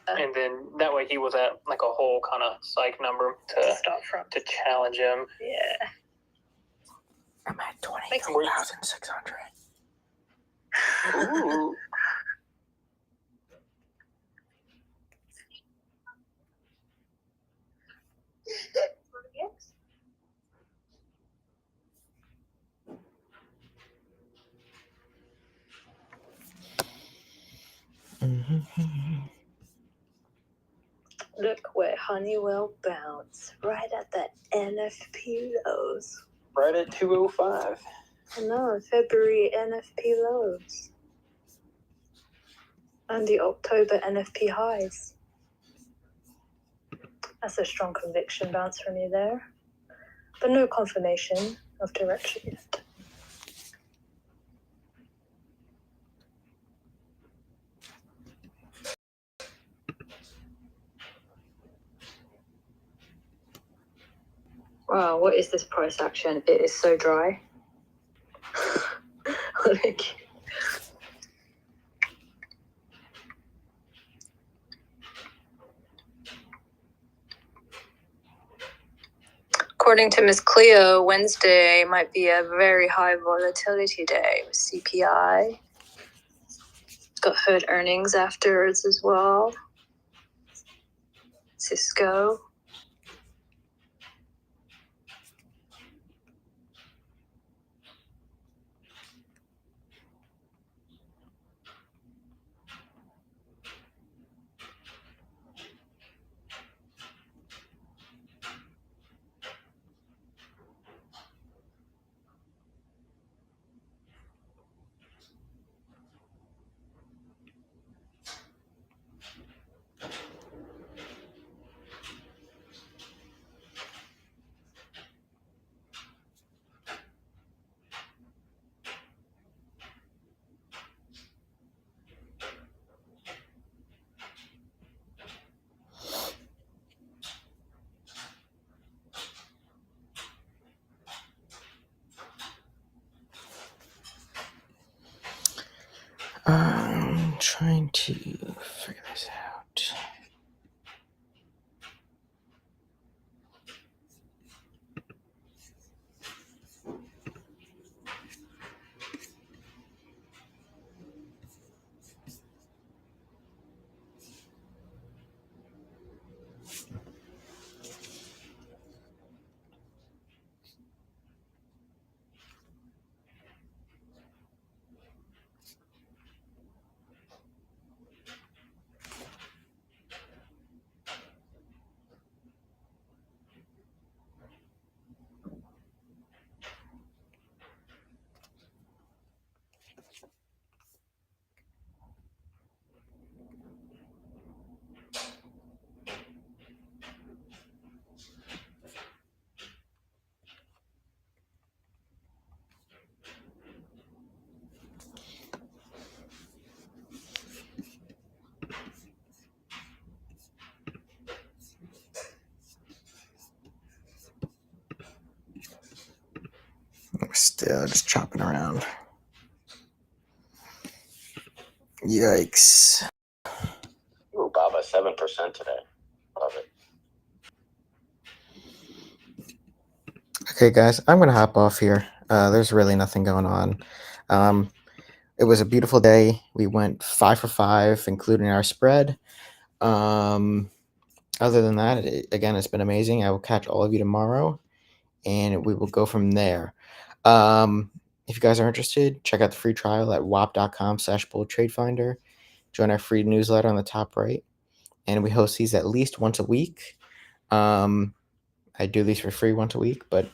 And then that way he was at like a whole kind of psych number to start from. to challenge him. Yeah. I'm at 23,600. Ooh. Look where Honeywell bounced, right at the NFP lows. Right at 205. No, February NFP lows. And the October NFP highs. That's a strong conviction bounce from you there. But no confirmation of direction yet. Wow, what is this price action? It is so dry. According to Ms. Cleo, Wednesday might be a very high volatility day with CPI. Got Hood earnings afterwards as well. Cisco. I'm trying to figure this out. Still just chopping around. Yikes. Ooh, Baba, 7% today. Love it. Okay, guys, I'm going to hop off here. There's really nothing going on. It was a beautiful day. We went 5 for 5, including our spread. Other than that, again, it's been amazing. I will catch all of you tomorrow, and we will go from there. If you guys are interested, check out the free trial at wap.com/BullTradeFinder. Join our free newsletter on the top right, and we host these at least once a week. I do these for free once a week, but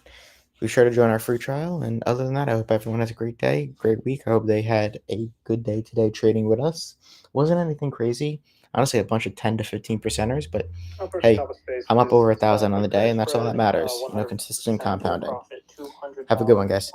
be sure to join our free trial. And other than that, I hope everyone has a great day, great week. I hope they had a good day today trading with us. Wasn't anything crazy. Honestly, a bunch of 10 to 15%ers, but hey, I'm up over 1,000 on the day, and that's all that matters. Consistent compounding. Have a good one, guys.